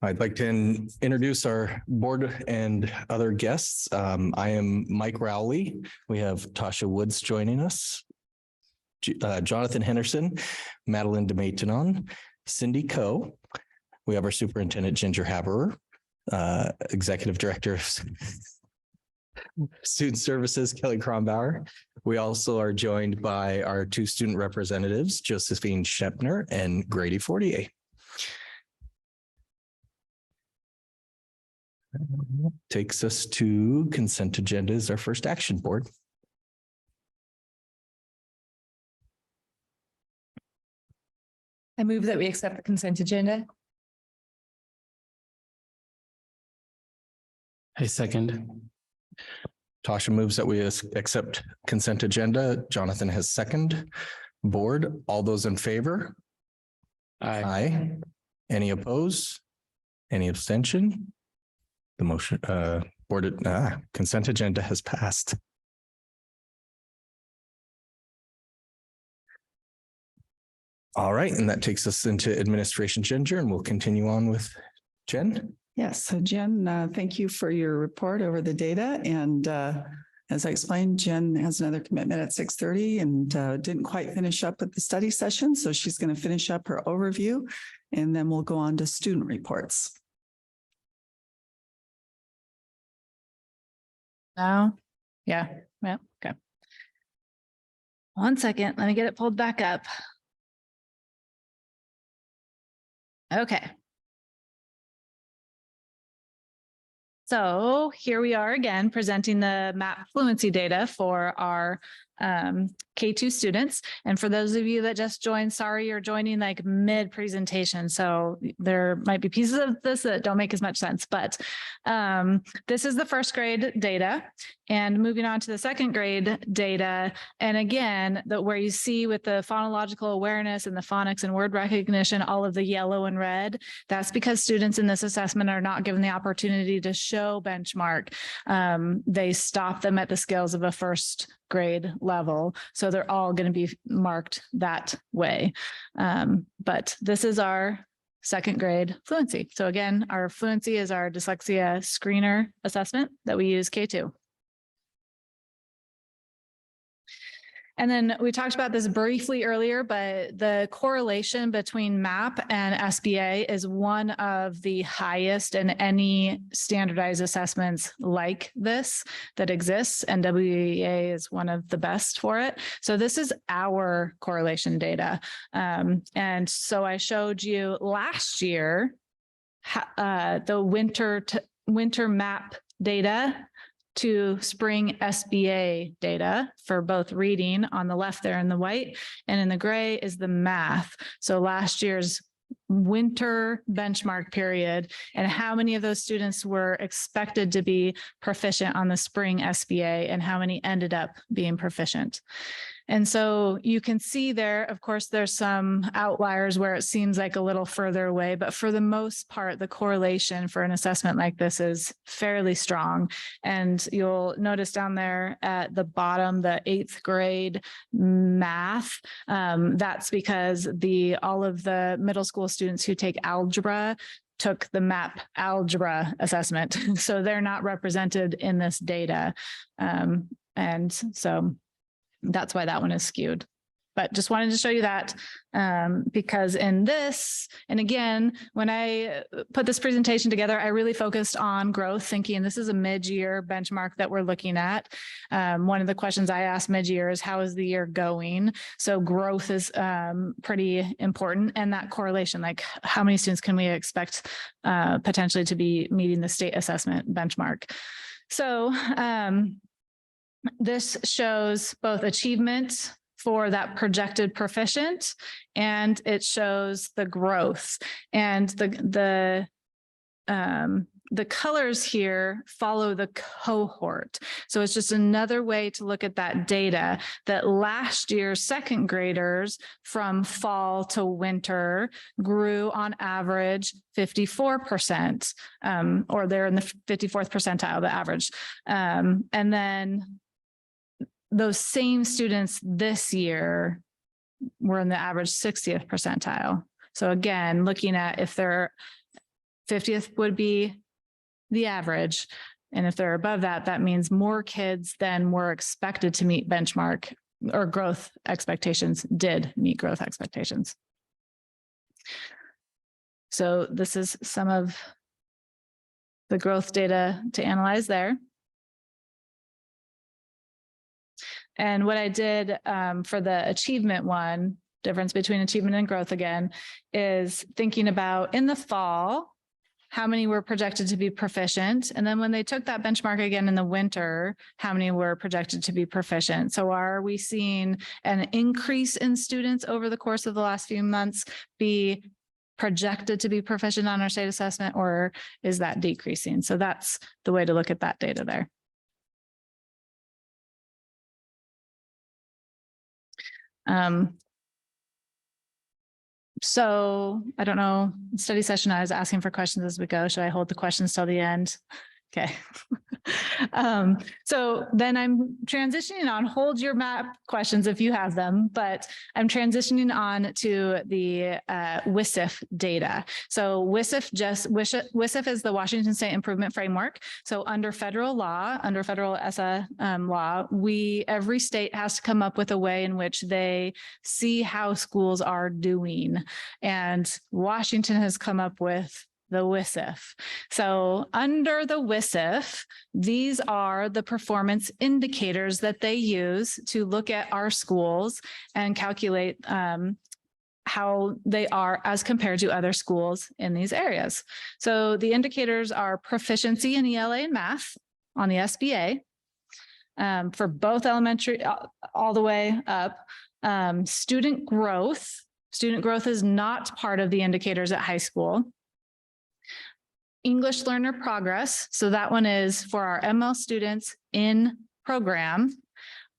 I'd like to introduce our board and other guests. I am Mike Rowley. We have Tasha Woods joining us, Jonathan Henderson, Madeline DeMaitenon, Cindy Coe. We have our superintendent, Ginger Haberer, executive director of student services, Kelly Kronbauer. We also are joined by our two student representatives, Josephine Shepner and Grady Fortier. Takes us to consent agenda as our first action board. I move that we accept the consent agenda. I second. Tasha moves that we accept consent agenda. Jonathan has second. Board, all those in favor? Aye. Any opposed? Any abstention? The motion consent agenda has passed. All right, and that takes us into administration, Ginger, and we'll continue on with Jen. Yes, so Jen, thank you for your report over the data. And as I explained, Jen has another commitment at 6:30 and didn't quite finish up with the study session. So she's going to finish up her overview and then we'll go on to student reports. No. Yeah. Well, okay. 1 second. Let me get it pulled back up. Okay. So here we are again presenting the MAP fluency data for our K2 students. And for those of you that just joined, sorry, you're joining like mid presentation. So there might be pieces of this that don't make as much sense, but this is the first grade data. And moving on to the second grade data. And again, where you see with the phonological awareness and the phonics and word recognition, all of the yellow and red, that's because students in this assessment are not given the opportunity to show benchmark. They stop them at the scales of a first grade level. So they're all going to be marked that way. But this is our second grade fluency. So again, our fluency is our dyslexia screener assessment that we use K2. And then we talked about this briefly earlier, but the correlation between MAP and SBA is one of the highest in any standardized assessments like this that exists, and WEA is one of the best for it. So this is our correlation data. And so I showed you last year the winter MAP data to spring SBA data for both reading on the left there in the white, and in the gray is the math. So last year's winter benchmark period and how many of those students were expected to be proficient on the spring SBA and how many ended up being proficient. And so you can see there, of course, there's some outliers where it seems like a little further away, but for the most part, the correlation for an assessment like this is fairly strong. And you'll notice down there at the bottom, the 8th grade math, that's because all of the middle school students who take algebra took the MAP algebra assessment. So they're not represented in this data. And so that's why that one is skewed. But just wanted to show you that because in this, and again, when I put this presentation together, I really focused on growth, thinking this is a mid-year benchmark that we're looking at. One of the questions I asked mid-year is, how is the year going? So growth is pretty important, and that correlation, like how many students can we expect potentially to be meeting the state assessment benchmark? So this shows both achievement for that projected proficient, and it shows the growth. And the colors here follow the cohort. So it's just another way to look at that data that last year's second graders from fall to winter grew on average 54%, or they're in the 54th percentile, the average. And then those same students this year were in the average 60th percentile. So again, looking at if they're 50th would be the average. And if they're above that, that means more kids than were expected to meet benchmark or growth expectations did meet growth expectations. So this is some of the growth data to analyze there. And what I did for the achievement one, difference between achievement and growth again, is thinking about in the fall, how many were projected to be proficient? And then when they took that benchmark again in the winter, how many were projected to be proficient? So are we seeing an increase in students over the course of the last few months be projected to be proficient on our state assessment, or is that decreasing? So that's the way to look at that data there. So I don't know, study session, I was asking for questions as we go. Should I hold the questions till the end? Okay. So then I'm transitioning on, hold your map questions if you have them, but I'm transitioning on to the WSIF data. So WSIF is the Washington State Improvement Framework. So under federal law, under federal ESSA law, every state has to come up with a way in which they see how schools are doing. And Washington has come up with the WSIF. So under the WSIF, these are the performance indicators that they use to look at our schools and calculate how they are as compared to other schools in these areas. So the indicators are proficiency in ELA and math on the SBA for both elementary all the way up. Student growth is not part of the indicators at high school. English learner progress. So that one is for our ML students in program.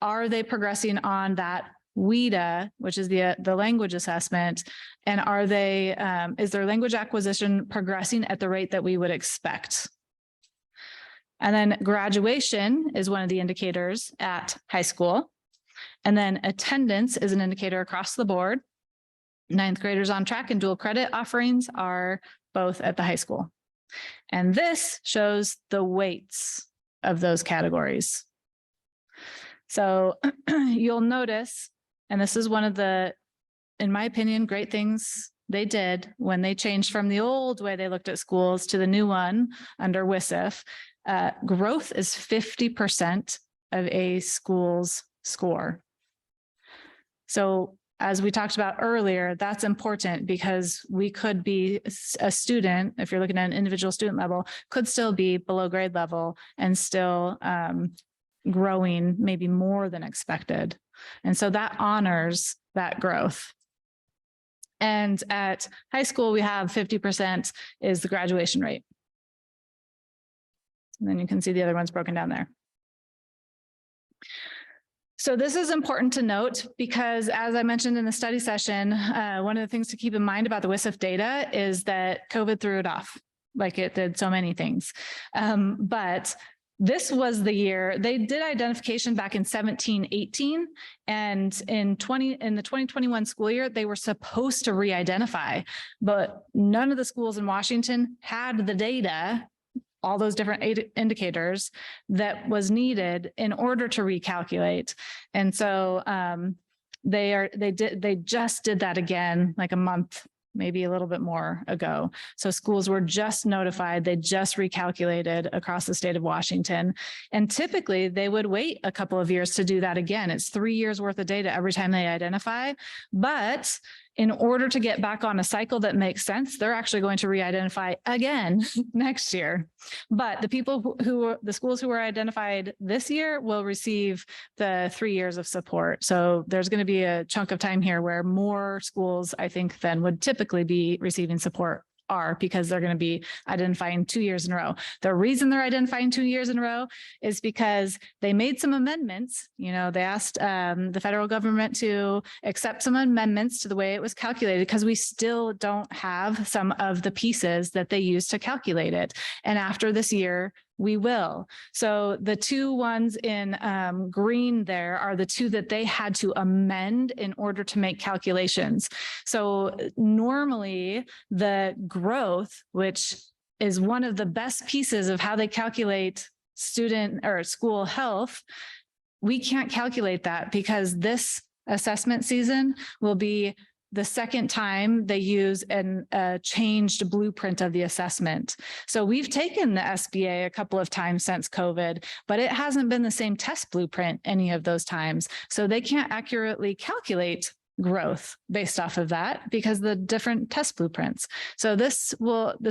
Are they progressing on that WIDA, which is the language assessment? And are they, is their language acquisition progressing at the rate that we would expect? And then graduation is one of the indicators at high school. And then attendance is an indicator across the board. Ninth graders on track and dual credit offerings are both at the high school. And this shows the weights of those categories. So you'll notice, and this is one of the, in my opinion, great things they did when they changed from the old way they looked at schools to the new one under WSIF. Growth is 50% of a school's score. So as we talked about earlier, that's important because we could be a student, if you're looking at an individual student level, could still be below grade level and still growing maybe more than expected. And so that honors that growth. And at high school, we have 50% is the graduation rate. And then you can see the other ones broken down there. So this is important to note because as I mentioned in the study session, one of the things to keep in mind about the WSIF data is that COVID threw it off like it did so many things. But this was the year they did identification back in 17-18, and in the 2021 school year, they were supposed to re-identify, but none of the schools in Washington had the data, all those different indicators that was needed in order to recalculate. And so they just did that again, like a month, maybe a little bit more ago. So schools were just notified, they just recalculated across the state of Washington. And typically they would wait a couple of years to do that again. It's 3 years worth of data every time they identify. But in order to get back on a cycle that makes sense, they're actually going to re-identify again next year. But the people the schools who were identified this year will receive the 3 years of support. So there's going to be a chunk of time here where more schools, I think, than would typically be receiving support because they're going to be identifying 2 years in a row. The reason they're identifying 2 years in a row is because they made some amendments. You know, they asked the federal government to accept some amendments to the way it was calculated because we still don't have some of the pieces that they used to calculate it. And after this year, we will. So the two ones in green there are the two that they had to amend in order to make calculations. So normally the growth, which is one of the best pieces of how they calculate student or school health. We can't calculate that because this assessment season will be the second time they use a changed blueprint of the assessment. So we've taken the SBA a couple of times since COVID, but it hasn't been the same test blueprint any of those times. So they can't accurately calculate growth based off of that because the different test blueprints. So this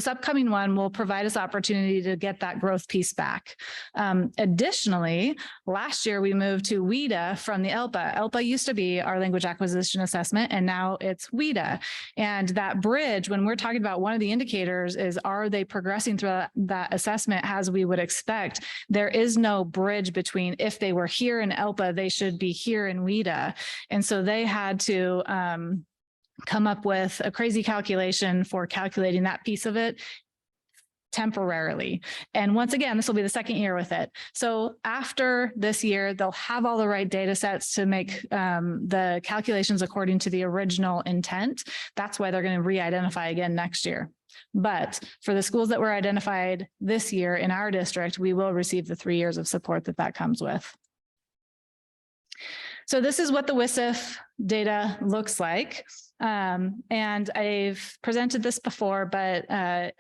upcoming one will provide us opportunity to get that growth piece back. Additionally, last year we moved to WIDA from the ELPA. ELPA used to be our language acquisition assessment, and now it's WIDA. And that bridge, when we're talking about one of the indicators is, are they progressing through that assessment as we would expect? There is no bridge between if they were here in ELPA, they should be here in WIDA. And so they had to come up with a crazy calculation for calculating that piece of it temporarily. And once again, this will be the second year with it. So after this year, they'll have all the right data sets to make the calculations according to the original intent. That's why they're going to re-identify again next year. But for the schools that were identified this year in our district, we will receive the 3 years of support that comes with. So this is what the WSIF data looks like. And I've presented this before, but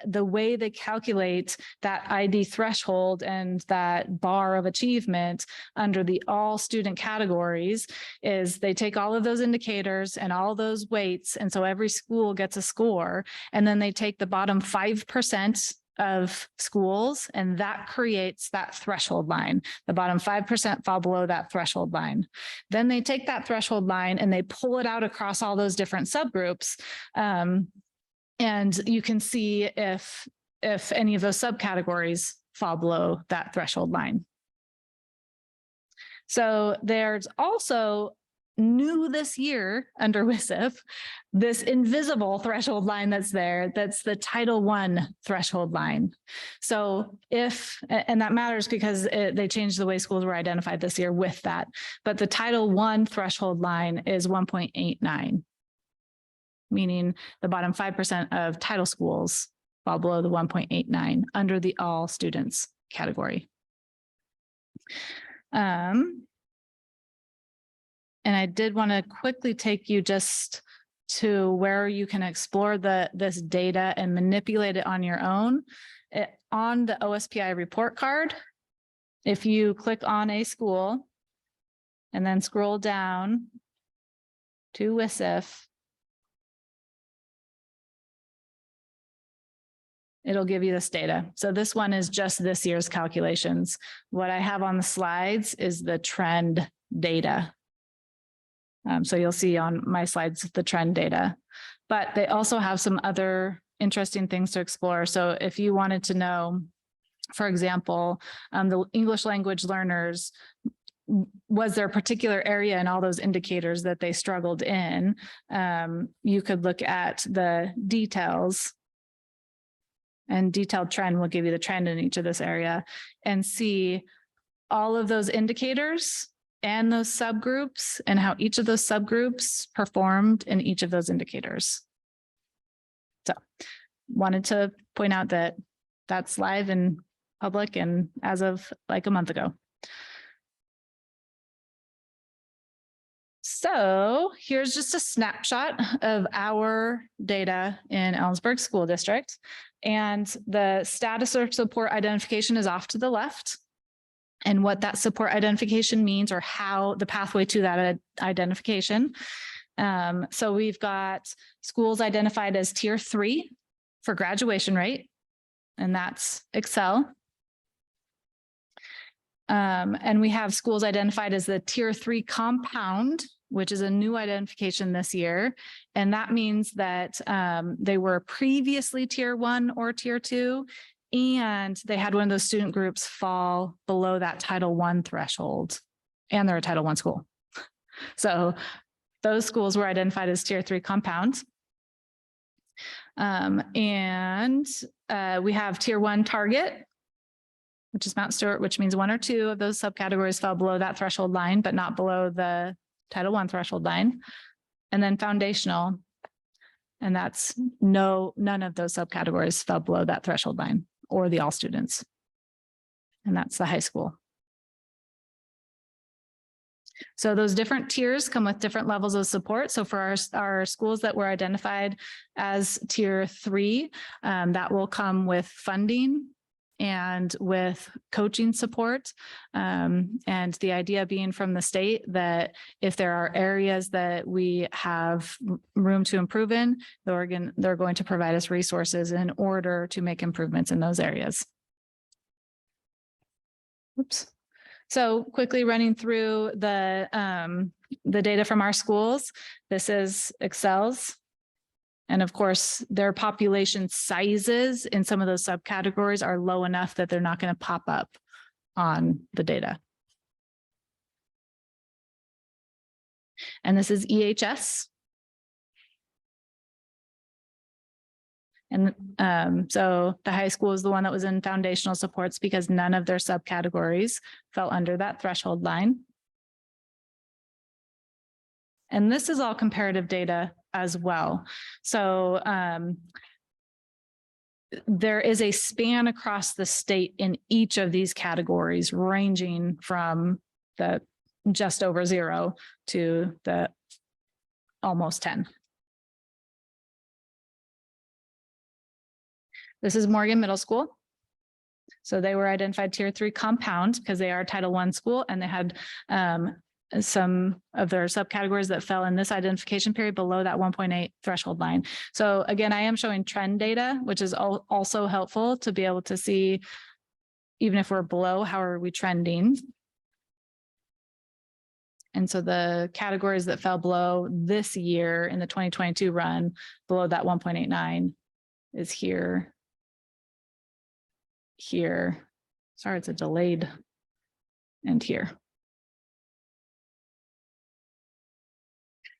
the way they calculate that ID threshold and that bar of achievement under the all student categories is they take all of those indicators and all those weights. And so every school gets a score, and then they take the bottom 5% of schools, and that creates that threshold line. The bottom 5% fall below that threshold line. Then they take that threshold line and they pull it out across all those different subgroups. And you can see if any of those subcategories fall below that threshold line. So there's also new this year under WSIF, this invisible threshold line that's there, that's the Title I threshold line. So and that matters because they changed the way schools were identified this year with that, but the Title I threshold line is 1.89, meaning the bottom 5% of title schools fall below the 1.89 under the all students category. And I did want to quickly take you just to where you can explore this data and manipulate it on your own. On the OSPI report card, if you click on a school and then scroll down to WSIF, it'll give you this data. So this one is just this year's calculations. What I have on the slides is the trend data. So you'll see on my slides the trend data, but they also have some other interesting things to explore. So if you wanted to know, for example, the English language learners, was there a particular area in all those indicators that they struggled in? You could look at the details, and detailed trend will give you the trend in each of this area and see all of those indicators and those subgroups and how each of those subgroups performed in each of those indicators. So wanted to point out that that's live and public and as of like a month ago. So here's just a snapshot of our data in Ellensburg School District, and the status of support identification is off to the left. And what that support identification means, or how the pathway to that identification. So we've got schools identified as tier 3 for graduation rate, and that's Excel. And we have schools identified as the tier 3 compound, which is a new identification this year. And that means that they were previously tier 1 or tier 2. And they had one of those student groups fall below that Title I threshold, and they're a Title I school. So those schools were identified as tier 3 compounds. And we have tier 1 target, which is Mount Stewart, which means 1 or 2 of those subcategories fell below that threshold line, but not below the Title I threshold line. And then foundational, And that's none of those subcategories fell below that threshold line or the all students. And that's the high school. So those different tiers come with different levels of support. So for our schools that were identified as tier 3, that will come with funding and with coaching support. And the idea being from the state that if there are areas that we have room to improve in, they're going to provide us resources in order to make improvements in those areas. Oops. So quickly running through the data from our schools. This is Excel's. And of course, their population sizes in some of those subcategories are low enough that they're not going to pop up on the data. And this is EHS. And so the high school is the one that was in foundational supports because none of their subcategories fell under that threshold line. And this is all comparative data as well. So there is a span across the state in each of these categories, ranging from the just over 0 to the almost 10. This is Morgan Middle School. So they were identified tier 3 compound because they are Title I school, and they had some of their subcategories that fell in this identification period below that 1.8 threshold line. So again, I am showing trend data, which is also helpful to be able to see, even if we're below, how are we trending? And so the categories that fell below this year in the 2022 run below that 1.89 is here. Sorry, it's a delayed, and here.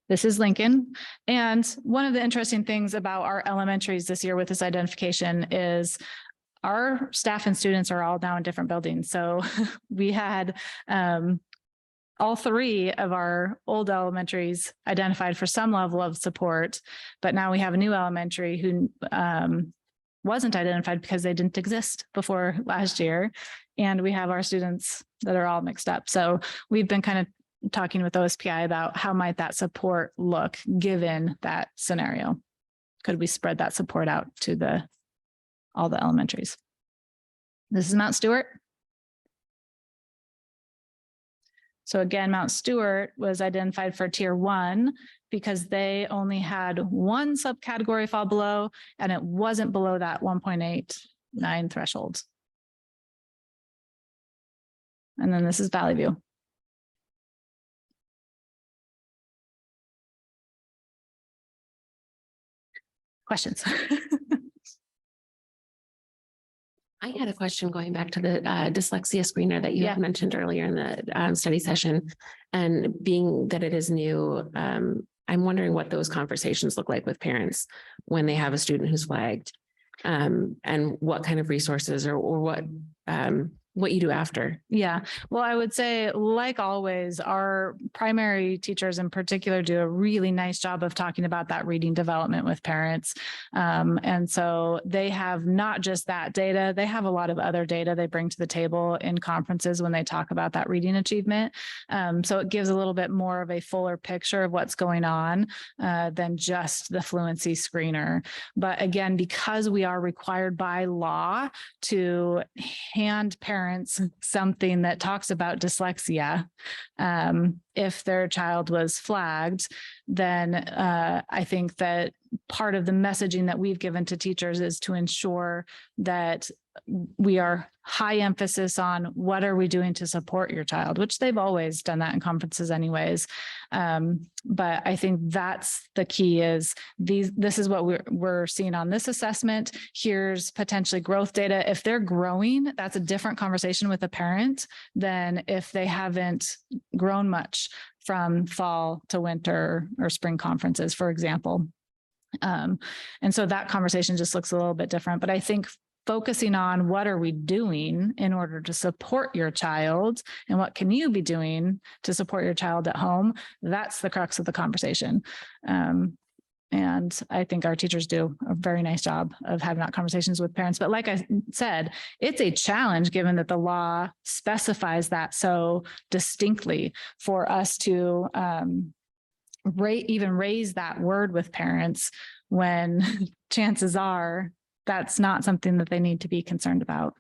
This is Lincoln. And one of the interesting things about our elementaries this year with this identification is our staff and students are all now in different buildings. So we had all 3 of our old elementaries identified for some level of support, but now we have a new elementary who wasn't identified because they didn't exist before last year. And we have our students that are all mixed up. So we've been kind of talking with OSPI about how might that support look given that scenario. Could we spread that support out to all the elementaries? This is Mount Stewart. So again, Mount Stewart was identified for tier 1 because they only had one subcategory fall below, and it wasn't below that 1.89 threshold. And then this is Valley View. Questions? I had a question going back to the dyslexia screener that you had mentioned earlier in the study session, and being that it is new, I'm wondering what those conversations look like with parents when they have a student who's flagged, and what kind of resources or what you do after. Yeah, well, I would say, like always, our primary teachers in particular do a really nice job of talking about that reading development with parents. And so they have not just that data, they have a lot of other data they bring to the table in conferences when they talk about that reading achievement. So it gives a little bit more of a fuller picture of what's going on than just the fluency screener. But again, because we are required by law to hand parents something that talks about dyslexia, if their child was flagged, then I think that part of the messaging that we've given to teachers is to ensure that we are high emphasis on what are we doing to support your child, which they've always done that in conferences anyways. But I think that's the key is this is what we're seeing on this assessment. Here's potentially growth data. If they're growing, that's a different conversation with a parent than if they haven't grown much from fall to winter or spring conferences, for example. And so that conversation just looks a little bit different, but I think focusing on what are we doing in order to support your child and what can you be doing to support your child at home, that's the crux of the conversation. And I think our teachers do a very nice job of having that conversations with parents. But like I said, it's a challenge given that the law specifies that so distinctly for us to even raise that word with parents when chances are that's not something that they need to be concerned about.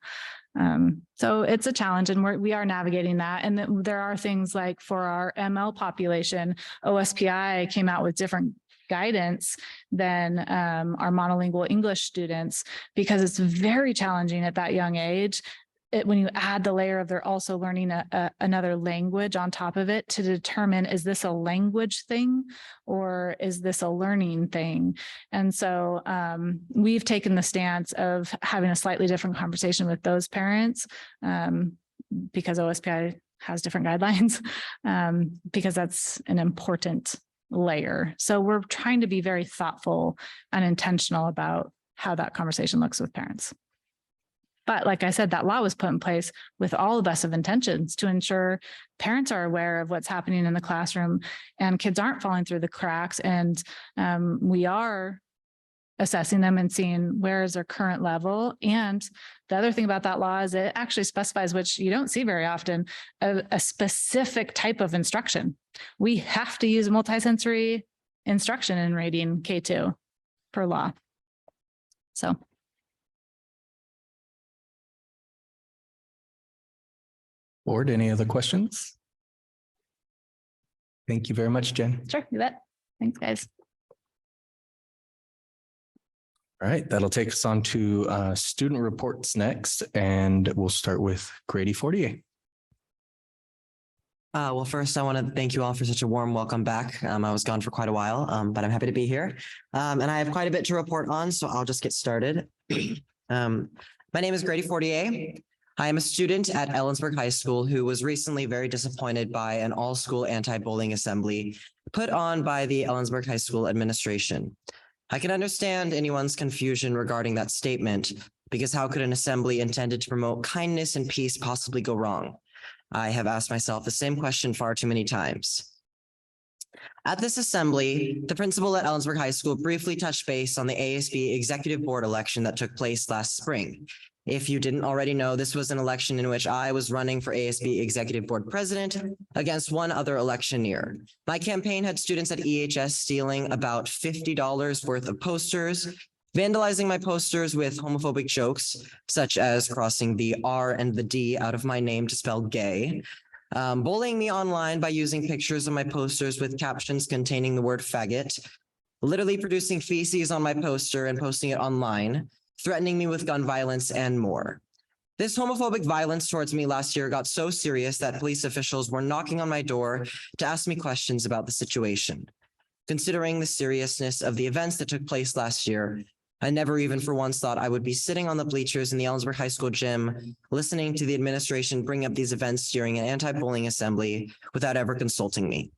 So it's a challenge, and we are navigating that. And there are things like for our ML population, OSPI came out with different guidance than our monolingual English students, because it's very challenging at that young age. When you add the layer of they're also learning another language on top of it to determine, is this a language thing or is this a learning thing? And so we've taken the stance of having a slightly different conversation with those parents because OSPI has different guidelines because that's an important layer. So we're trying to be very thoughtful and intentional about how that conversation looks with parents. But like I said, that law was put in place with all the best of intentions to ensure parents are aware of what's happening in the classroom and kids aren't falling through the cracks. And we are assessing them and seeing where is their current level. And the other thing about that law is it actually specifies, which you don't see very often, a specific type of instruction. We have to use multisensory instruction in reading K2 per law. So. Board, any other questions? Thank you very much, Jen. Sure, you bet. Thanks, guys. All right, that'll take us on to student reports next, and we'll start with Grady Fortier. Well, first, I want to thank you all for such a warm welcome back. I was gone for quite a while, but I'm happy to be here. And I have quite a bit to report on, so I'll just get started. My name is Grady Fortier. I am a student at Ellensburg High School who was recently very disappointed by an all-school anti-bullying assembly put on by the Ellensburg High School administration. I can understand anyone's confusion regarding that statement, because how could an assembly intended to promote kindness and peace possibly go wrong? I have asked myself the same question far too many times. At this assembly, the principal at Ellensburg High School briefly touched base on the ASB executive board election that took place last spring. If you didn't already know, this was an election in which I was running for ASB Executive Board President against one other electioneer. My campaign had students at EHS stealing about $50 worth of posters, vandalizing my posters with homophobic jokes, such as crossing the R and the D out of my name to spell gay, bullying me online by using pictures of my posters with captions containing the word faggot, literally producing feces on my poster and posting it online, threatening me with gun violence, and more. This homophobic violence towards me last year got so serious that police officials were knocking on my door to ask me questions about the situation. Considering the seriousness of the events that took place last year, I never even for once thought I would be sitting on the bleachers in the Ellensburg High School gym, listening to the administration bring up these events during an anti-bullying assembly without ever consulting me.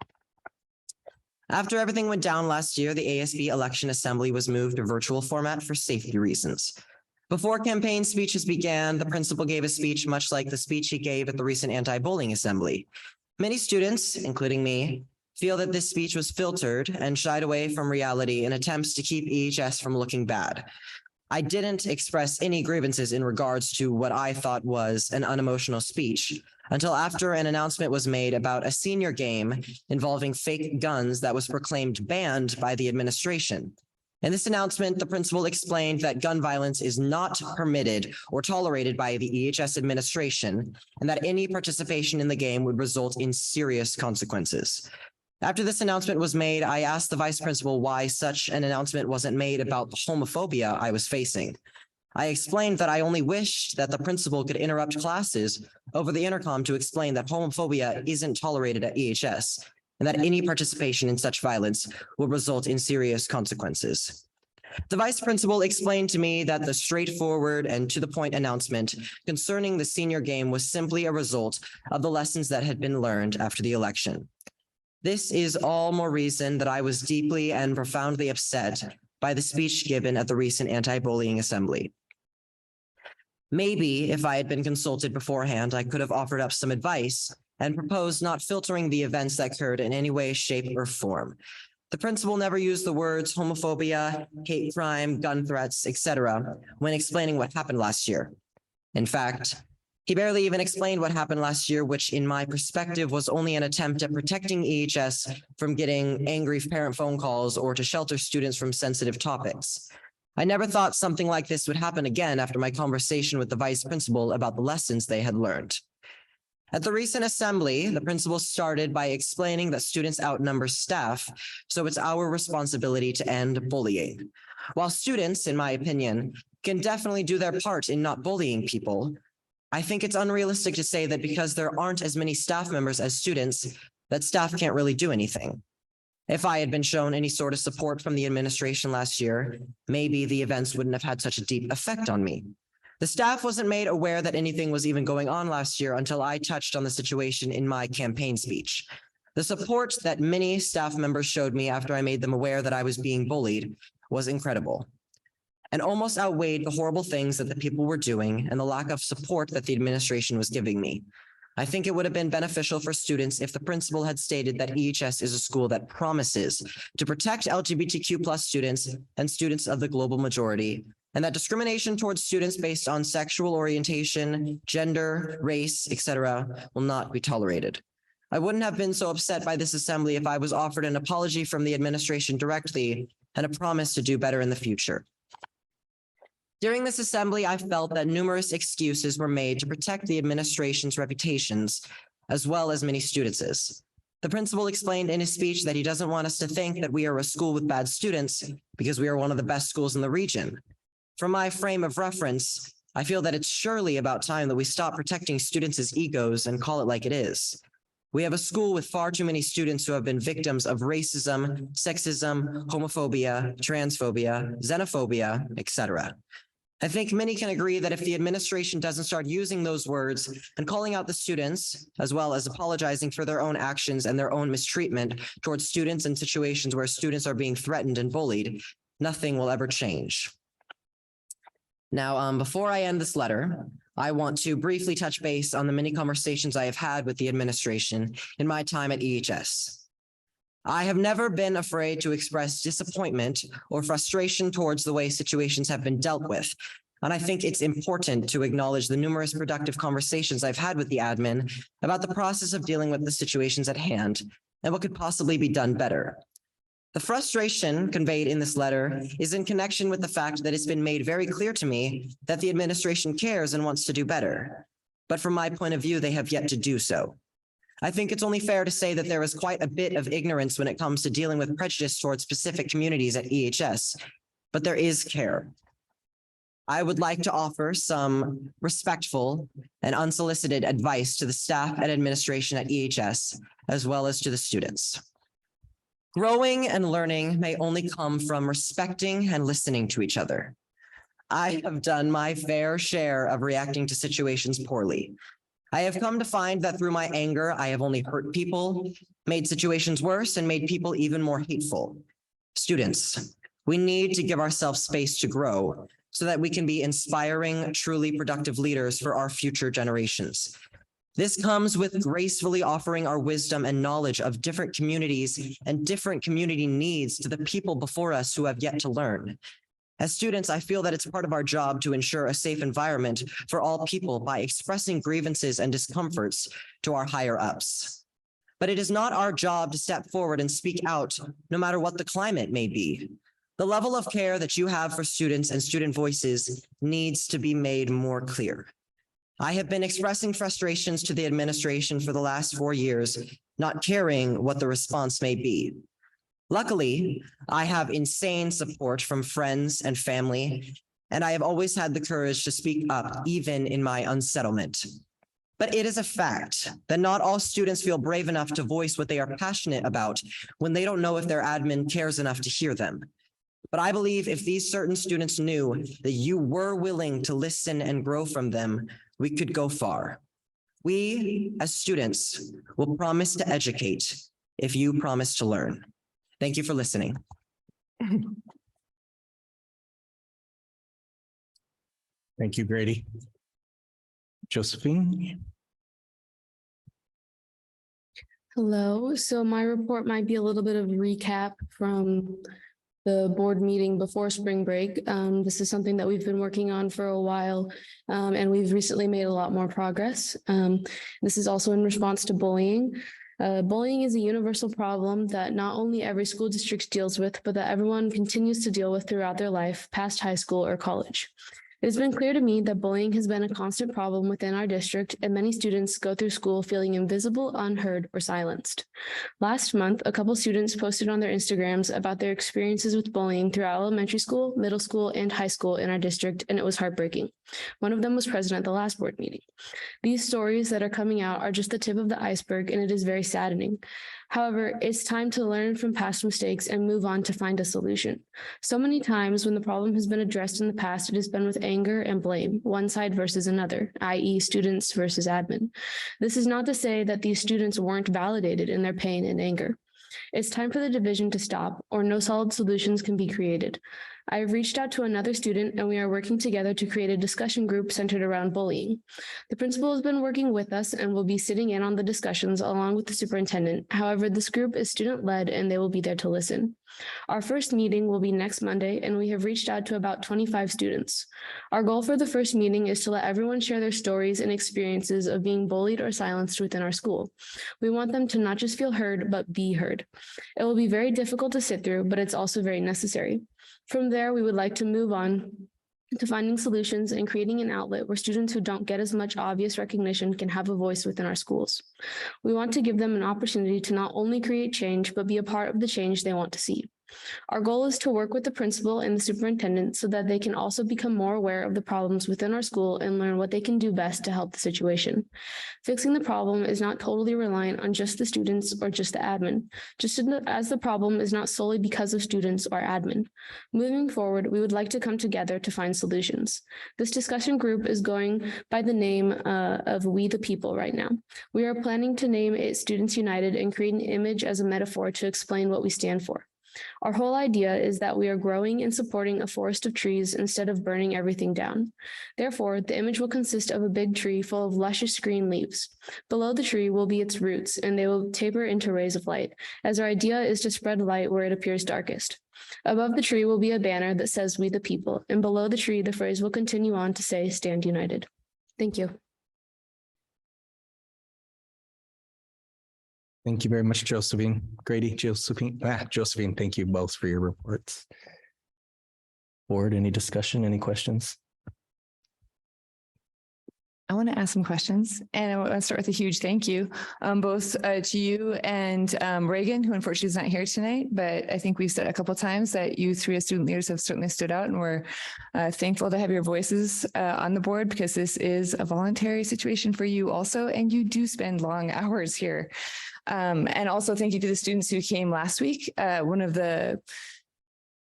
After everything went down last year, the ASB election assembly was moved to virtual format for safety reasons. Before campaign speeches began, the principal gave a speech much like the speech he gave at the recent anti-bullying assembly. Many students, including me, feel that this speech was filtered and shied away from reality in attempts to keep EHS from looking bad. I didn't express any grievances in regards to what I thought was an unemotional speech until after an announcement was made about a senior game involving fake guns that was proclaimed banned by the administration. In this announcement, the principal explained that gun violence is not permitted or tolerated by the EHS administration, and that any participation in the game would result in serious consequences. After this announcement was made, I asked the vice principal why such an announcement wasn't made about the homophobia I was facing. I explained that I only wished that the principal could interrupt classes over the intercom to explain that homophobia isn't tolerated at EHS, and that any participation in such violence will result in serious consequences. The vice principal explained to me that the straightforward and to the point announcement concerning the senior game was simply a result of the lessons that had been learned after the election. This is all more reason that I was deeply and profoundly upset by the speech given at the recent anti-bullying assembly. Maybe if I had been consulted beforehand, I could have offered up some advice and proposed not filtering the events that occurred in any way, shape, or form. The principal never used the words homophobia, hate crime, gun threats, etc. when explaining what happened last year. In fact, he barely even explained what happened last year, which in my perspective was only an attempt at protecting EHS from getting angry parent phone calls or to shelter students from sensitive topics. I never thought something like this would happen again after my conversation with the vice principal about the lessons they had learned. At the recent assembly, the principal started by explaining that students outnumber staff, so it's our responsibility to end bullying. While students, in my opinion, can definitely do their part in not bullying people, I think it's unrealistic to say that because there aren't as many staff members as students, that staff can't really do anything. If I had been shown any sort of support from the administration last year, maybe the events wouldn't have had such a deep effect on me. The staff wasn't made aware that anything was even going on last year until I touched on the situation in my campaign speech. The support that many staff members showed me after I made them aware that I was being bullied was incredible, and almost outweighed the horrible things that the people were doing and the lack of support that the administration was giving me. I think it would have been beneficial for students if the principal had stated that EHS is a school that promises to protect LGBTQ+ students and students of the global majority, and that discrimination towards students based on sexual orientation, gender, race, etc. will not be tolerated. I wouldn't have been so upset by this assembly if I was offered an apology from the administration directly and a promise to do better in the future. During this assembly, I felt that numerous excuses were made to protect the administration's reputations, as well as many students'. The principal explained in his speech that he doesn't want us to think that we are a school with bad students because we are one of the best schools in the region. From my frame of reference, I feel that it's surely about time that we stop protecting students' egos and call it like it is. We have a school with far too many students who have been victims of racism, sexism, homophobia, transphobia, xenophobia, etc. I think many can agree that if the administration doesn't start using those words and calling out the students, as well as apologizing for their own actions and their own mistreatment towards students in situations where students are being threatened and bullied, nothing will ever change. Now, before I end this letter, I want to briefly touch base on the many conversations I have had with the administration in my time at EHS. I have never been afraid to express disappointment or frustration towards the way situations have been dealt with. And I think it's important to acknowledge the numerous productive conversations I've had with the admin about the process of dealing with the situations at hand and what could possibly be done better. The frustration conveyed in this letter is in connection with the fact that it's been made very clear to me that the administration cares and wants to do better. But from my point of view, they have yet to do so. I think it's only fair to say that there is quite a bit of ignorance when it comes to dealing with prejudice towards specific communities at EHS, but there is care. I would like to offer some respectful and unsolicited advice to the staff and administration at EHS, as well as to the students. Growing and learning may only come from respecting and listening to each other. I have done my fair share of reacting to situations poorly. I have come to find that through my anger, I have only hurt people, made situations worse, and made people even more hateful. Students, we need to give ourselves space to grow so that we can be inspiring, truly productive leaders for our future generations. This comes with gracefully offering our wisdom and knowledge of different communities and different community needs to the people before us who have yet to learn. As students, I feel that it's part of our job to ensure a safe environment for all people by expressing grievances and discomforts to our higher ups. But it is not our job to step forward and speak out, no matter what the climate may be. The level of care that you have for students and student voices needs to be made more clear. I have been expressing frustrations to the administration for the last 4 years, not caring what the response may be. Luckily, I have insane support from friends and family, and I have always had the courage to speak up, even in my unsettlement. But it is a fact that not all students feel brave enough to voice what they are passionate about when they don't know if their admin cares enough to hear them. But I believe if these certain students knew that you were willing to listen and grow from them, we could go far. We, as students, will promise to educate if you promise to learn. Thank you for listening. Thank you, Grady. Josephine? Hello. So my report might be a little bit of recap from the board meeting before spring break. This is something that we've been working on for a while, and we've recently made a lot more progress. This is also in response to bullying. Bullying is a universal problem that not only every school district deals with, but that everyone continues to deal with throughout their life, past high school or college. It has been clear to me that bullying has been a constant problem within our district, and many students go through school feeling invisible, unheard, or silenced. Last month, a couple students posted on their Instagrams about their experiences with bullying throughout elementary school, middle school, and high school in our district, and it was heartbreaking. One of them was present at the last board meeting. These stories that are coming out are just the tip of the iceberg, and it is very saddening. However, it's time to learn from past mistakes and move on to find a solution. So many times when the problem has been addressed in the past, it has been with anger and blame, one side versus another, i.e. students versus admin. This is not to say that these students weren't validated in their pain and anger. It's time for the division to stop, or no solid solutions can be created. I have reached out to another student, and we are working together to create a discussion group centered around bullying. The principal has been working with us and will be sitting in on the discussions along with the superintendent. However, this group is student-led, and they will be there to listen. Our first meeting will be next Monday, and we have reached out to about 25 students. Our goal for the first meeting is to let everyone share their stories and experiences of being bullied or silenced within our school. We want them to not just feel heard, but be heard. It will be very difficult to sit through, but it's also very necessary. From there, we would like to move on to finding solutions and creating an outlet where students who don't get as much obvious recognition can have a voice within our schools. We want to give them an opportunity to not only create change, but be a part of the change they want to see. Our goal is to work with the principal and the superintendent so that they can also become more aware of the problems within our school and learn what they can do best to help the situation. Fixing the problem is not totally reliant on just the students or just the admin, just as the problem is not solely because of students or admin. Moving forward, we would like to come together to find solutions. This discussion group is going by the name of We the People right now. We are planning to name it Students United and create an image as a metaphor to explain what we stand for. Our whole idea is that we are growing and supporting a forest of trees instead of burning everything down. Therefore, the image will consist of a big tree full of luscious green leaves. Below the tree will be its roots, and they will taper into rays of light, as our idea is to spread light where it appears darkest. Above the tree will be a banner that says We the People, and below the tree the phrase will continue on to say Stand United. Thank you. Thank you very much, Josephine. Grady, Josephine, thank you both for your reports. Board, any discussion, any questions? I want to ask some questions, and I want to start with a huge thank you, both to you and Reagan, who unfortunately is not here tonight, but I think we've said a couple of times that you three as student leaders have certainly stood out, and we're thankful to have your voices on the board because this is a voluntary situation for you also, and you do spend long hours here. And also thank you to the students who came last week. One of the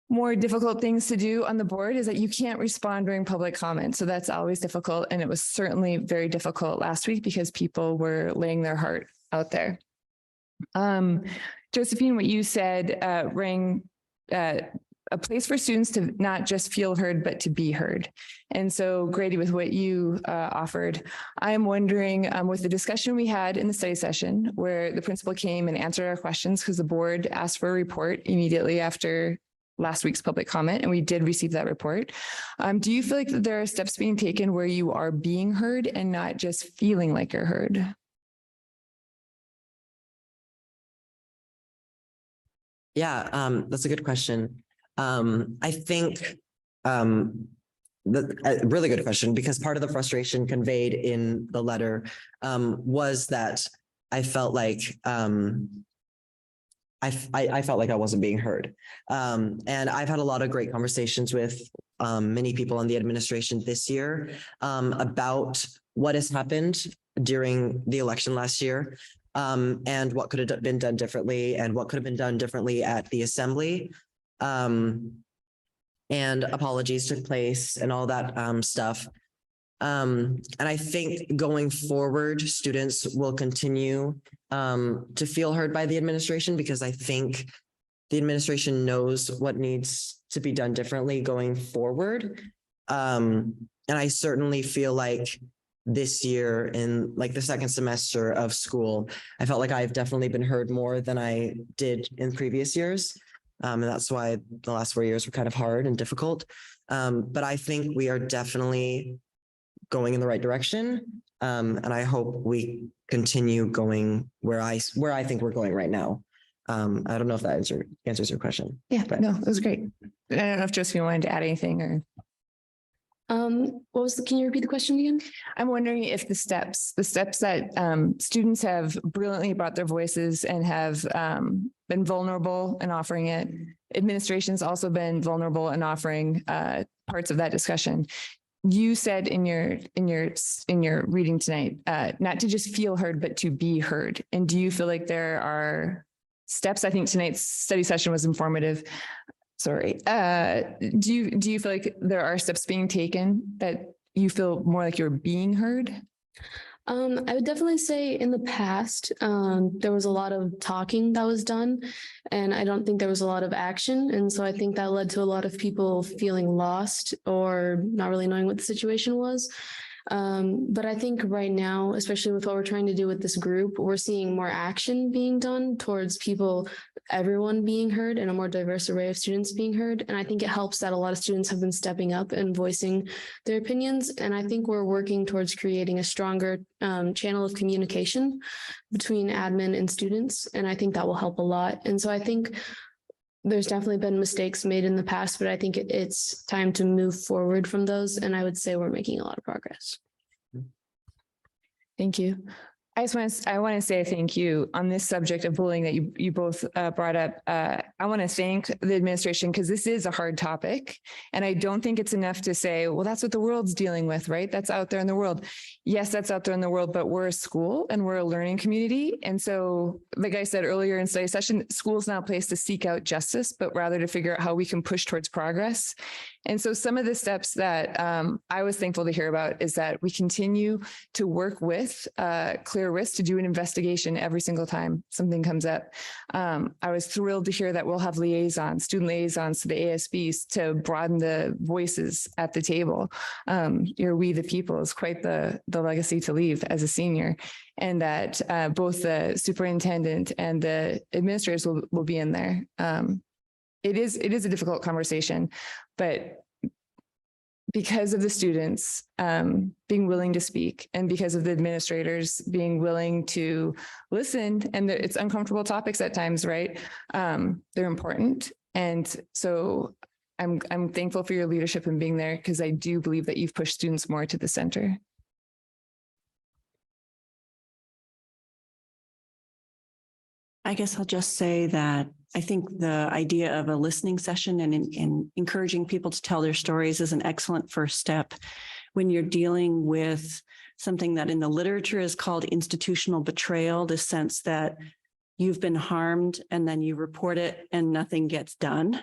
more difficult things to do on the board is that you can't respond during public comment. So that's always difficult. And it was certainly very difficult last week because people were laying their heart out there. Josephine, what you said rang a place for students to not just feel heard, but to be heard. And so Grady, with what you offered, I'm wondering with the discussion we had in the study session where the principal came and answered our questions because the board asked for a report immediately after last week's public comment, and we did receive that report. Do you feel like that there are steps being taken where you are being heard and not just feeling like you're heard? Yeah, that's a good question. I think a really good question, because part of the frustration conveyed in the letter was that I felt like I felt like I wasn't being heard. And I've had a lot of great conversations with many people in the administration this year about what has happened during the election last year and what could have been done differently and what could have been done differently at the assembly. And apologies took place and all that stuff. And I think going forward, students will continue to feel heard by the administration, because I think the administration knows what needs to be done differently going forward. And I certainly feel like this year in like the second semester of school, I felt like I've definitely been heard more than I did in previous years. And that's why the last 4 years were kind of hard and difficult. But I think we are definitely going in the right direction. And I hope we continue going where I think we're going right now. I don't know if that answers your question. Yeah, But- no, it was great. I don't know if Josephine wanted to add anything or. Can you repeat the question again? I'm wondering if the steps that students have brilliantly brought their voices and have been vulnerable in offering it. Administration's also been vulnerable in offering parts of that discussion. You said in your reading tonight, not to just feel heard, but to be heard. And do you feel like there are steps? I think tonight's study session was informative. Sorry. Do you feel like there are steps being taken that you feel more like you're being heard? I would definitely say in the past, there was a lot of talking that was done, and I don't think there was a lot of action. And so I think that led to a lot of people feeling lost or not really knowing what the situation was. But I think right now, especially with what we're trying to do with this group, we're seeing more action being done towards everyone being heard and a more diverse array of students being heard. And I think it helps that a lot of students have been stepping up and voicing their opinions. And I think we're working towards creating a stronger channel of communication between admin and students. And I think that will help a lot. And so I think there's definitely been mistakes made in the past, but I think it's time to move forward from those. And I would say we're making a lot of progress. Thank you. I want to say thank you on this subject of bullying that you both brought up. I want to thank the administration because this is a hard topic. And I don't think it's enough to say, well, that's what the world's dealing with, right? That's out there in the world. Yes, that's out there in the world, but we're a school and we're a learning community. And so, like I said earlier in study session, school's not a place to seek out justice, but rather to figure out how we can push towards progress. And so some of the steps that I was thankful to hear about is that we continue to work with Clear Risk to do an investigation every single time something comes up. I was thrilled to hear that we'll have student liaisons to the ASBs to broaden the voices at the table. We the people is quite the legacy to leave as a senior, and that both the superintendent and the administrators will be in there. It is a difficult conversation, but because of the students being willing to speak and because of the administrators being willing to listen, and it's uncomfortable topics at times, right? They're important. And so I'm thankful for your leadership in being there because I do believe that you've pushed students more to the center. I guess I'll just say that I think the idea of a listening session and encouraging people to tell their stories is an excellent first step when you're dealing with something that in the literature is called institutional betrayal, the sense that you've been harmed and then you report it and nothing gets done.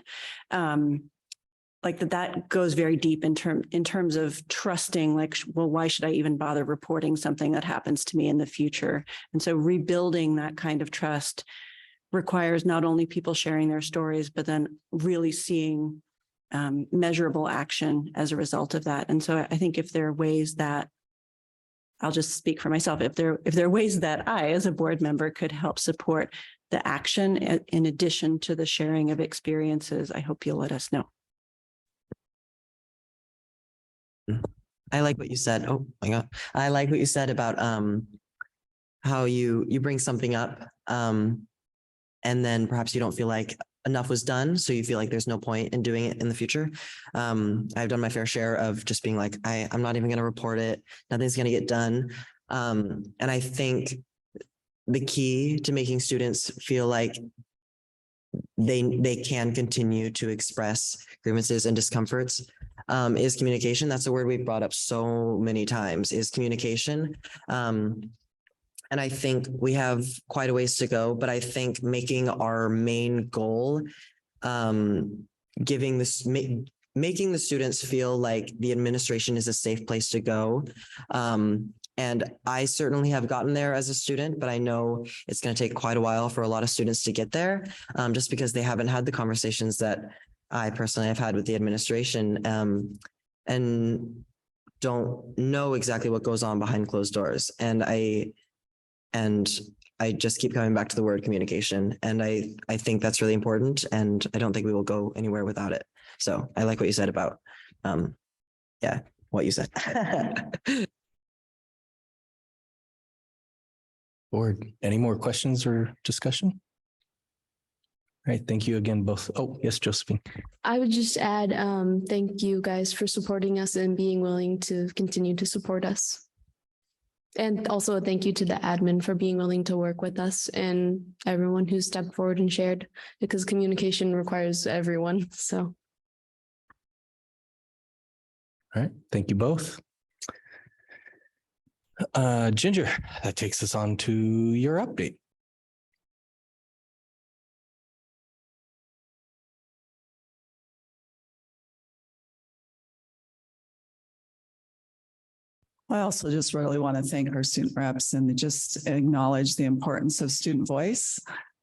Like that goes very deep in terms of trusting, like, well, why should I even bother reporting something that happens to me in the future? And so rebuilding that kind of trust requires not only people sharing their stories, but then really seeing measurable action as a result of that. And so I think if there are ways that, I'll just speak for myself, if there are ways that I, as a board member, could help support the action in addition to the sharing of experiences, I hope you'll let us know. I like what you said. Oh my God. I like what you said about how you bring something up and then perhaps you don't feel like enough was done. So you feel like there's no point in doing it in the future. I've done my fair share of just being like, I'm not even going to report it. Nothing's going to get done. And I think the key to making students feel like they can continue to express grievances and discomforts is communication. That's a word we've brought up so many times, is communication. And I think we have quite a ways to go, but I think making our main goal, making the students feel like the administration is a safe place to go. And I certainly have gotten there as a student, but I know it's going to take quite a while for a lot of students to get there, just because they haven't had the conversations that I personally have had with the administration. And don't know exactly what goes on behind closed doors. And I just keep coming back to the word communication. And I think that's really important. And I don't think we will go anywhere without it. So I like what you said about, what you said. Board, any more questions or discussion? All right, thank you again, both. Oh, yes, Josephine. I would just add, thank you guys for supporting us and being willing to continue to support us. And also a thank you to the admin for being willing to work with us and everyone who stepped forward and shared, because communication requires everyone, so. All right, thank you both. Ginger, that takes us on to your update. I also just really want to thank our student reps and just acknowledge the importance of student voice.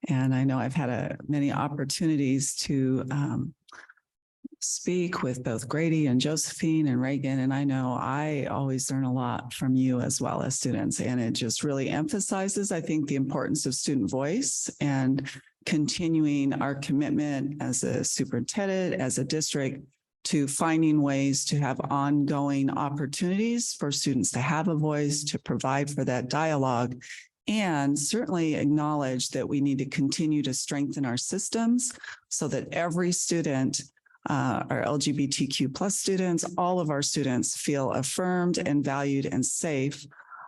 And I know I've had many opportunities to speak with both Grady and Josephine and Reagan. And I know I always learn a lot from you as well as students. And it just really emphasizes, I think, the importance of student voice and continuing our commitment as a superintendent, as a district, to finding ways to have ongoing opportunities for students to have a voice, to provide for that dialogue, and certainly acknowledge that we need to continue to strengthen our systems so that every student, our LGBTQ plus students, all of our students feel affirmed and valued and safe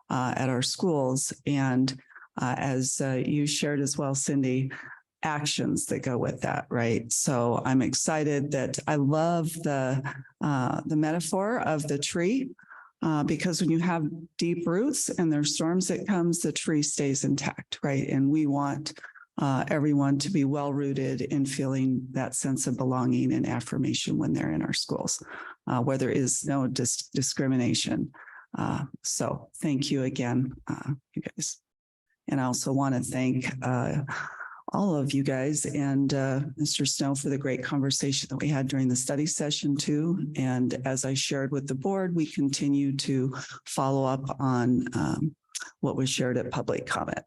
at our schools. And as you shared as well, Cindy, actions that go with that, right? So I'm excited that I love the metaphor of the tree because when you have deep roots and there's storms that comes, the tree stays intact, right? And we want everyone to be well-rooted in feeling that sense of belonging and affirmation when they're in our schools, where there is no discrimination. So thank you again, you guys. And I also want to thank all of you guys and Mr. Snow for the great conversation that we had during the study session too. And as I shared with the board, we continue to follow up on what was shared at public comment.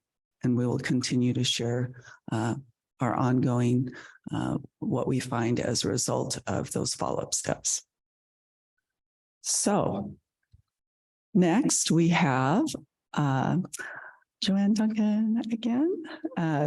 And we will continue to share our ongoing, what we find as a result of those follow-up steps. So next we have Joanne Duncan again.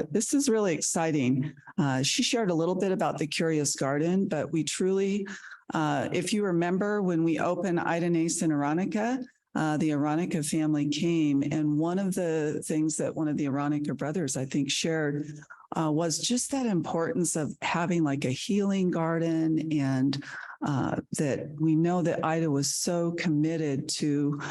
This is really exciting. She shared a little bit about the Curious Garden, but we truly, if you remember when we opened Ida, Nace, and Aronica, the Aronica family came, and one of the things that one of the Aronica brothers, I think, shared was just that importance of having like a healing garden, and that we know that Ida was so committed to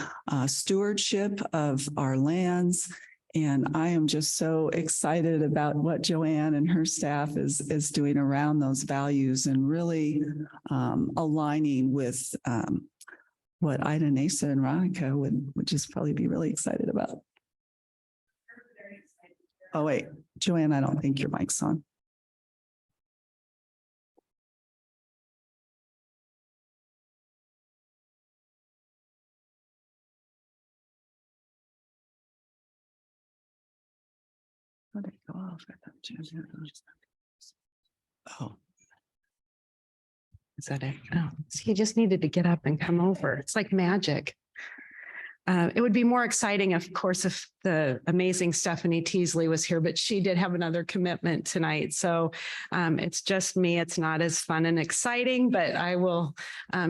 stewardship of our lands. And I am just so excited about what Joanne and her staff is doing around those values and really aligning with what Ida, Nasa, and Ronica would just probably be really excited about. Oh, wait, Joanne, I don't think your mic's on. Oh, did it go off? Oh. Is that it? Oh, so he just needed to get up and come over. It's like magic. It would be more exciting, of course, if the amazing Stephanie Teasley was here, but she did have another commitment tonight. So it's just me. It's not as fun and exciting, but I will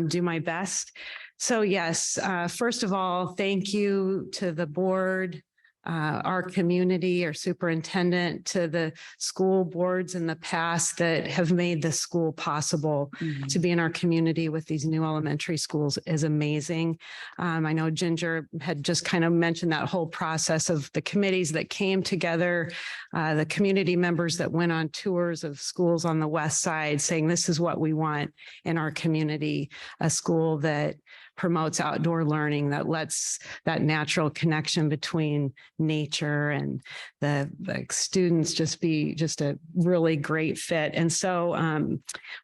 do my best. So yes, first of all, thank you to the board, our community, our superintendent, to the school boards in the past that have made this school possible. To be in our community with these new elementary schools is amazing. I know Ginger had just kind of mentioned that whole process of the committees that came together, the community members that went on tours of schools on the west side saying, this is what we want in our community, a school that promotes outdoor learning, that lets that natural connection between nature and the students just be just a really great fit. And so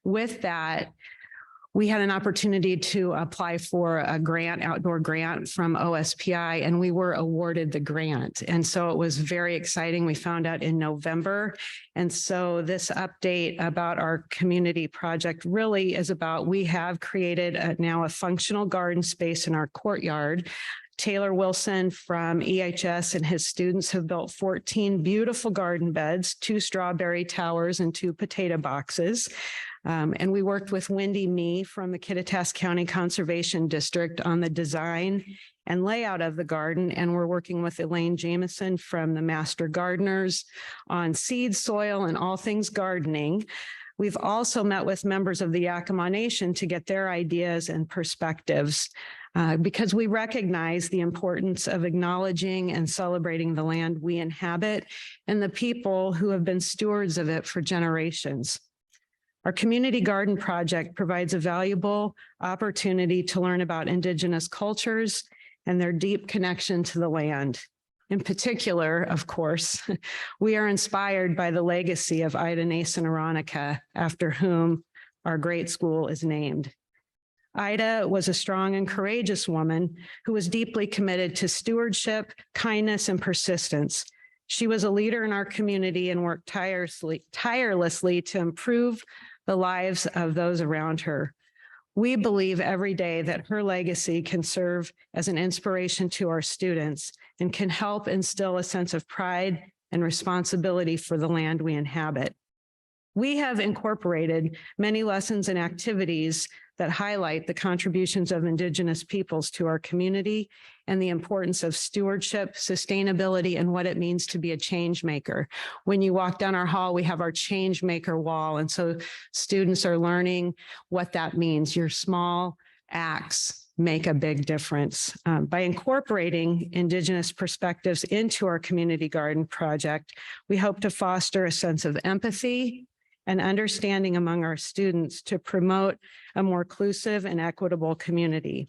with that, we had an opportunity to apply for a grant, outdoor grant from OSPI, and we were awarded the grant. And so it was very exciting. We found out in November. And so this update about our community project really is about, we have created now a functional garden space in our courtyard. Taylor Wilson from EHS and his students have built 14 beautiful garden beds, 2 strawberry towers, and 2 potato boxes. And we worked with Wendy Mee from the Kittitas County Conservation District on the design and layout of the garden. And we're working with Elaine Jameson from the Master Gardeners on seed, soil, and all things gardening. We've also met with members of the Yakima Nation to get their ideas and perspectives because we recognize the importance of acknowledging and celebrating the land we inhabit and the people who have been stewards of it for generations. Our community garden project provides a valuable opportunity to learn about Indigenous cultures and their deep connection to the land. In particular, of course, we are inspired by the legacy of Ida Nason Aronica, after whom our great school is named. Ida was a strong and courageous woman who was deeply committed to stewardship, kindness, and persistence. She was a leader in our community and worked tirelessly to improve the lives of those around her. We believe every day that her legacy can serve as an inspiration to our students and can help instill a sense of pride and responsibility for the land we inhabit. We have incorporated many lessons and activities that highlight the contributions of Indigenous peoples to our community and the importance of stewardship, sustainability, and what it means to be a change maker. When you walk down our hall, we have our change maker wall. And so students are learning what that means. Your small acts make a big difference. By incorporating Indigenous perspectives into our community garden project, we hope to foster a sense of empathy and understanding among our students to promote a more inclusive and equitable community.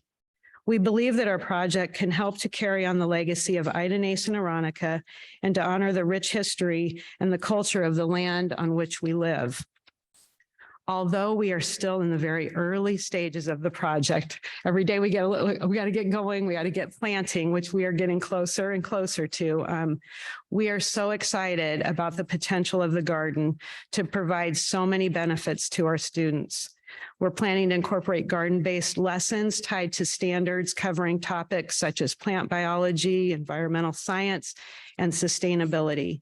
We believe that our project can help to carry on the legacy of Ida Nason Aronica and to honor the rich history and the culture of the land on which we live. Although we are still in the very early stages of the project, every day we got to get going, we got to get planting, which we are getting closer and closer to. We are so excited about the potential of the garden to provide so many benefits to our students. We're planning to incorporate garden-based lessons tied to standards covering topics such as plant biology, environmental science, and sustainability.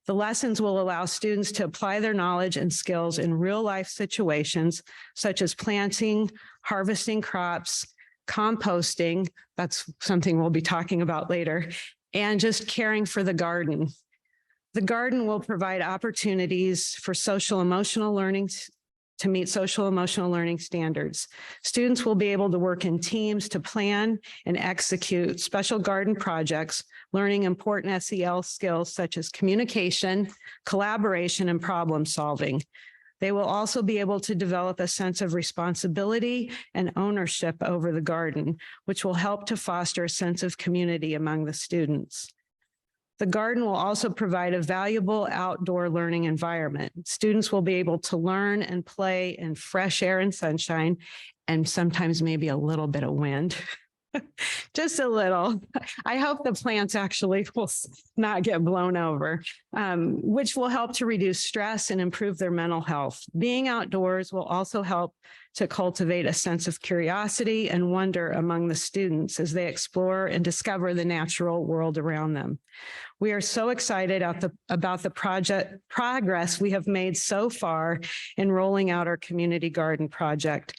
The lessons will allow students to apply their knowledge and skills in real-life situations, such as planting, harvesting crops, composting, that's something we'll be talking about later, and just caring for the garden. The garden will provide opportunities for social-emotional learning to meet social-emotional learning standards. Students will be able to work in teams to plan and execute special garden projects, learning important SEL skills such as communication, collaboration, and problem solving. They will also be able to develop a sense of responsibility and ownership over the garden, which will help to foster a sense of community among the students. The garden will also provide a valuable outdoor learning environment. Students will be able to learn and play in fresh air and sunshine, and sometimes maybe a little bit of wind. Just a little. I hope the plants actually will not get blown over, which will help to reduce stress and improve their mental health. Being outdoors will also help to cultivate a sense of curiosity and wonder among the students as they explore and discover the natural world around them. We are so excited about the project progress we have made so far in rolling out our community garden project.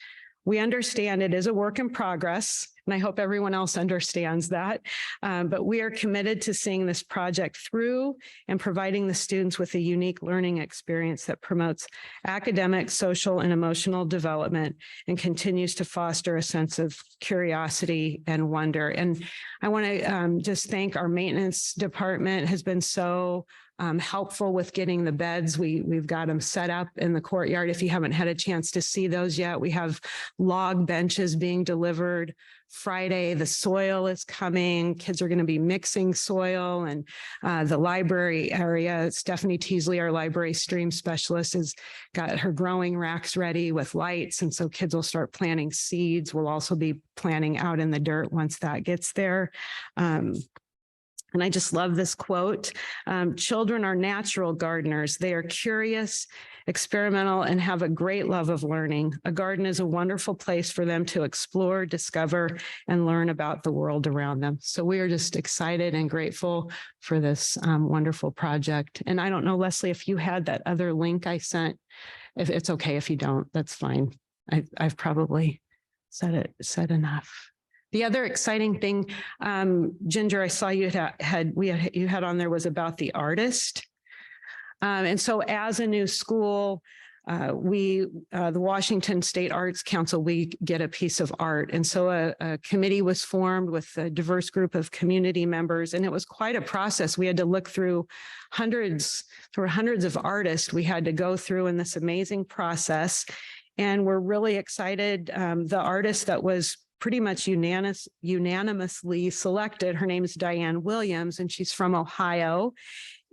We understand it is a work in progress, and I hope everyone else understands that. But we are committed to seeing this project through and providing the students with a unique learning experience that promotes academic, social, and emotional development and continues to foster a sense of curiosity and wonder. And I want to just thank our maintenance department has been so helpful with getting the beds. We've got them set up in the courtyard. If you haven't had a chance to see those yet, we have log benches being delivered Friday. The soil is coming. Kids are going to be mixing soil, and the library area. Stephanie Teasley, our library stream specialist, has got her growing racks ready with lights. And so kids will start planting seeds. We'll also be planting out in the dirt once that gets there. And I just love this quote. Children are natural gardeners. They are curious, experimental, and have a great love of learning. A garden is a wonderful place for them to explore, discover, and learn about the world around them. So we are just excited and grateful for this wonderful project. And I don't know, Leslie, if you had that other link I sent, if it's okay if you don't, that's fine. I've probably said enough. The other exciting thing, Ginger, I saw you had on there was about the artist. And so as a new school, the Washington State Arts Council, we get a piece of art. And so a committee was formed with a diverse group of community members, and it was quite a process. We had to look through hundreds of artists we had to go through in this amazing process. And we're really excited. The artist that was pretty much unanimously selected, her name is Diane Williams, and she's from Ohio.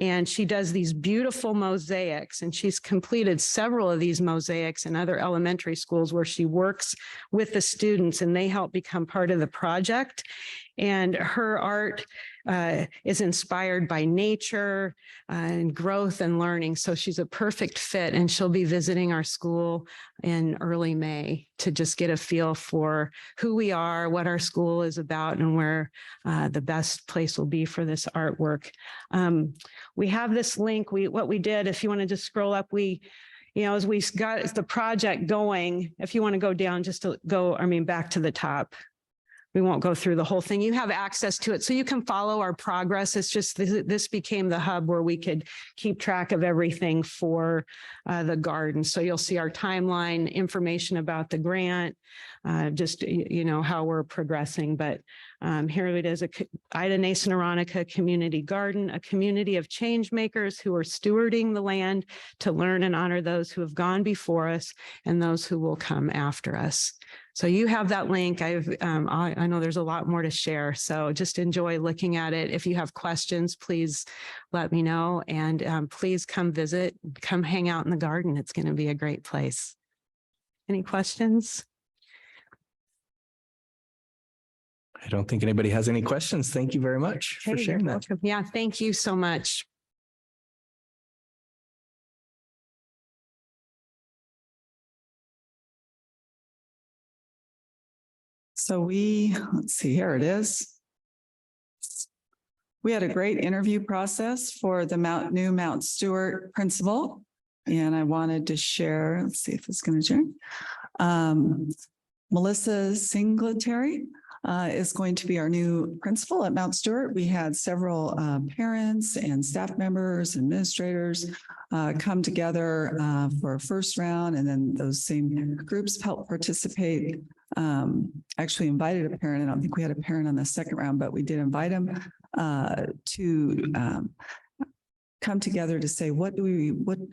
And she does these beautiful mosaics, and she's completed several of these mosaics in other elementary schools where she works with the students, and they help become part of the project. And her art is inspired by nature and growth and learning. So she's a perfect fit, and she'll be visiting our school in early May to just get a feel for who we are, what our school is about, and where the best place will be for this artwork. We have this link. What we did, if you want to just scroll up, as we got the project going, if you want to go down, just to go, back to the top. We won't go through the whole thing. You have access to it, so you can follow our progress. It's just this became the hub where we could keep track of everything for the garden. So you'll see our timeline, information about the grant, just how we're progressing. But here it is: Ida Nason Aronica Community Garden, a community of change makers who are stewarding the land to learn and honor those who have gone before us and those who will come after us. So you have that link. I know there's a lot more to share, so just enjoy looking at it. If you have questions, please let me know, and please come visit, come hang out in the garden. It's going to be a great place. Any questions? I don't think anybody has any questions. Thank you very much for sharing that. Yeah, thank you so much. So let's see, here it is. We had a great interview process for the new Mount Stewart principal. And I wanted to share, let's see if it's going to join. Melissa Singletary is going to be our new principal at Mount Stewart. We had several parents and staff members, administrators come together for a first round, and then those same groups helped participate. Actually invited a parent. I don't think we had a parent on the second round, but we did invite them to come together to say, what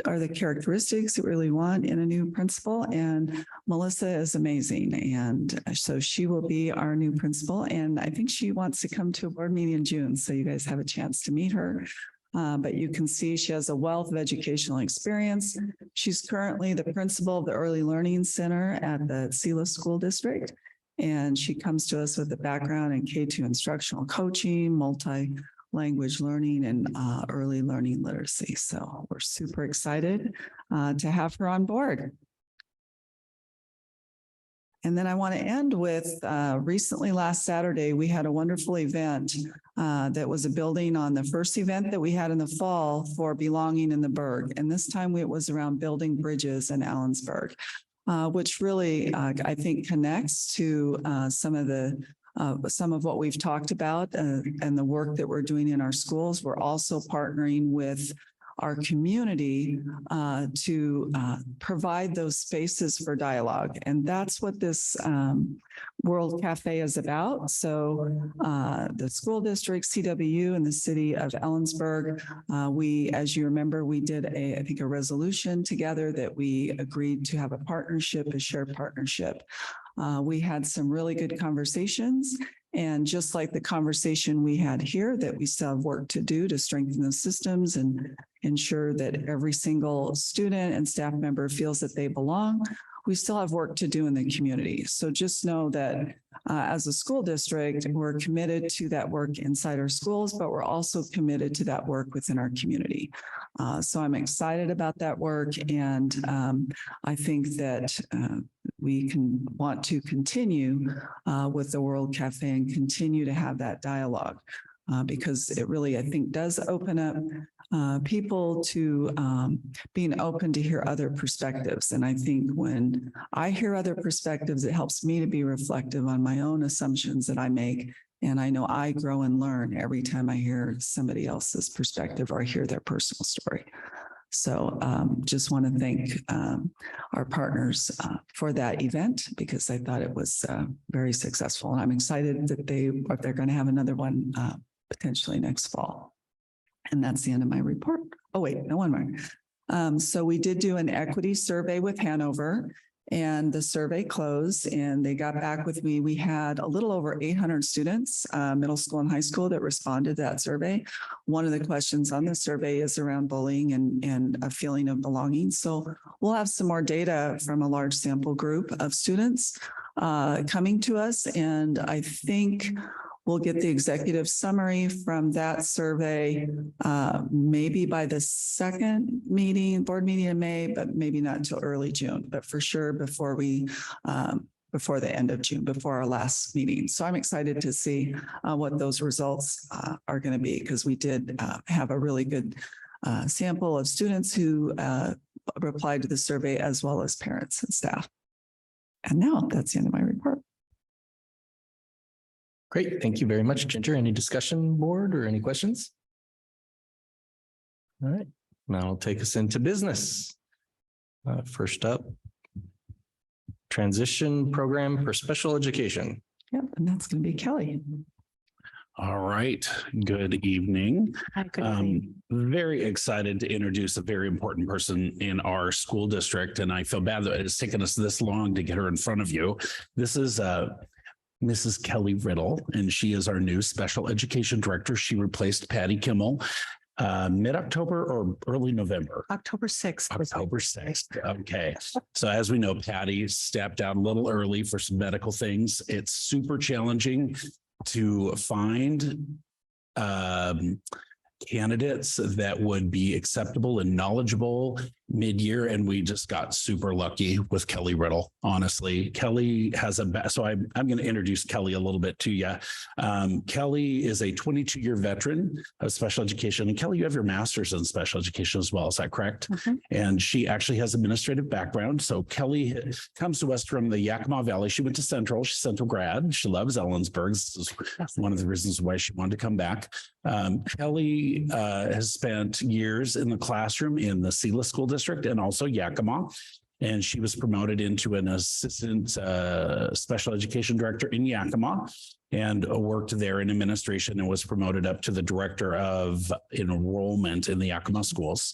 are the characteristics that we really want in a new principal? And Melissa is amazing. And so she will be our new principal. And I think she wants to come to a board meeting in June. So you guys have a chance to meet her. But you can see she has a wealth of educational experience. She's currently the principal of the Early Learning Center at the Sela School District. And she comes to us with a background in K-2 instructional coaching, multi-language learning, and early learning literacy. So we're super excited to have her on board. And then I want to end with recently last Saturday, we had a wonderful event that was a building on the first event that we had in the fall for belonging in the Berg. And this time it was around building bridges in Ellensburg, which really, I think, connects to some of what we've talked about and the work that we're doing in our schools. We're also partnering with our community to provide those spaces for dialogue. And that's what this World Cafe is about. So the school district, CWU, and the city of Ellensburg, as you remember, we did I think a resolution together that we agreed to have a partnership, a shared partnership. We had some really good conversations. And just like the conversation we had here, that we still have work to do to strengthen the systems and ensure that every single student and staff member feels that they belong, we still have work to do in the community. So just know that as a school district, we're committed to that work inside our schools, but we're also committed to that work within our community. So I'm excited about that work. And I think that we want to continue with the World Cafe and continue to have that dialogue because it really, I think, does open up people to being open to hear other perspectives. And I think when I hear other perspectives, it helps me to be reflective on my own assumptions that I make. And I know I grow and learn every time I hear somebody else's perspective or hear their personal story. So just want to thank our partners for that event because I thought it was very successful. And I'm excited that they're going to have another one potentially next fall. And that's the end of my report. Oh, wait, no, one more. So we did do an equity survey with Hanover and the survey closed and they got back with me. We had a little over 800 students, middle school and high school, that responded to that survey. One of the questions on the survey is around bullying and a feeling of belonging. So we'll have some more data from a large sample group of students coming to us. And I think we'll get the executive summary from that survey maybe by the second board meeting in May, but maybe not until early June, but for sure before the end of June, before our last meeting. So I'm excited to see what those results are going to be because we did have a really good sample of students who replied to the survey as well as parents and staff. And now that's the end of my report. Great. Thank you very much, Ginger. Any discussion, board, or any questions? All right. Now I'll take us into business. First up, transition program for special education. Yep, and that's going to be Kelly. All right. Good evening. Hi, good evening. Very excited to introduce a very important person in our school district, and I feel bad that it's taken us this long to get her in front of you. This is Mrs. Kelly Riddle, and she is our new special education director. She replaced Patty Kimmel mid-October or early November. October 6th. October 6th. Okay. So as we know, Patty stepped out a little early for some medical things. It's super challenging to find candidates that would be acceptable and knowledgeable mid-year, and we just got super lucky with Kelly Riddle. Honestly, Kelly has so I'm going to introduce Kelly a little bit to you. Kelly is a 22-year veteran of special education, and Kelly, you have your master's in special education as well. Is that correct? Mm-hmm. And she actually has administrative background. So Kelly comes to us from the Yakima Valley. She went to Central. She's Central grad. She loves Ellensburg. This is one of the reasons why she wanted to come back. Kelly has spent years in the classroom in the Sela School District and also Yakima. And she was promoted into an assistant special education director in Yakima and worked there in administration and was promoted up to the director of enrollment in the Yakima schools.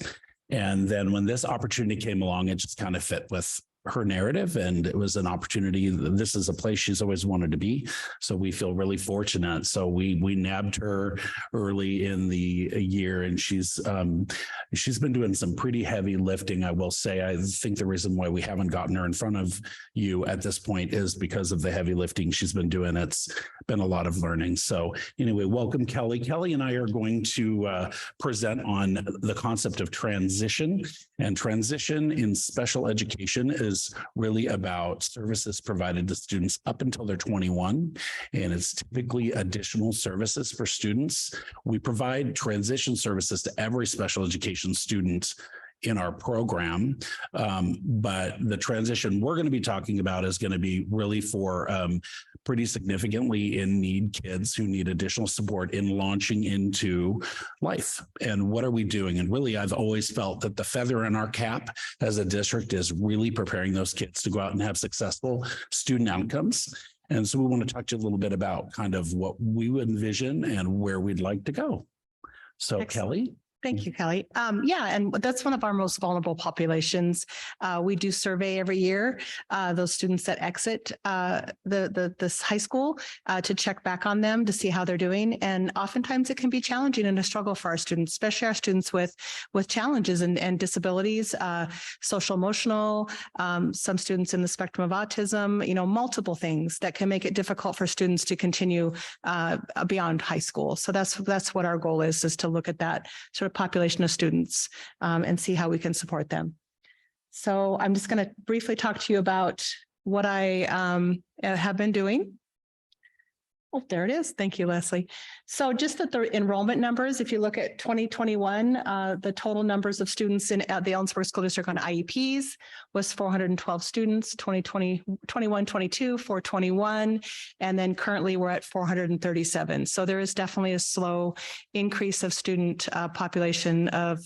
And then when this opportunity came along, it just kind of fit with her narrative, and it was an opportunity. This is a place she's always wanted to be. So we feel really fortunate. So we nabbed her early in the year, and she's been doing some pretty heavy lifting. I will say, I think the reason why we haven't gotten her in front of you at this point is because of the heavy lifting she's been doing. It's been a lot of learning. So anyway, welcome, Kelly. Kelly and I are going to present on the concept of transition, and transition in special education is really about services provided to students up until they're 21, and it's typically additional services for students. We provide transition services to every special education student in our program. But the transition we're going to be talking about is going to be really for pretty significantly in need kids who need additional support in launching into life. And what are we doing? And really, I've always felt that the feather in our cap as a district is really preparing those kids to go out and have successful student outcomes. And so we want to talk to you a little bit about kind of what we would envision and where we'd like to go. So Kelly. Thank you, Kelly. Yeah, and that's one of our most vulnerable populations. We do survey every year those students that exit this high school to check back on them to see how they're doing. And oftentimes it can be challenging and a struggle for our students, especially our students with challenges and disabilities, social emotional, some students in the spectrum of autism, multiple things that can make it difficult for students to continue beyond high school. So that's what our goal is to look at that sort of population of students and see how we can support them. So I'm just going to briefly talk to you about what I have been doing. Oh, there it is. Thank you, Leslie. So just that the enrollment numbers, if you look at 2021, the total numbers of students at the Ellensburg School District on IEPs was 412 students, 2020, 21, 22, 421, and then currently we're at 437. So there is definitely a slow increase of student population of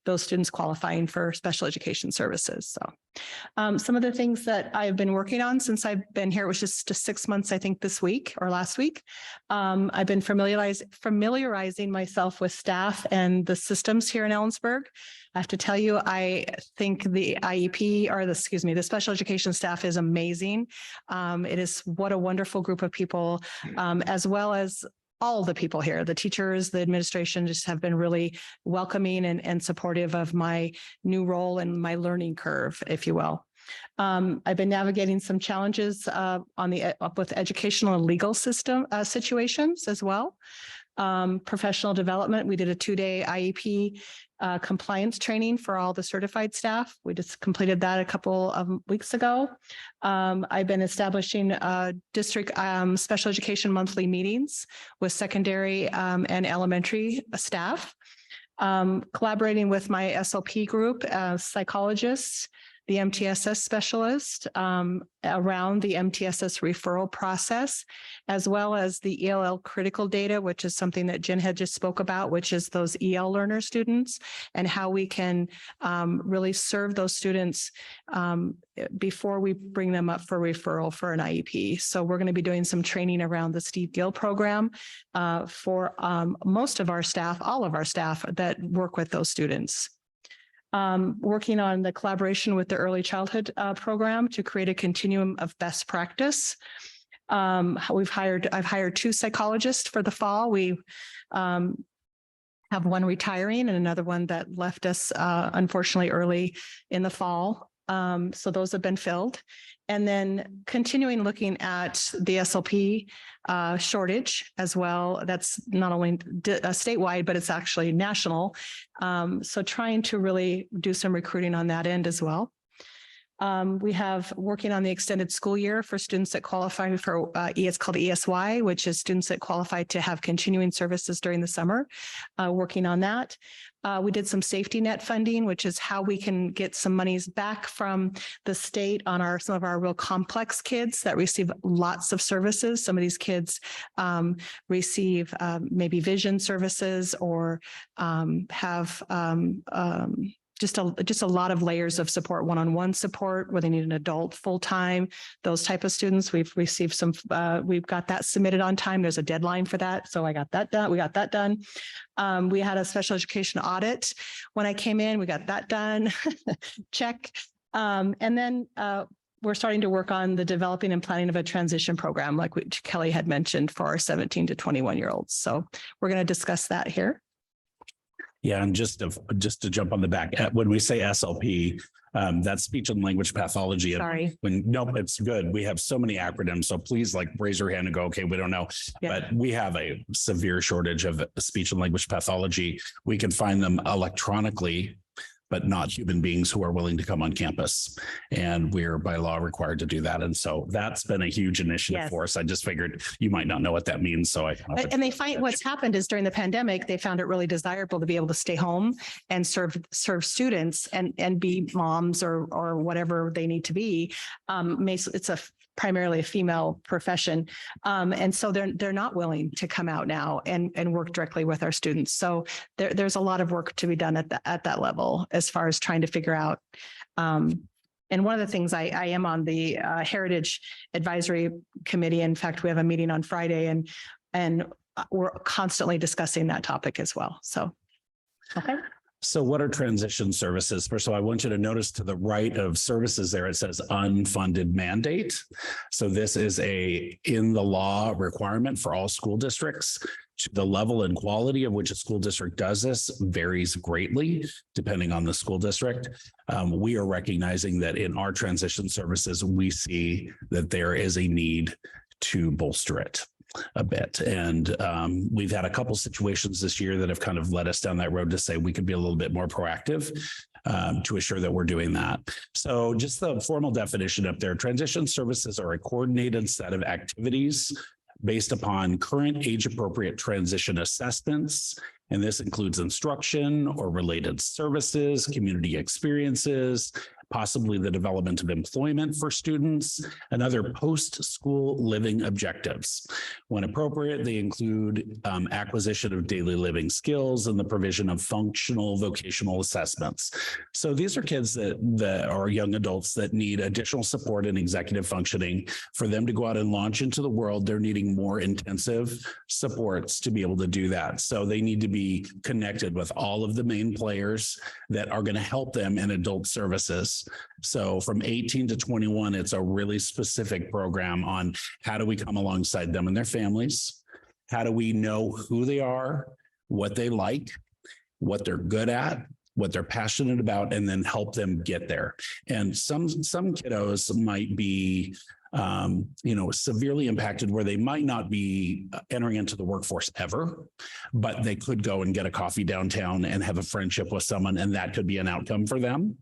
those students qualifying for special education services. So some of the things that I've been working on since I've been here, it was just 6 months, I think this week or last week. I've been familiarizing myself with staff and the systems here in Ellensburg. I have to tell you, I think the IEP or the special education staff is amazing. It is what a wonderful group of people, as well as all the people here, the teachers, the administration just have been really welcoming and supportive of my new role and my learning curve, if you will. I've been navigating some challenges with educational and legal system situations as well. Professional development. We did a 2-day IEP compliance training for all the certified staff. We just completed that a couple of weeks ago. I've been establishing district special education monthly meetings with secondary and elementary staff, collaborating with my SLP group, psychologists, the MTSS specialist around the MTSS referral process, as well as the ELL critical data, which is something that Jen had just spoke about, which is those EL learner students and how we can really serve those students before we bring them up for referral for an IEP. So we're going to be doing some training around the Steve Gill program for most of our staff, all of our staff that work with those students. Working on the collaboration with the early childhood program to create a continuum of best practice. I've hired 2 psychologists for the fall. We have one retiring and another one that left us unfortunately early in the fall. So those have been filled. And then continuing looking at the SLP shortage as well. That's not only statewide, but it's actually national. So trying to really do some recruiting on that end as well. We have working on the extended school year for students that qualify for it's called ESY, which is students that qualify to have continuing services during the summer, working on that. We did some safety net funding, which is how we can get some monies back from the state on some of our real complex kids that receive lots of services. Some of these kids receive maybe vision services or have just a lot of layers of support, one-on-one support where they need an adult full-time, those type of students. We've received some, we've got that submitted on time. There's a deadline for that. So I got that done. We got that done. We had a special education audit. When I came in, we got that done. Check. And then we're starting to work on the developing and planning of a transition program, like Kelly had mentioned, for our 17 to 21-year-olds. So we're going to discuss that here. Yeah, and just to jump on the back, when we say SLP, that's speech and language pathology. Sorry. No, it's good. We have so many acronyms, so please raise your hand and go, okay, we don't know. Yeah. But we have a severe shortage of speech and language pathology. We can find them electronically but not human beings who are willing to come on campus. And we're by law required to do that. And so that's been a huge initiative Yes. for us. I just figured you might not know what that means. So And they find what's happened is during the pandemic, they found it really desirable to be able to stay home and serve students and be moms or whatever they need to be. It's primarily a female profession. And so they're not willing to come out now and work directly with our students. So there's a lot of work to be done at that level as far as trying to figure out. And one of the things I am on the Heritage Advisory Committee. In fact, we have a meeting on Friday and we're constantly discussing that topic as well. So, okay. So what are transition services? First of all, I want you to notice to the right of services there, it says unfunded mandate. So this is in the law requirement for all school districts. The level and quality of which a school district does this varies greatly depending on the school district. We are recognizing that in our transition services, we see that there is a need to bolster it a bit. And we've had a couple situations this year that have kind of led us down that road to say we could be a little bit more proactive to assure that we're doing that. So just the formal definition up there, transition services are a coordinated set of activities based upon current age-appropriate transition assessments. And this includes instruction or related services, community experiences, possibly the development of employment for students, and other post-school living objectives. When appropriate, they include acquisition of daily living skills and the provision of functional vocational assessments. So these are kids that are young adults that need additional support in executive functioning. For them to go out and launch into the world, they're needing more intensive supports to be able to do that. So they need to be connected with all of the main players that are going to help them in adult services. So from 18 to 21, it's a really specific program on how do we come alongside them and their families? How do we know who they are, what they like, what they're good at, what they're passionate about, and then help them get there. And some kiddos might be severely impacted where they might not be entering into the workforce ever, but they could go and get a coffee downtown and have a friendship with someone, and that could be an outcome for them.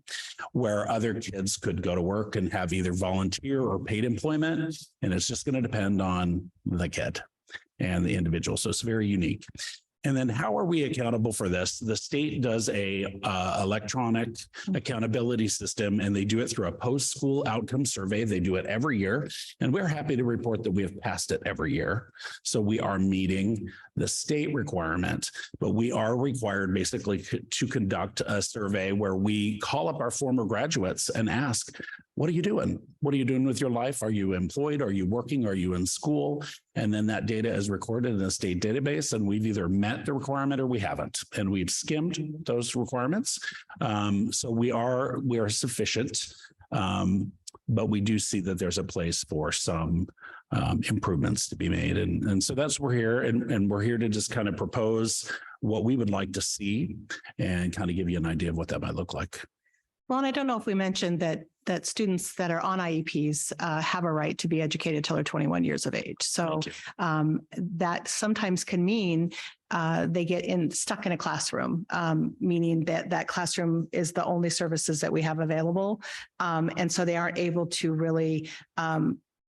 Where other kids could go to work and have either volunteer or paid employment, and it's just going to depend on the kid and the individual. So it's very unique. And then how are we accountable for this? The state does a electronic accountability system, and they do it through a post-school outcome survey. They do it every year, and we're happy to report that we have passed it every year. So we are meeting the state requirement, but we are required basically to conduct a survey where we call up our former graduates and ask, what are you doing? What are you doing with your life? Are you employed? Are you working? Are you in school? And then that data is recorded in a state database, and we've either met the requirement or we haven't, and we've skimmed those requirements. So we are sufficient, but we do see that there's a place for some improvements to be made. And so that's we're here, and we're here to just kind of propose what we would like to see and kind of give you an idea of what that might look like. Well, and I don't know if we mentioned that students that are on IEPs have a right to be educated till they're 21 years of age. So that sometimes can mean they get stuck in a classroom, meaning that classroom is the only services that we have available. And so they aren't able to really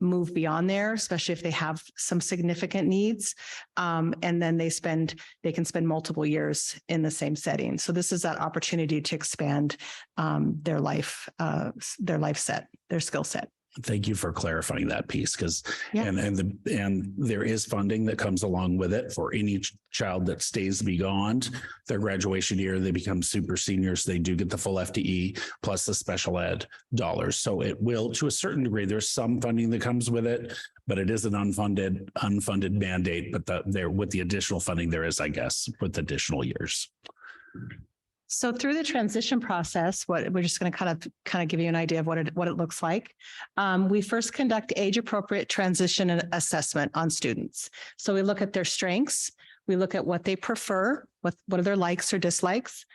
move beyond there, especially if they have some significant needs. And then they can spend multiple years in the same setting. So this is that opportunity to expand their life set, their skill set. Thank you for clarifying that piece, because and there is funding that comes along with it for any child that stays beyond their graduation year. They become super seniors. They do get the full FTE plus the special ed dollars. So it will, to a certain degree, there's some funding that comes with it, but it is an unfunded mandate. But with the additional funding, there is, I guess, with additional years. So through the transition process, we're just going to kind of give you an idea of what it looks like. We first conduct age-appropriate transition assessment on students. So we look at their strengths, we look at what they prefer, what are their likes or dislikes,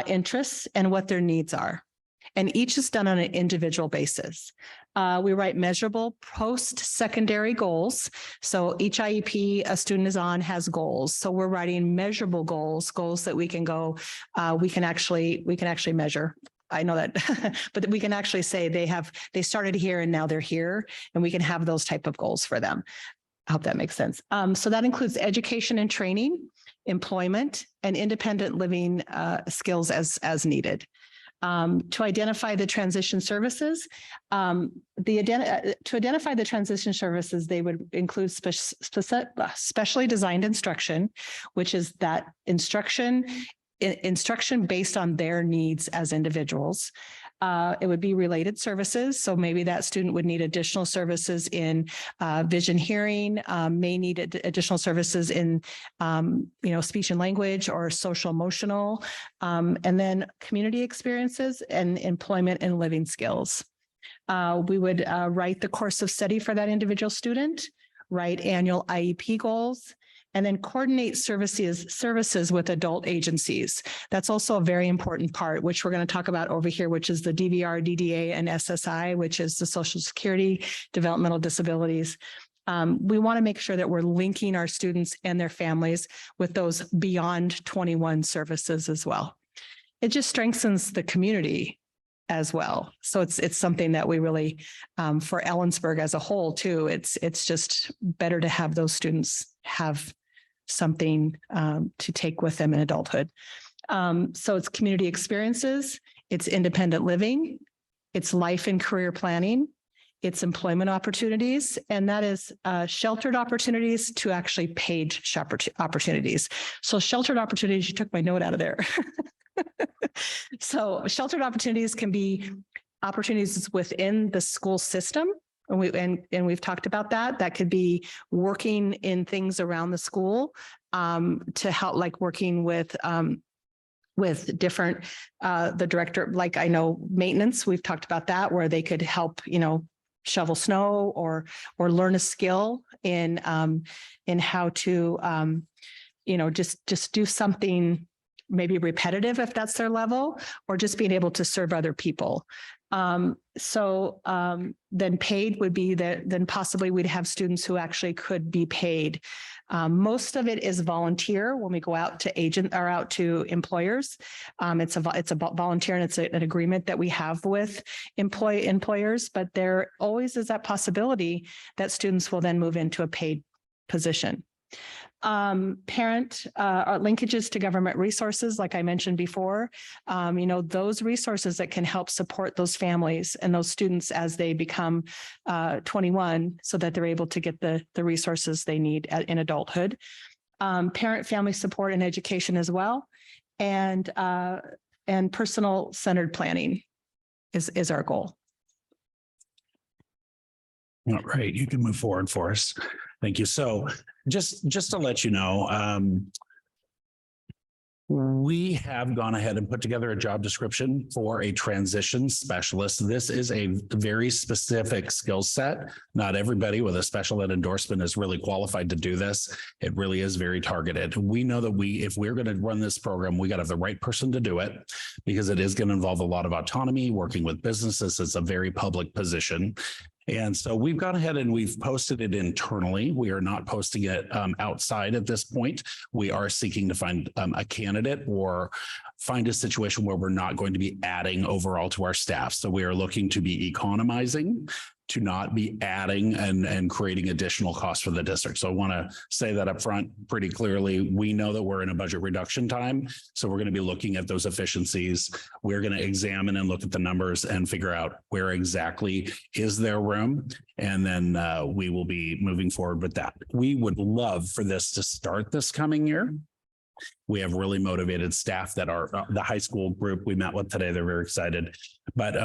interests, and what their needs are. and each is done on an individual basis. We write measurable post-secondary goals. So each IEP a student is on has goals. So we're writing measurable goals that we can go, we can actually measure. I know that, but we can actually say they started here and now they're here, and we can have those type of goals for them. I hope that makes sense. So that includes education and training, employment, and independent living skills as needed. To identify the transition services, to identify the transition services, they would include specially designed instruction, which is that instruction based on their needs as individuals. It would be related services. So maybe that student would need additional services in vision hearing, may need additional services in, speech and language or social emotional, and then community experiences and employment and living skills. We would write the course of study for that individual student, write annual IEP goals, and then coordinate services with adult agencies. That's also a very important part, which we're going to talk about over here, which is the DVR, DDA, and SSI, which is the Social Security, Developmental Disabilities. We want to make sure that we're linking our students and their families with those beyond 21 services as well. It just strengthens the community as well. So it's something that we really, for Ellensburg as a whole too, it's just better to have those students have something to take with them in adulthood. So it's community experiences, it's independent living, it's life and career planning, it's employment opportunities, and that is sheltered opportunities to actually paid opportunities. So sheltered opportunities, you took my note out of there. So sheltered opportunities can be opportunities within the school system. And we've talked about that. That could be working in things around the school to help, like working with different, the director, like I know maintenance, we've talked about that, where they could help, shovel snow or learn a skill in how to, just do something maybe repetitive if that's their level, or just being able to serve other people. Then paid would be that, then possibly we'd have students who actually could be paid. Most of it is volunteer when we go out to employers. It's a volunteer, and it's an agreement that we have with employers, but there always is that possibility that students will then move into a paid position. Parent linkages to government resources, like I mentioned before, those resources that can help support those families and those students as they become 21, so that they're able to get the resources they need in adulthood. Parent family support and education as well, and personal centered planning is our goal. All right, you can move forward for us. Thank you. So just to let you know, we have gone ahead and put together a job description for a transition specialist. This is a very specific skill set. Not everybody with a special ed endorsement is really qualified to do this. It really is very targeted. We know that if we're going to run this program, we got to have the right person to do it, because it is going to involve a lot of autonomy, working with businesses. It's a very public position. And so we've gone ahead and we've posted it internally. We are not posting it outside at this point. We are seeking to find a candidate or find a situation where we're not going to be adding overall to our staff. So we are looking to be economizing, to not be adding and creating additional costs for the district. So I want to say that up front pretty clearly. We know that we're in a budget reduction time, so we're going to be looking at those efficiencies. We're going to examine and look at the numbers and figure out where exactly is there room, and then we will be moving forward with that. We would love for this to start this coming year. We have really motivated staff that are the high school group we met with today. They're very excited, but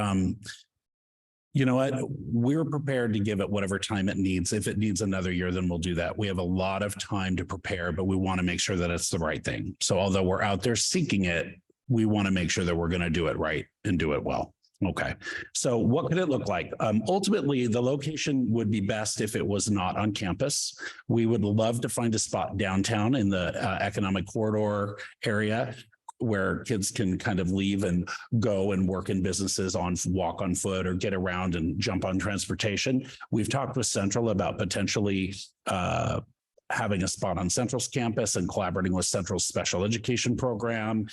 you know what? We're prepared to give it whatever time it needs. If it needs another year, then we'll do that. We have a lot of time to prepare, but we want to make sure that it's the right thing. So although we're out there seeking it, we want to make sure that we're going to do it right and do it well. Okay. So what could it look like? Ultimately, the location would be best if it was not on campus. We would love to find a spot downtown in the economic corridor area. where kids can kind of leave and go and work in businesses walk on foot or get around and jump on transportation. We've talked with Central about potentially having a spot on Central's campus and collaborating with Central's special education program.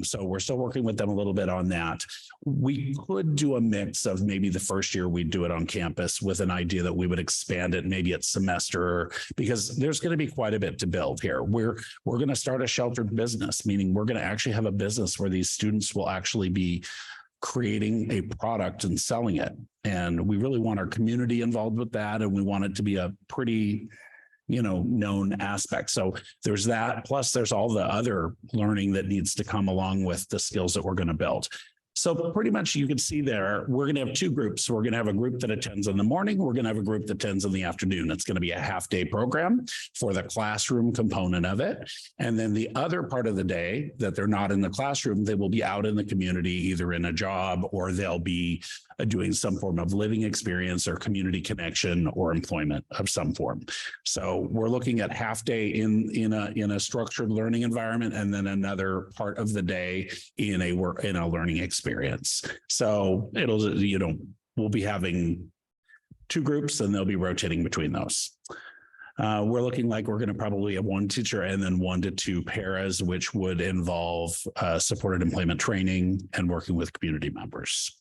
So we're still working with them a little bit on that. We could do a mix of maybe the first year we'd do it on campus with an idea that we would expand it maybe at semester, because there's going to be quite a bit to build here. We're going to start a sheltered business, meaning we're going to actually have a business where these students will actually be creating a product and selling it. And we really want our community involved with that. And we want it to be a pretty known aspect. So there's that, plus there's all the other learning that needs to come along with the skills that we're going to build. So pretty much you can see there, we're going to have two groups. We're going to have a group that attends in the morning. We're going to have a group that attends in the afternoon. It's going to be a half-day program for the classroom component of it. And then the other part of the day that they're not in the classroom, they will be out in the community, either in a job or they'll be doing some form of living experience or community connection or employment of some form. So we're looking at half day in a structured learning environment, and then another part of the day in a learning experience. So we'll be having two groups and they'll be rotating between those. We're looking like we're going to probably have one teacher and then 1 to 2 paras, which would involve supported employment training and working with community members.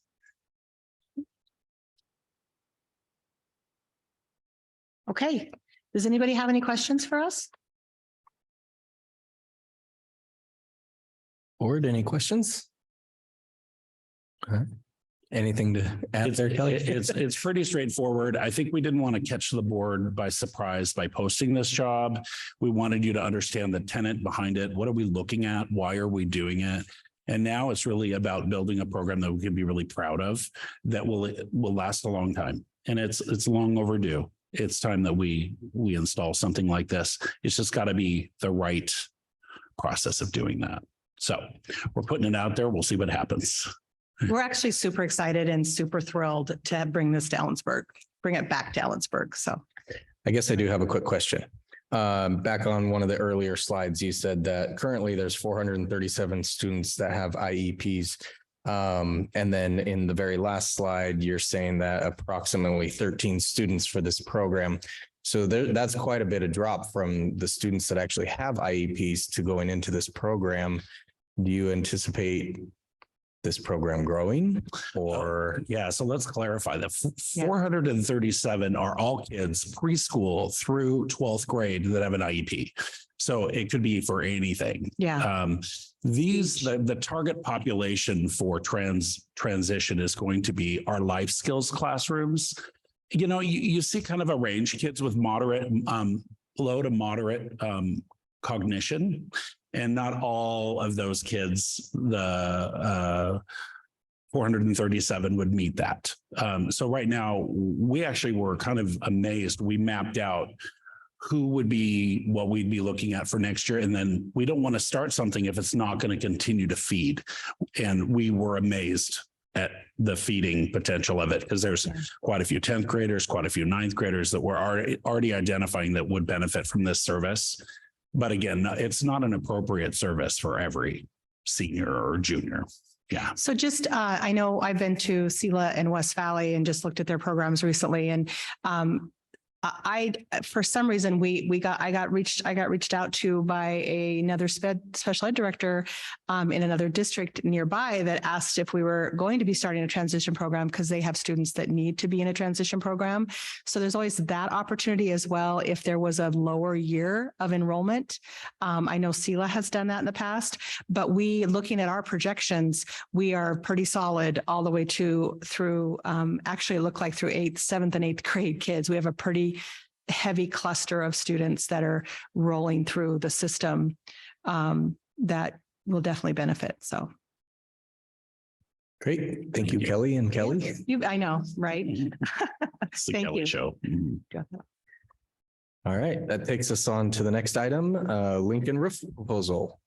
Okay. Does anybody have any questions for us? Board, any questions? Anything to add there, Kelly? It's pretty straightforward. I think we didn't want to catch the board by surprise by posting this job. We wanted you to understand the tenet behind it. What are we looking at? Why are we doing it? And now it's really about building a program that we can be really proud of, that will last a long time. And it's long overdue. It's time that we install something like this. It's just got to be the right process of doing that. So we're putting it out there. We'll see what happens. We're actually super excited and super thrilled to bring this to Ellensburg, bring it back to Ellensburg. So I guess I do have a quick question. Back on one of the earlier slides, you said that currently there's 437 students that have IEPs. And then in the very last slide, you're saying that approximately 13 students for this program. So that's quite a bit of drop from the students that actually have IEPs to going into this program. Do you anticipate this program growing or? Yeah, so let's clarify that 437 are all kids preschool through 12th grade that have an IEP. So it could be for anything. yeah. The target population for transition is going to be our life skills classrooms. You see kind of a range, kids with moderate, low to moderate cognition, and not all of those kids, the 437 would meet that. So right now, we actually were kind of amazed. We mapped out who would be what we'd be looking at for next year. And then we don't want to start something if it's not going to continue to feed. And we were amazed at the feeding potential of it, because there's quite a few 10th graders, quite a few 9th graders that we're already identifying that would benefit from this service. But again, it's not an appropriate service for every senior or junior. Yeah. So just, I know I've been to SELA and West Valley and just looked at their programs recently, and for some reason, I got reached out to by another special ed director in another district nearby that asked if we were going to be starting a transition program, because they have students that need to be in a transition program. So there's always that opportunity as well if there was a lower year of enrollment. I know SELA has done that in the past, but looking at our projections, we are pretty solid all the way through actually it looked like through 7th and 8th grade kids. We have a pretty heavy cluster of students that are rolling through the system that will definitely benefit. So. Great. Thank you, Kelly and Kelly. I know, right? It's the Thank Kelly you. Show. All right. That takes us on to the next item, Lincoln roof proposal.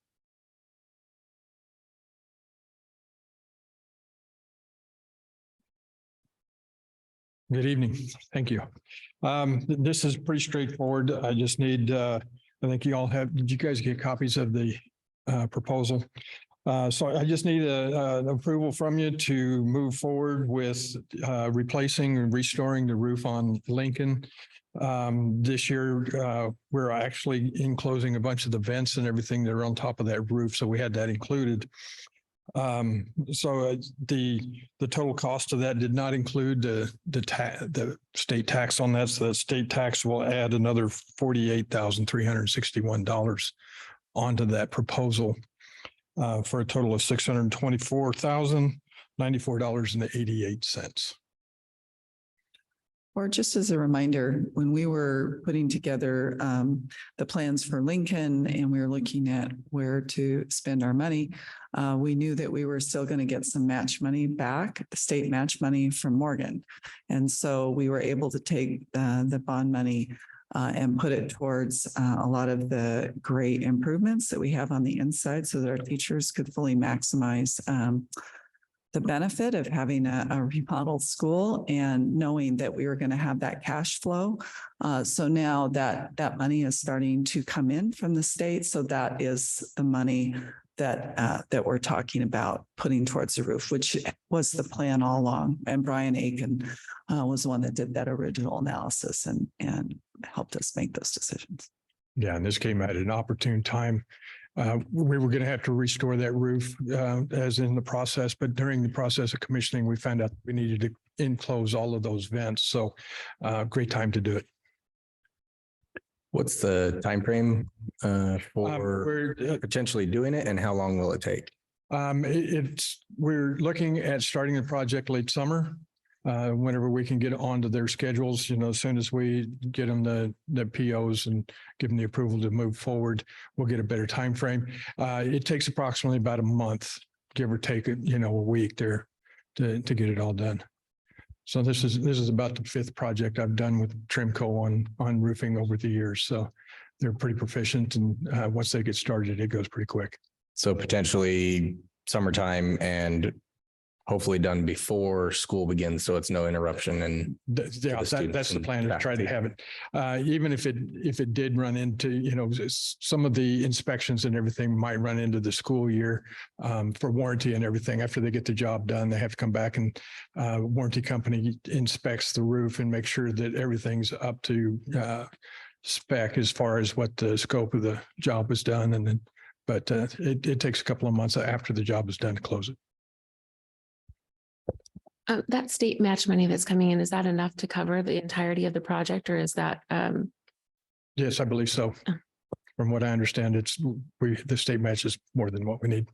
Good evening. Thank you. This is pretty straightforward. I just need, I think you all have, did you guys get copies of the proposal. So I just need an approval from you to move forward with replacing and restoring the roof on Lincoln. This year, we're actually enclosing a bunch of the vents and everything that are on top of that roof. So we had that included. So the total cost of that did not include the state tax on that. So the state tax will add another $48,361 onto that proposal. For a total of $624,094.88. Or just as a reminder, when we were putting together the plans for Lincoln and we were looking at where to spend our money, we knew that we were still going to get some match money back, the state match money from Morgan. And so we were able to take the bond money and put it towards a lot of the great improvements that we have on the inside so that our teachers could fully maximize the benefit of having a remodeled school and knowing that we were going to have that cash flow. So now that money is starting to come in from the state. So that is the money that we're talking about putting towards the roof, which was the plan all along. And Brian Aiken was the one that did that original analysis and helped us make those decisions. Yeah, and this came at an opportune time. We were going to have to restore that roof as in the process, but during the process of commissioning, we found out we needed to enclose all of those vents. So great time to do it. What's the timeframe for potentially doing it, and how long will it take? We're looking at starting the project late summer. Whenever we can get onto their schedules, as soon as we get them the POs and give them the approval to move forward, we'll get a better time frame. It takes approximately about a month, give or take, a week there to get it all done. So this is about the 5th project I've done with Trimco on roofing over the years. So they're pretty proficient, and once they get started, it goes pretty quick. So potentially summertime and hopefully done before school begins, so it's no interruption. And that's the plan, to try to have it. Even if it did run into, some of the inspections and everything might run into the school year for warranty and everything. After they get the job done, they have to come back and warranty company inspects the roof and make sure that everything's up to spec as far as what the scope of the job was done. And then, but it takes a couple of months after the job is done to close it. That state match money that's coming in, is that enough to cover the entirety of the project, or is that? Yes, I believe so. From what I understand, the state match is more than what we need.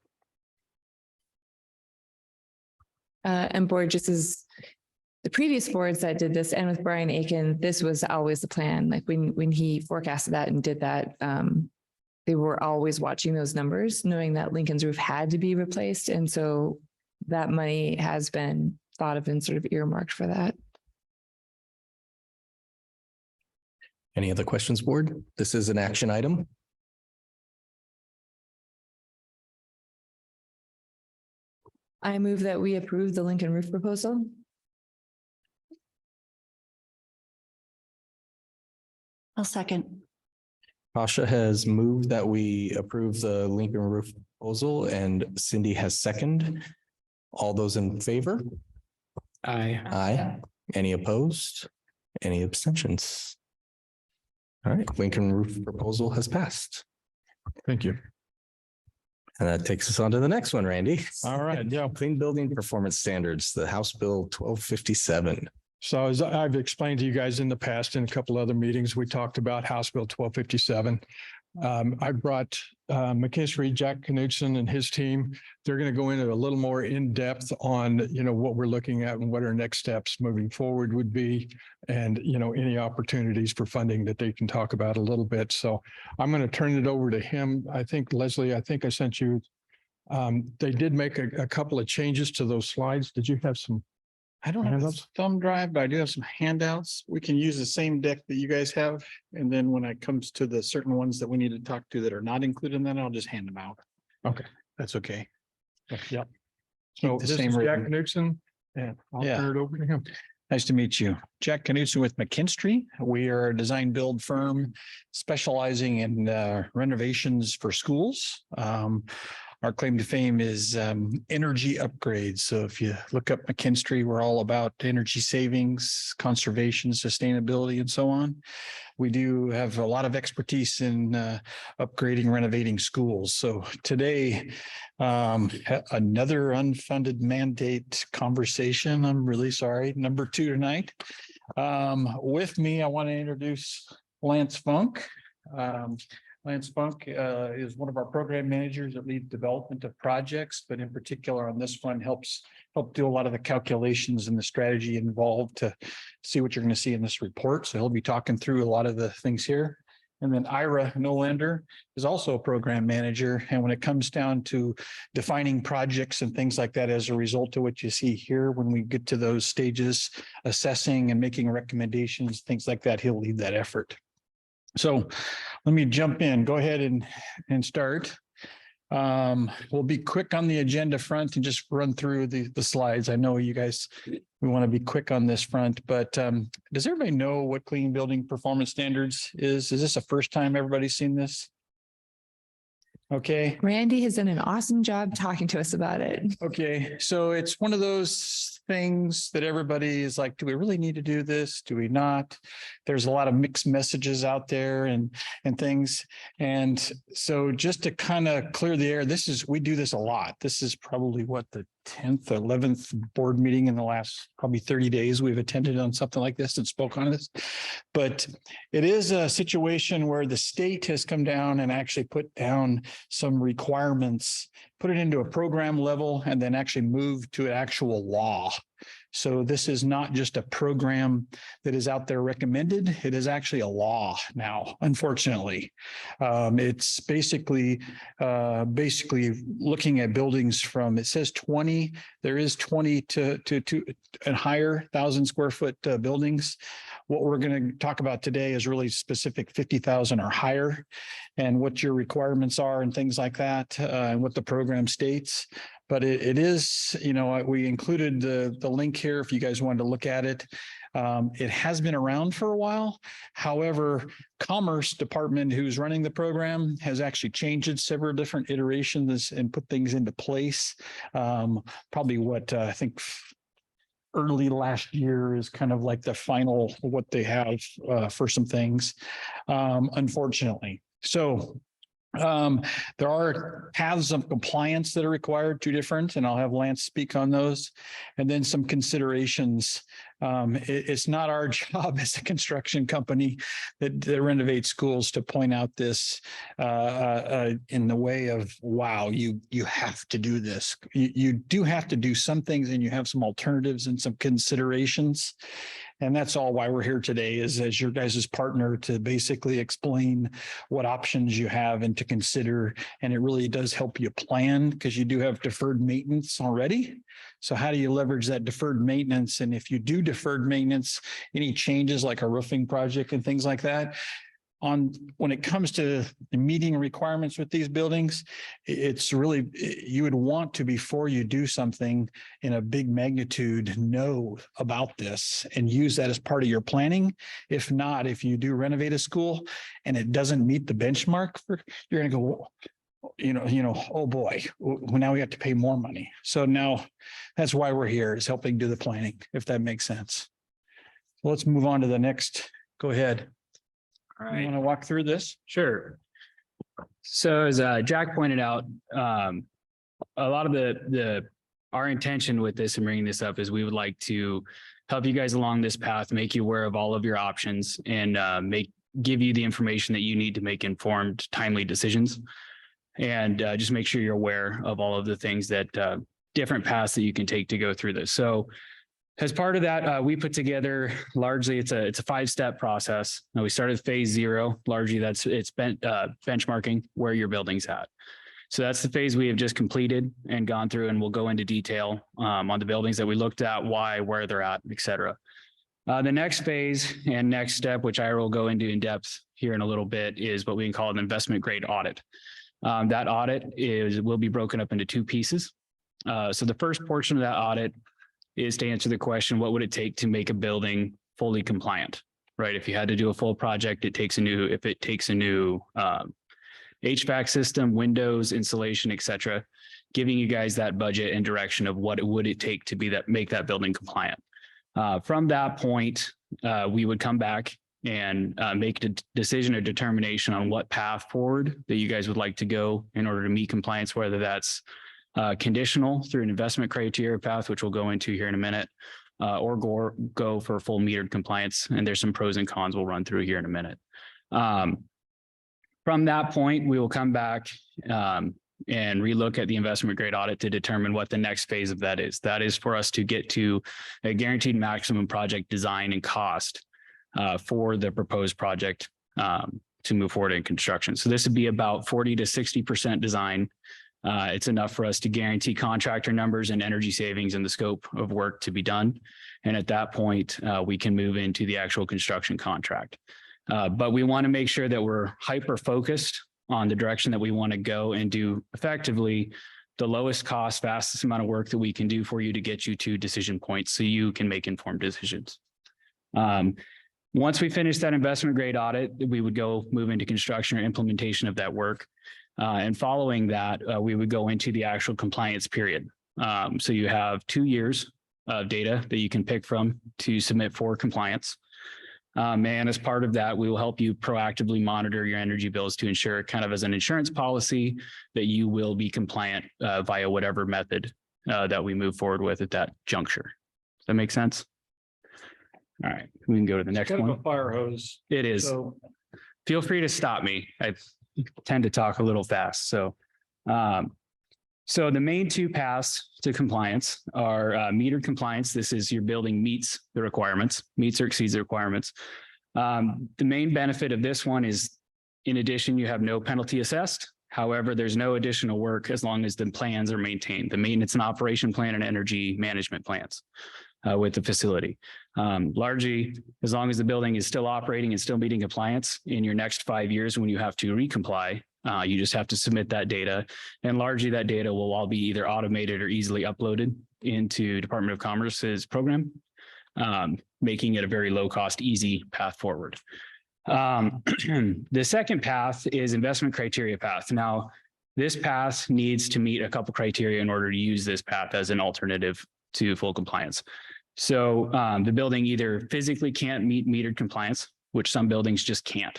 And board, just as the previous boards that did this, and with Brian Aiken, this was always the plan. Like when he forecasted that and did that, they were always watching those numbers, knowing that Lincoln's roof had to be replaced. And so that money has been thought of and sort of earmarked for that. Any other questions, board? This is an action item. I move that we approve the Lincoln roof proposal. I'll second. Tasha has moved that we approve the Lincoln roof proposal, and Cindy has seconded. All those in favor? Aye. Aye. Any opposed? Any abstentions? All right, Lincoln roof proposal has passed. Thank you. And that takes us on to the next one, Randy. All right. Yeah. Clean Building Performance Standards, the House Bill 1257. So as I've explained to you guys in the past, in a couple other meetings, we talked about House Bill 1257. I brought McKinstry, Jack Knudsen and his team. They're going to go into a little more in depth on, what we're looking at and what our next steps moving forward would be, and, any opportunities for funding that they can talk about a little bit. So I'm going to turn it over to him. I think, Leslie, I sent you, they did make a couple of changes to those slides. Did you have some? I don't have a thumb drive, but I do have some handouts. We can use the same deck that you guys have. And then when it comes to the certain ones that we need to talk to that are not included in that, I'll just hand them out. Okay. That's okay. Yep. So the this same is Jack written. Knudsen, and I'll Yeah. turn it over to him. Nice to meet you. Jack Knudsen with McKinstry. We are a design build firm specializing in renovations for schools. Our claim to fame is energy upgrades. So if you look up McKinstry, we're all about energy savings, conservation, sustainability, and so on. We do have a lot of expertise in upgrading, renovating schools. So today, another unfunded mandate conversation. I'm really sorry. Number 2 tonight. With me, I want to introduce Lance Funk. Lance Funk is one of our program managers that leads development of projects, but in particular on this one help do a lot of the calculations and the strategy involved to see what you're going to see in this report. So he'll be talking through a lot of the things here. And then Ira Nolander is also a program manager. And when it comes down to defining projects and things like that, as a result of what you see here, when we get to those stages, assessing and making recommendations, things like that, he'll lead that effort. So let me jump in. Go ahead and start. We'll be quick on the agenda front and just run through the slides. I know you guys, we want to be quick on this front, but does everybody know what clean building performance standards is? Is this the first time everybody's seen this? Okay. Randy has done an awesome job talking to us about it. Okay, so it's one of those things that everybody is like, do we really need to do this? Do we not? There's a lot of mixed messages out there and things. And so just to kind of clear the air, we do this a lot. This is probably what, the 10th, 11th board meeting in the last probably 30 days we've attended on something like this and spoke on this. But it is a situation where the state has come down and actually put down some requirements, put it into a program level, and then actually move to an actual law. So this is not just a program that is out there recommended. It is actually a law now, unfortunately. It's basically looking at buildings from, it says 20, there is 20 to and higher 1,000 square foot buildings. What we're going to talk about today is really specific 50,000 or higher, and what your requirements are and things like that, and what the program states. But it is, we included the link here if you guys wanted to look at it. It has been around for a while. However, Commerce Department, who's running the program, has actually changed it several different iterations and put things into place. Probably what I think early last year is kind of like the final what they have for some things, unfortunately. So there are paths of compliance that are required, 2 different, and I'll have Lance speak on those. And then some considerations. It's not our job as a construction company that renovates schools to point out this in the way of, wow, you have to do this. You do have to do some things, and you have some alternatives and some considerations. And that's all why we're here today, is as your guys' partner to basically explain what options you have and to consider. And it really does help you plan, because you do have deferred maintenance already. So how do you leverage that deferred maintenance? And if you do deferred maintenance, any changes like a roofing project and things like that, when it comes to the meeting requirements with these buildings, it's really, you would want to, before you do something in a big magnitude, know about this and use that as part of your planning. If not, if you do renovate a school and it doesn't meet the benchmark, you're going to go, oh boy, now we have to pay more money. So now that's why we're here, is helping do the planning, if that makes sense. Let's move on to the next. Go ahead. All right. You want to walk through this? Sure. So as Jack pointed out, a lot of our intention with this and bringing this up is we would like to help you guys along this path, make you aware of all of your options, and give you the information that you need to make informed, timely decisions, and just make sure you're aware of all of the things that different paths that you can take to go through this. So as part of that, we put together, largely it's a 5-step process. Now we started phase 0, largely it's benchmarking where your building's at. So that's the phase we have just completed and gone through, and we'll go into detail on the buildings that we looked at, why, where they're at, et cetera. The next phase and next step, which I will go into in depth here in a little bit, is what we can call an investment grade audit. That audit will be broken up into 2 pieces. So the first portion of that audit is to answer the question, what would it take to make a building fully compliant? Right? If you had to do a full project, if it takes a new HVAC system, windows, insulation, et cetera, giving you guys that budget and direction of what it would take to make that building compliant. From that point, we would come back and make a decision or determination on what path forward that you guys would like to go in order to meet compliance, whether that's conditional through an investment criteria path, which we'll go into here in a minute, or go for full metered compliance. And there's some pros and cons we'll run through here in a minute. From that point, we will come back and relook at the investment grade audit to determine what the next phase of that is. That is for us to get to a guaranteed maximum project design and cost for the proposed project to move forward in construction. So this would be about 40 to 60% design. It's enough for us to guarantee contractor numbers and energy savings in the scope of work to be done. And at that point, we can move into the actual construction contract. But we want to make sure that we're hyper focused on the direction that we want to go and do effectively the lowest cost, fastest amount of work that we can do for you to get you to decision points so you can make informed decisions. Once we finish that investment grade audit, we would move into construction or implementation of that work. And following that, we would go into the actual compliance period. So you have 2 years of data that you can pick from to submit for compliance. And as part of that, we will help you proactively monitor your energy bills to ensure, kind of as an insurance policy, that you will be compliant via whatever method that we move forward with at that juncture. Does that make sense? All right, we can go to the next one. Fire hose. It is. So Feel free to stop me. I tend to talk a little fast. So the main 2 paths to compliance are metered compliance. This is your building meets the requirements, meets or exceeds the requirements. The main benefit of this one is, in addition, you have no penalty assessed. However, there's no additional work as long as the plans are maintained, the maintenance and operation plan and energy management plans with the facility. Largely, as long as the building is still operating and still meeting compliance in your next 5 years, when you have to recomply, you just have to submit that data, and largely that data will all be either automated or easily uploaded into Department of Commerce's program, making it a very low cost, easy path forward. The second path is investment criteria path. Now, this path needs to meet a couple criteria in order to use this path as an alternative to full compliance. So the building either physically can't meet metered compliance, which some buildings just can't.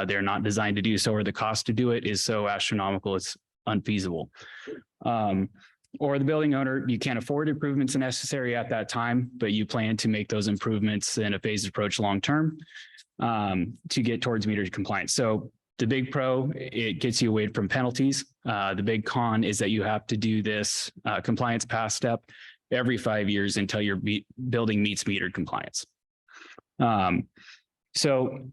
They're not designed to do so, or the cost to do it is so astronomical, it's unfeasible. Or the building owner, you can't afford improvements necessary at that time, but you plan to make those improvements in a phased approach long-term to get towards metered compliance. So the big pro, it gets you away from penalties. The big con is that you have to do this compliance path step every 5 years until your building meets metered compliance. So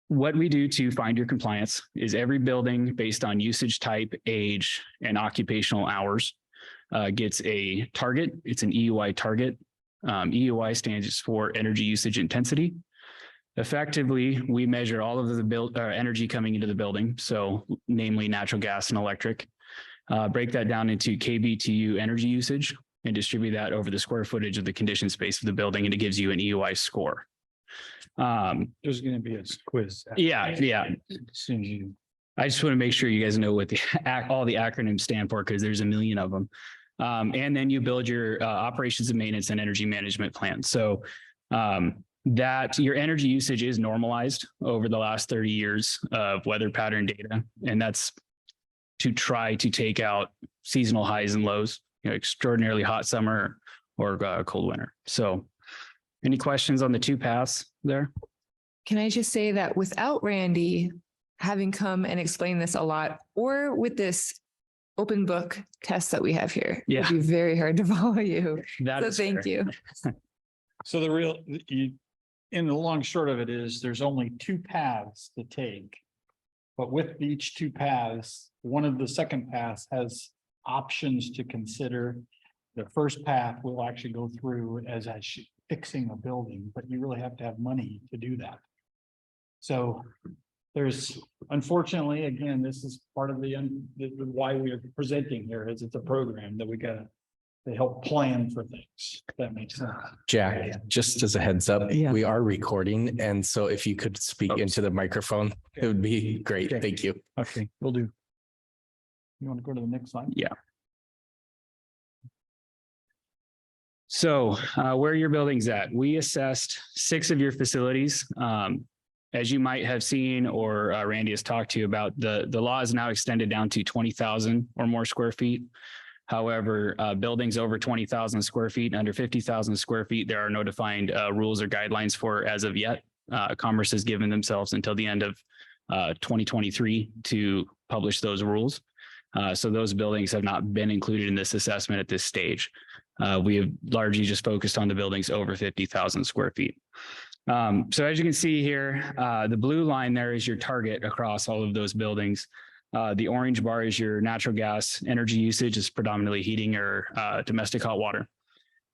what we do to find your compliance is every building based on usage type, age, and occupational hours gets a target. It's an EUI target. EUI stands for energy usage intensity. Effectively, we measure all of the energy coming into the building, so namely natural gas and electric, break that down into kBTU energy usage and distribute that over the square footage of the conditioned space of the building, and it gives you an EUI score. There's going to be a quiz. Yeah. As soon as you. I just want to make sure you guys know what all the acronyms stand for, because there's a million of them. And then you build your operations and maintenance and energy management plan. So that your energy usage is normalized over the last 30 years of weather pattern data. And that's to try to take out seasonal highs and lows, extraordinarily hot summer or cold winter. So any questions on the 2 paths there? Can I just say that without Randy having come and explained this a lot, or with this open book test that we have here, it'd be very hard to follow you. So thank you. So in the long short of it is there's only 2 paths to take. But with each 2 paths, one of the second paths has options to consider. The first path will actually go through as fixing a building, but you really have to have money to do that. So there's, unfortunately, again, this is part of the why we are presenting here, is it's a program that we gotta they help plan for things. That makes sense. Jack, just as a heads up, Yeah. we are recording. And so if you could speak into the microphone, it would be great. Okay. Thank you. Okay, will do. You want to go to the next slide? Yeah. So where are your buildings at? We assessed 6 of your facilities. As you might have seen, or Randy has talked to you about, the law is now extended down to 20,000 or more square feet. However, buildings over 20,000 square feet, under 50,000 square feet, there are no defined rules or guidelines for as of yet. Commerce has given themselves until the end of 2023 to publish those rules. So those buildings have not been included in this assessment at this stage. We have largely just focused on the buildings over 50,000 square feet. So as you can see here, the blue line there is your target across all of those buildings. The orange bar is your natural gas energy usage, is predominantly heating or domestic hot water.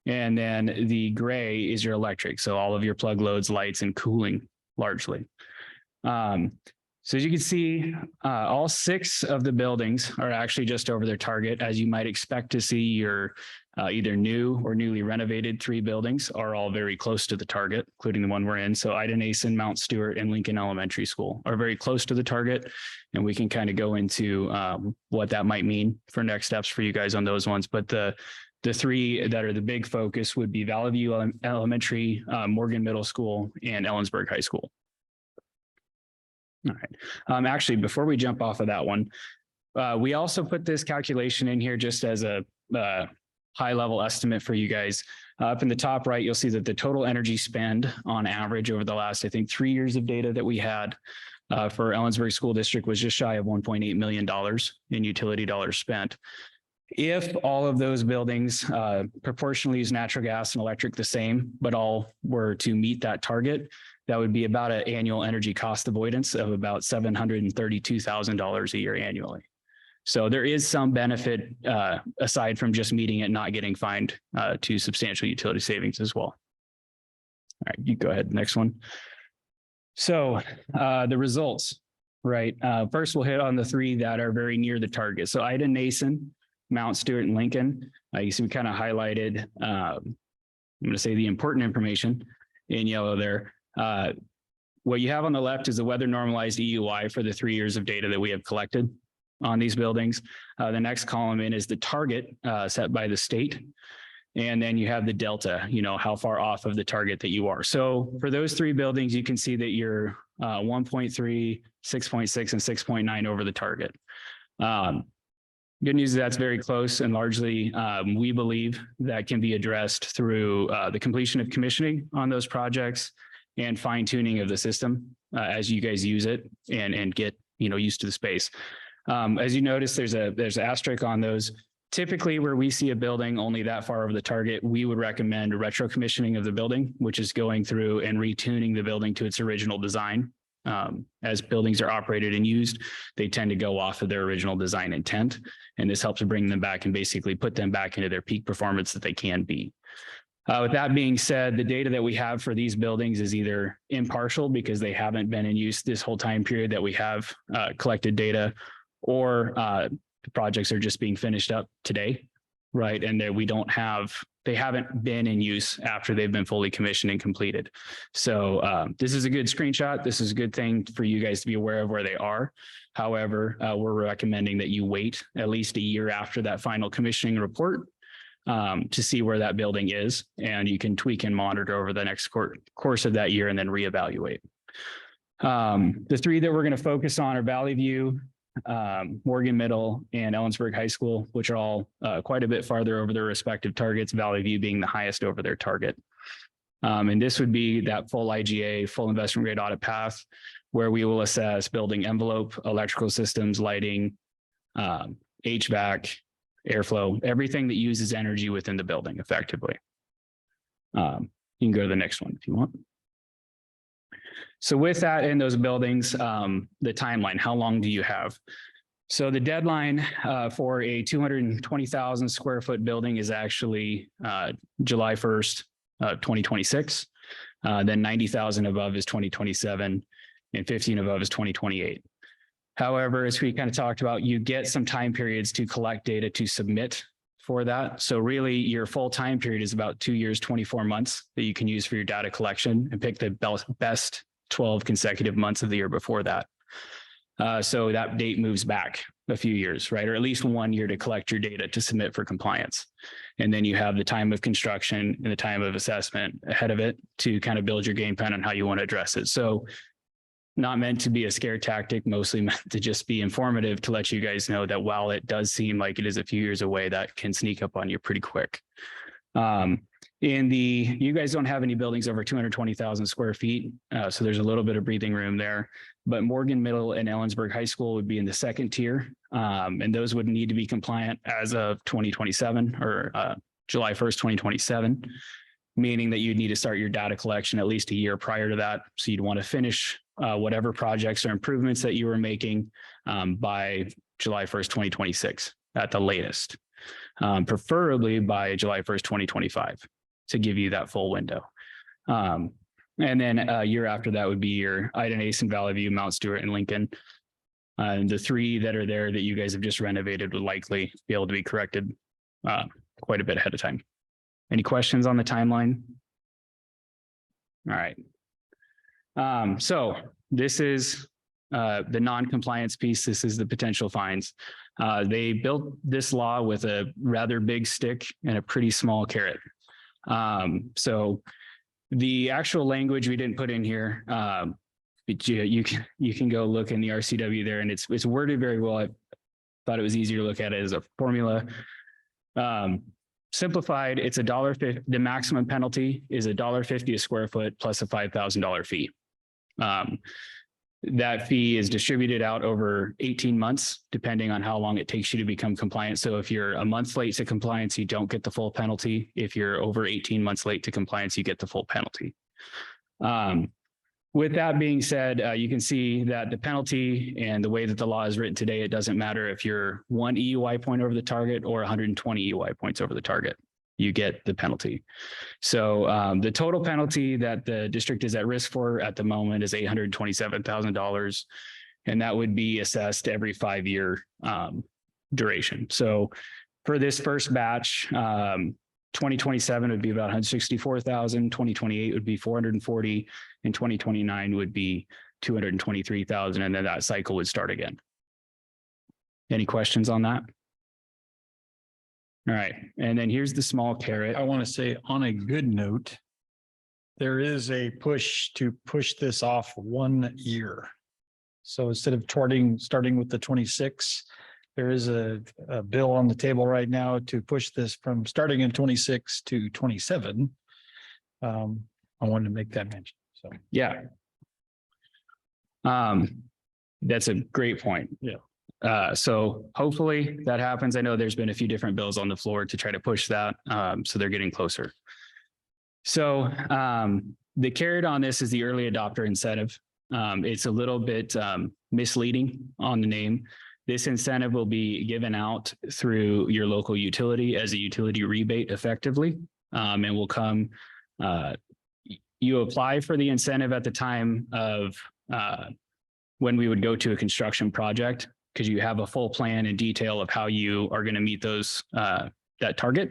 And then the gray is your electric. So all of your plug loads, lights, and cooling largely. So as you can see, all 6 of the buildings are actually just over their target. As you might expect to see, your either new or newly renovated 3 buildings are all very close to the target, including the one we're in. So Ida Nason, Mount Stewart, and Lincoln Elementary School are very close to the target. And we can kind of go into what that might mean for next steps for you guys on those ones. But the 3 that are the big focus would be Valley View Elementary, Morgan Middle School, and Ellensburg High School. All right. Actually, before we jump off of that one, we also put this calculation in here just as a high level estimate for you guys. Up in the top right, you'll see that the total energy spend on average over the last, I think, 3 years of data that we had for Ellensburg School District was just shy of $1.8 million in utility dollars spent. If all of those buildings proportionally use natural gas and electric the same, but all were to meet that target, that would be about an annual energy cost avoidance of about $732,000 a year annually. So there is some benefit aside from just meeting it, not getting fined to substantial utility savings as well. All right, you go ahead, next one. So the results, right? First, we'll hit on the 3 that are very near the target. So Ida Nason, Mount Stewart, and Lincoln. You see we kind of highlighted, I'm going to say the important information in yellow there. What you have on the left is the weather normalized EUI for the 3 years of data that we have collected on these buildings. The next column in is the target set by the state. And then you have the delta, how far off of the target that you are. So for those 3 buildings, you can see that you're 1.3, 6.6, and 6.9 over the target. Good news is that's very close, and largely we believe that can be addressed through the completion of commissioning on those projects and fine tuning of the system as you guys use it and get used to the space. As you notice, there's an asterisk on those. Typically, where we see a building only that far over the target, we would recommend retro commissioning of the building, which is going through and retuning the building to its original design. As buildings are operated and used, they tend to go off of their original design intent, and this helps to bring them back and basically put them back into their peak performance that they can be. With that being said, the data that we have for these buildings is either impartial because they haven't been in use this whole time period that we have collected data, or the projects are just being finished up today, right? And they haven't been in use after they've been fully commissioned and completed. So this is a good screenshot. This is a good thing for you guys to be aware of where they are. However, we're recommending that you wait at least a year after that final commissioning report to see where that building is, and you can tweak and monitor over the next course of that year and then reevaluate. The 3 that we're going to focus on are Valley View, Morgan Middle, and Ellensburg High School, which are all quite a bit farther over their respective targets, Valley View being the highest over their target. And this would be that full IGA, full investment grade audit path, where we will assess building envelope, electrical systems, lighting, HVAC, airflow, everything that uses energy within the building effectively. You can go to the next one if you want. So with that in those buildings, the timeline, how long do you have? So the deadline for a 220,000 square foot building is actually July 1st, 2026. Then 90,000 above is 2027 and 15 above is 2028. However, as we kind of talked about, you get some time periods to collect data to submit for that. So really your full time period is about 2 years, 24 months that you can use for your data collection and pick the best 12 consecutive months of the year before that. So that date moves back a few years, right? Or at least 1 year to collect your data to submit for compliance. And then you have the time of construction and the time of assessment ahead of it to kind of build your game plan on how you want to address it. So not meant to be a scare tactic, mostly meant to just be informative to let you guys know that while it does seem like it is a few years away, that can sneak up on you pretty quick. You guys don't have any buildings over 220,000 square feet. So there's a little bit of breathing room there, but Morgan Middle and Ellensburg High School would be in the second tier. And those would need to be compliant as of 2027 or July 1st, 2027, meaning that you'd need to start your data collection at least a year prior to that. So you'd want to finish whatever projects or improvements that you were making by July 1st, 2026 at the latest, preferably by July 1st, 2025 to give you that full window. And then a year after that would be your Ida Nason, Valley View, Mount Stewart, and Lincoln. And the three that are there that you guys have just renovated would likely be able to be corrected quite a bit ahead of time. Any questions on the timeline? All right. So this is the non-compliance piece. This is the potential fines. They built this law with a rather big stick and a pretty small carrot. So the actual language we didn't put in here, but you can go look in the RCW there, and it's worded very well. I thought it was easier to look at it as a formula. Simplified, it's $1.50. The maximum penalty is $1.50 a square foot plus a $5,000 fee. That fee is distributed out over 18 months, depending on how long it takes you to become compliant. So if you're a month late to compliance, you don't get the full penalty. If you're over 18 months late to compliance, you get the full penalty. With that being said, you can see that the penalty and the way that the law is written today, it doesn't matter if you're 1 EUI point over the target or 120 EUI points over the target. You get the penalty. So the total penalty that the district is at risk for at the moment is $827,000, and that would be assessed every 5-year duration. So for this first batch, 2027 would be about 164,000, 2028 would be 440, and 2029 would be 223,000, and then that cycle would start again. Any questions on that? All right, and then here's the small carrot. I want to say on a good note, there is a push to push this off 1 year. So instead of starting with the 26, there is a bill on the table right now to push this from starting in 26 to 27. I wanted to make that mention. So yeah, that's a great point. Yeah. So hopefully that happens. I know there's been a few different bills on the floor to try to push that. So they're getting closer. So the carrot on this is the early adopter incentive. It's a little bit misleading on the name. This incentive will be given out through your local utility as a utility rebate effectively, and will come, you apply for the incentive at the time of when we would go to a construction project, because you have a full plan and detail of how you are going to meet those that target.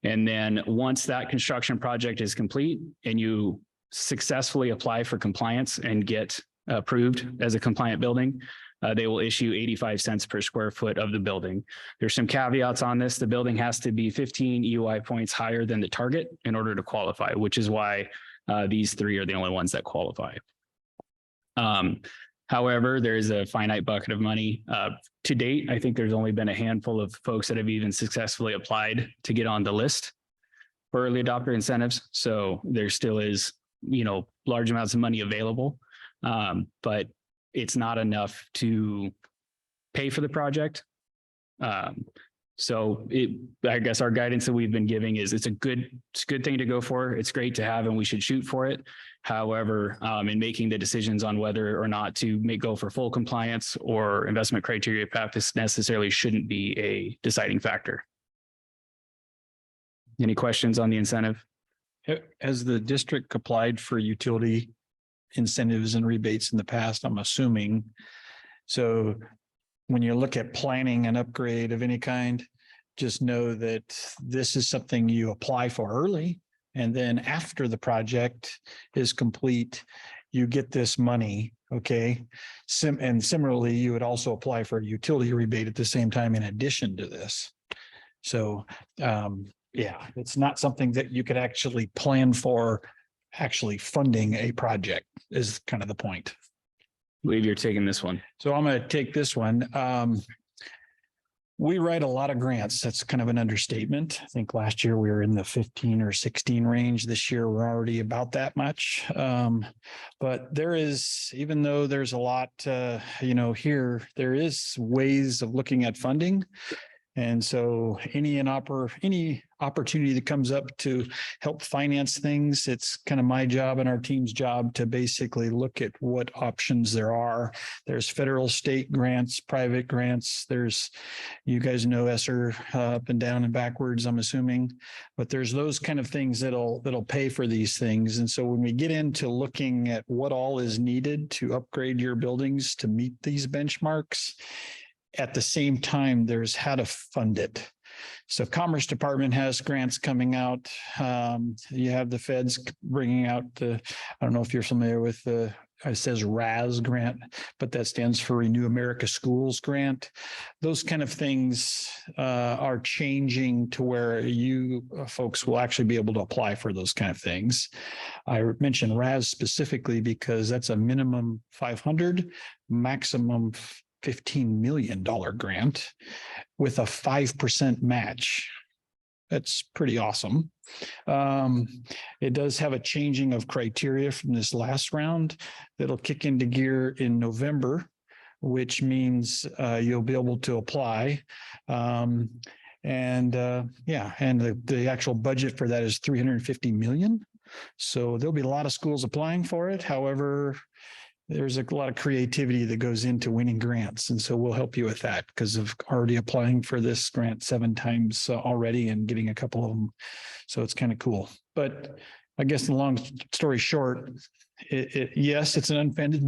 And then once that construction project is complete and you successfully apply for compliance and get approved as a compliant building, they will issue 85 cents per square foot of the building. There's some caveats on this. The building has to be 15 EUI points higher than the target in order to qualify, which is why these three are the only ones that qualify. However, there is a finite bucket of money. To date, I think there's only been a handful of folks that have even successfully applied to get on the list for early adopter incentives. So there still is, large amounts of money available, but it's not enough to pay for the project. So I guess our guidance that we've been giving is it's a good thing to go for. It's great to have, and we should shoot for it. However, in making the decisions on whether or not to go for full compliance or investment criteria path, this necessarily shouldn't be a deciding factor. Any questions on the incentive? has the district applied for utility incentives and rebates in the past? I'm assuming. So when you look at planning an upgrade of any kind, just know that this is something you apply for early. And then after the project is complete, you get this money. Okay. And similarly, you would also apply for a utility rebate at the same time in addition to this. So yeah, it's not something that you could actually plan for actually funding a project is kind of the point. I believe you're taking this one. So I'm going to take this one. We write a lot of grants. That's kind of an understatement. I think last year we were in the 15 or 16 range. This year we're already about that much. But there is, even though there's a lot, here, there is ways of looking at funding. And so any opportunity that comes up to help finance things, it's kind of my job and our team's job to basically look at what options there are. There's federal, state grants, private grants. There's, you guys know ESSER up and down and backwards, I'm assuming, but there's those kind of things that'll pay for these things. And so when we get into looking at what all is needed to upgrade your buildings to meet these benchmarks, at the same time, there's how to fund it. So Commerce Department has grants coming out. You have the feds bringing out I don't know if you're familiar with it says RAS grant, but that stands for Renew America Schools grant. Those kind of things are changing to where you folks will actually be able to apply for those kind of things. I mentioned RAS specifically because that's a minimum 500, maximum $15 million grant with a 5% match. That's pretty awesome. It does have a changing of criteria from this last round that'll kick into gear in November, which means you'll be able to apply. And the actual budget for that is $350 million. So there'll be a lot of schools applying for it. However, there's a lot of creativity that goes into winning grants. And so we'll help you with that because of already applying for this grant 7 times already and getting a couple of them. So it's kind of cool. But I guess the long story short, yes, it's an unfunded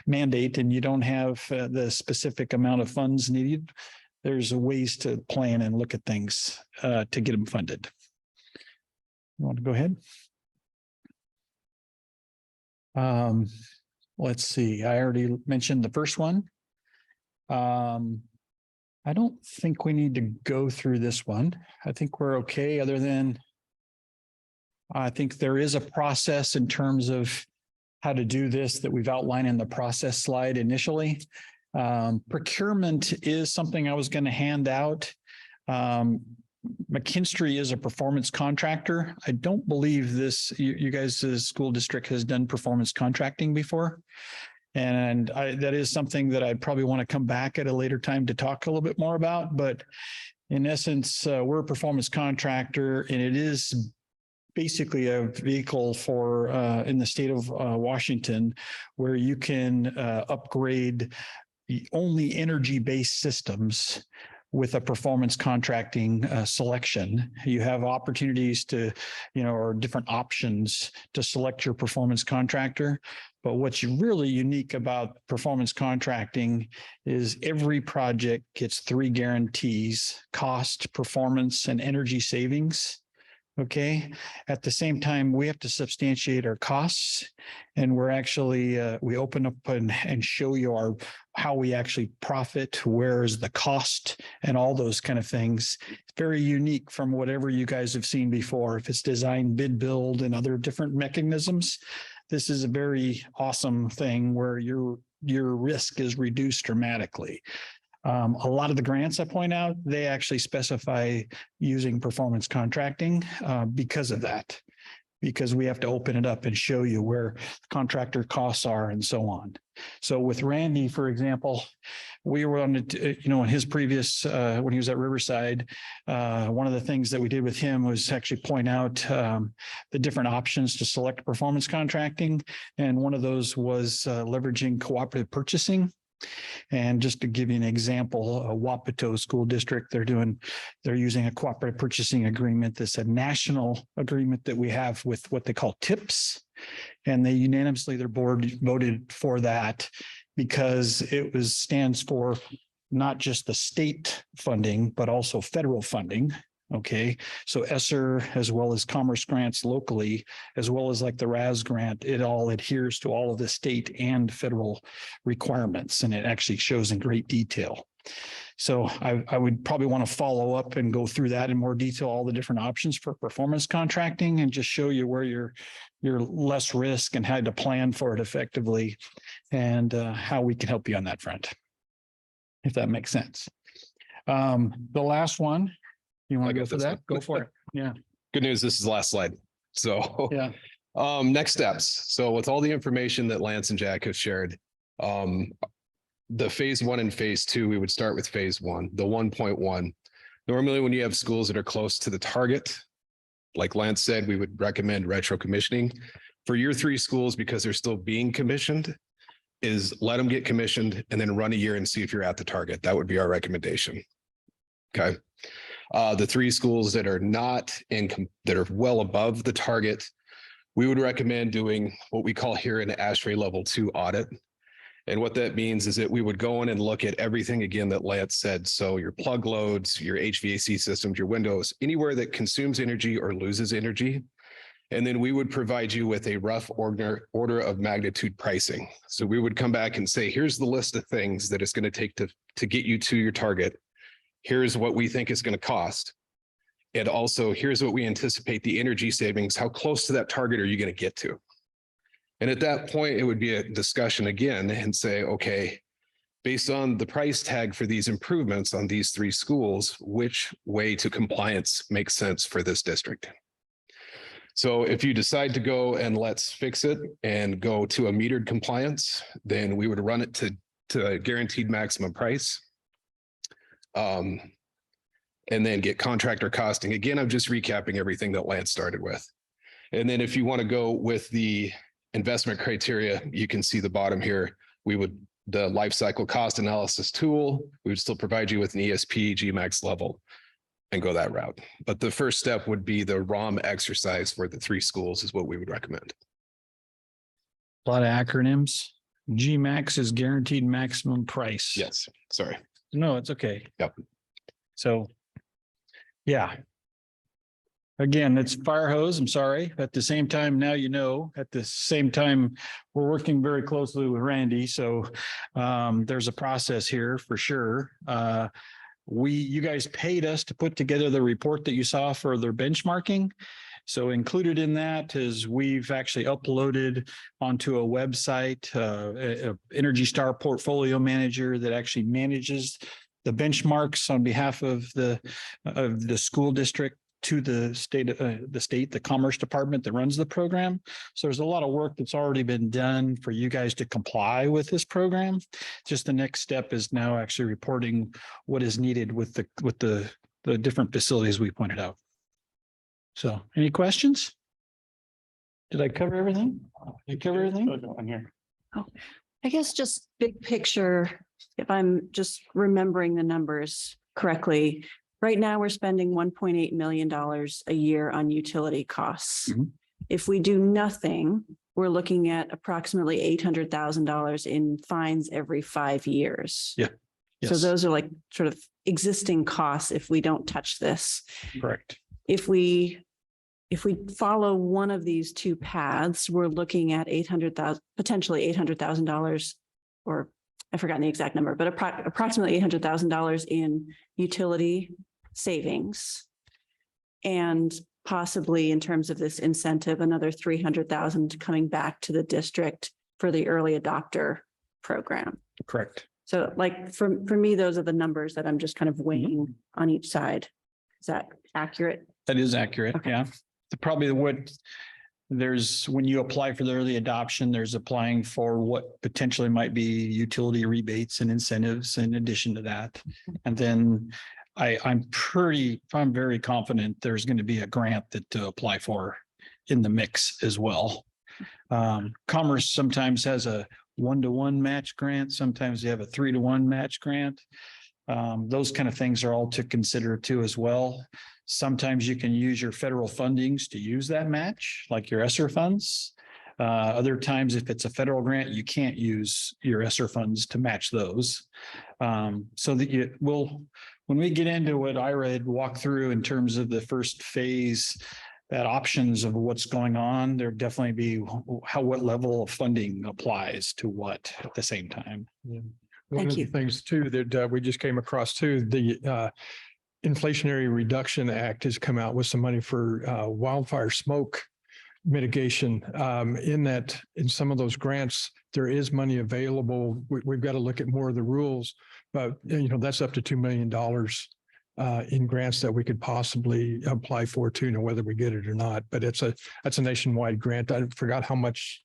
mandate, and you don't have the specific amount of funds needed. There's ways to plan and look at things to get them funded. You want to go ahead? Let's see. I already mentioned the first one. I don't think we need to go through this one. I think we're okay, other than I think there is a process in terms of how to do this that we've outlined in the process slide initially. Procurement is something I was going to hand out. McKinstry is a performance contractor. I don't believe you guys' school district has done performance contracting before. And that is something that I'd probably want to come back at a later time to talk a little bit more about. But in essence, we're a performance contractor, and it is basically a vehicle for in the state of Washington where you can upgrade only energy-based systems with a performance contracting selection. You have opportunities to, or different options to select your performance contractor. But what's really unique about performance contracting is every project gets 3 guarantees: cost, performance, and energy savings. Okay. At the same time, we have to substantiate our costs, and we're actually, we open up and show you how we actually profit, where is the cost, and all those kind of things. It's very unique from whatever you guys have seen before. If it's design, bid, build, and other different mechanisms, this is a very awesome thing where your risk is reduced dramatically. A lot of the grants I point out, they actually specify using performance contracting because of that, because we have to open it up and show you where contractor costs are and so on. So with Randy, for example, we were on, in his previous, when he was at Riverside, one of the things that we did with him was actually point out the different options to select performance contracting. And one of those was leveraging cooperative purchasing. And just to give you an example, Wapato School District, they're using a cooperative purchasing agreement. That's a national agreement that we have with what they call TIPS. And they unanimously, their board voted for that because it stands for not just the state funding, but also federal funding. Okay, so ESSER as well as commerce grants locally, as well as like the RAS grant, it all adheres to all of the state and federal requirements, and it actually shows in great detail. So I would probably want to follow up and go through that in more detail, all the different options for performance contracting, and just show you where you're less risk and how to plan for it effectively, and how we can help you on that front, if that makes sense. The last one. You want to go for that? Go for it. Yeah. Good news. This is the last slide. So yeah. Next steps. So with all the information that Lance and Jack have shared, the phase 1 and phase 2, we would start with phase 1, the 1.1. Normally, when you have schools that are close to the target, like Lance said, we would recommend retro commissioning. For year 3 schools, because they're still being commissioned, is let them get commissioned and then run a year and see if you're at the target. That would be our recommendation. Okay. The 3 schools that are not that are well above the target, we would recommend doing what we call here an ASHRAE level 2 audit. And what that means is that we would go in and look at everything again that Lance said. So your plug loads, your HVAC systems, your windows, anywhere that consumes energy or loses energy. And then we would provide you with a rough order of magnitude pricing. So we would come back and say, here's the list of things that it's going to take to get you to your target. Here's what we think it's going to cost. And also, here's what we anticipate the energy savings. How close to that target are you going to get to? And at that point, it would be a discussion again and say, okay, based on the price tag for these improvements on these 3 schools, which way to compliance makes sense for this district? So if you decide to go and let's fix it and go to a metered compliance, then we would run it to a guaranteed maximum price. And then get contractor costing. Again, I'm just recapping everything that Lance started with. And then if you want to go with the investment criteria, you can see the bottom here. The life cycle cost analysis tool, we would still provide you with an ESP GMAX level and go that route. But the first step would be the ROM exercise for the 3 schools is what we would recommend. A lot of acronyms. GMAX is guaranteed maximum price. Yes, sorry. No, it's okay. Yep. So, yeah. Again, it's fire hose. I'm sorry. At the same time, now you know. At the same time, we're working very closely with Randy. So there's a process here for sure. You guys paid us to put together the report that you saw for their benchmarking. So included in that is we've actually uploaded onto a website, Energy Star Portfolio Manager that actually manages the benchmarks on behalf of the school district to the the Commerce Department that runs the program. So there's a lot of work that's already been done for you guys to comply with this program. Just the next step is now actually reporting what is needed with the different facilities we pointed out. So any questions? Did I cover everything? Did I cover everything? On here. Oh, I guess just big picture, if I'm just remembering the numbers correctly, right now we're spending $1.8 million a year on utility costs. Mm-hmm. If we do nothing, we're looking at approximately $800,000 in fines every 5 years. Yeah. Yes. So those are like sort of existing costs if we don't touch this. Correct. If we follow one of these 2 paths, we're looking at potentially $800,000, or I've forgotten the exact number, but approximately $800,000 in utility savings. And possibly in terms of this incentive, another $300,000 coming back to the district for the early adopter program. Correct. So like for me, those are the numbers that I'm just kind of weighing on each side. Is that accurate? That is accurate. Okay. Yeah. When you apply for the early adoption, there's applying for what potentially might be utility rebates and incentives in addition to that. And then I'm very confident there's going to be a grant to apply for in the mix as well. Commerce sometimes has a 1-to-1 match grant. Sometimes they have a 3-to-1 match grant. Those kind of things are all to consider too as well. Sometimes you can use your federal fundings to use that match, like your ESSER funds. Other times, if it's a federal grant, you can't use your ESSER funds to match those. So that you will, when we get into what Ira had walked through in terms of the first phase, that options of what's going on, there definitely be what level of funding applies to what at the same time. One Thank of the you. things too that we just came across too, the Inflationary Reduction Act has come out with some money for wildfire smoke mitigation. In some of those grants, there is money available. We've got to look at more of the rules, but that's up to $2 million in grants that we could possibly apply for too, whether we get it or not. But that's a nationwide grant. I forgot how much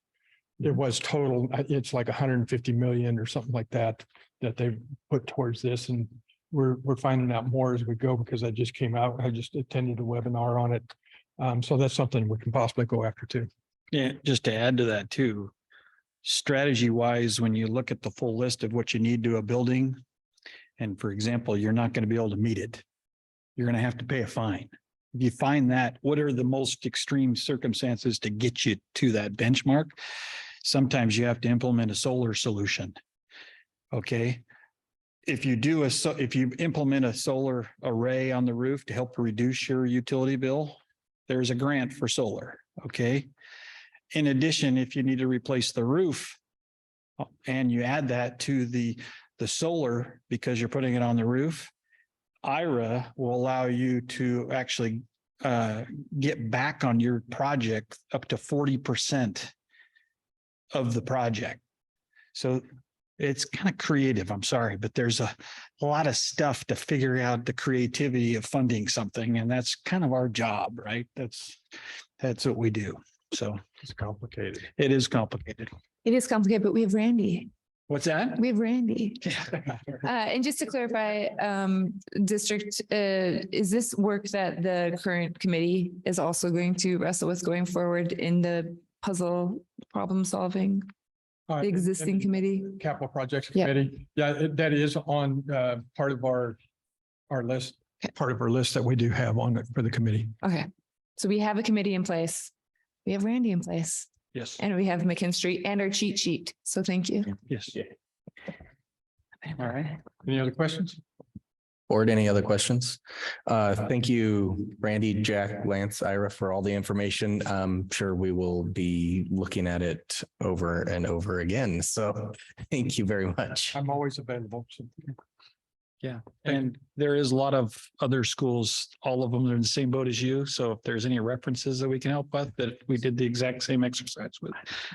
it was total. It's like 150 million or something like that they've put towards this. And we're finding out more as we go because I just came out. I just attended a webinar on it. So that's something we can possibly go after too. Yeah, just to add to that too, strategy wise, when you look at the full list of what you need to a building, and for example, you're not going to be able to meet it, you're going to have to pay a fine. If you find that, what are the most extreme circumstances to get you to that benchmark? Sometimes you have to implement a solar solution. Okay. If you implement a solar array on the roof to help reduce your utility bill, there's a grant for solar. Okay. In addition, if you need to replace the roof and you add that to the solar because you're putting it on the roof, IRA will allow you to actually get back on your project up to 40% of the project. So it's kind of creative. I'm sorry, but there's a lot of stuff to figure out the creativity of funding something. And that's kind of our job, right? That's what we do. So It's complicated. it is complicated. It is complicated, but we have Randy. What's that? We have Randy. And just to clarify, district, is this work that the current committee is also going to wrestle with going forward in the puzzle problem solving? The existing committee? Capital Projects Yeah. Committee. Yeah, that is on part of our list, part of our list that we do have on it for the committee. Okay, so we have a committee in place. We have Randy in place Yes. and we have McKinstry and our cheat sheet. So thank you. Yes. All right. Any other questions? Board, any other questions? Thank you, Randy, Jack, Lance, Ira, for all the information. I'm sure we will be looking at it over and over again. So thank you very much. I'm always available. So. Yeah, and there is a lot of other schools, all of them are in the same boat as you. So if there's any references that we can help with, that we did the exact same exercise with,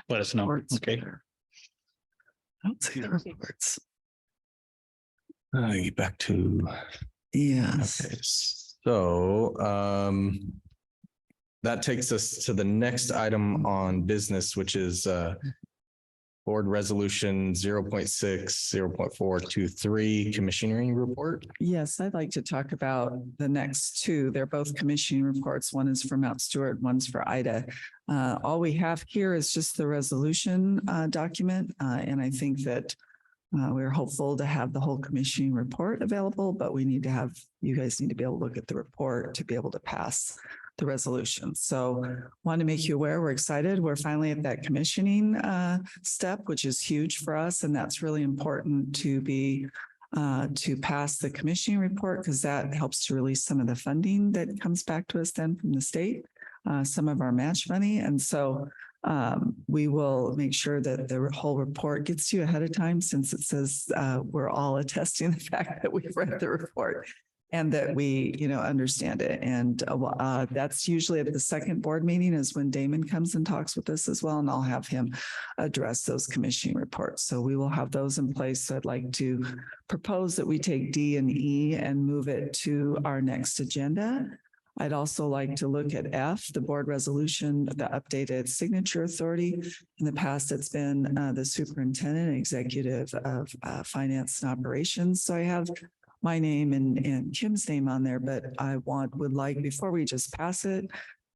let us know. Okay. I don't see the reports. Get back to, Yes. okay, so that takes us to the next item on business, which is Board Resolution 0.6, 0.423 Commissioning Report. Yes, I'd like to talk about the next two. They're both commissioning reports. One is for Mount Stewart, one's for Ida. All we have here is just the resolution document. And I think that we're hopeful to have the whole commissioning report available, but you guys need to be able to look at the report to be able to pass the resolution. So want to make you aware, we're excited. We're finally at that commissioning step, which is huge for us. And that's really important to pass the commissioning report because that helps to release some of the funding that comes back to us then from the state, some of our match money. And so we will make sure that the whole report gets to you ahead of time since it says we're all attesting the fact that we've read the report and that we, understand it. And that's usually at the second board meeting is when Damon comes and talks with us as well. And I'll have him address those commissioning reports. So we will have those in place. So I'd like to propose that we take D and E and move it to our next agenda. I'd also like to look at F, the board resolution, the updated signature authority. In the past, it's been the superintendent and executive of finance and operations. So I have my name and Kim's name on there, but I would like, before we just pass it,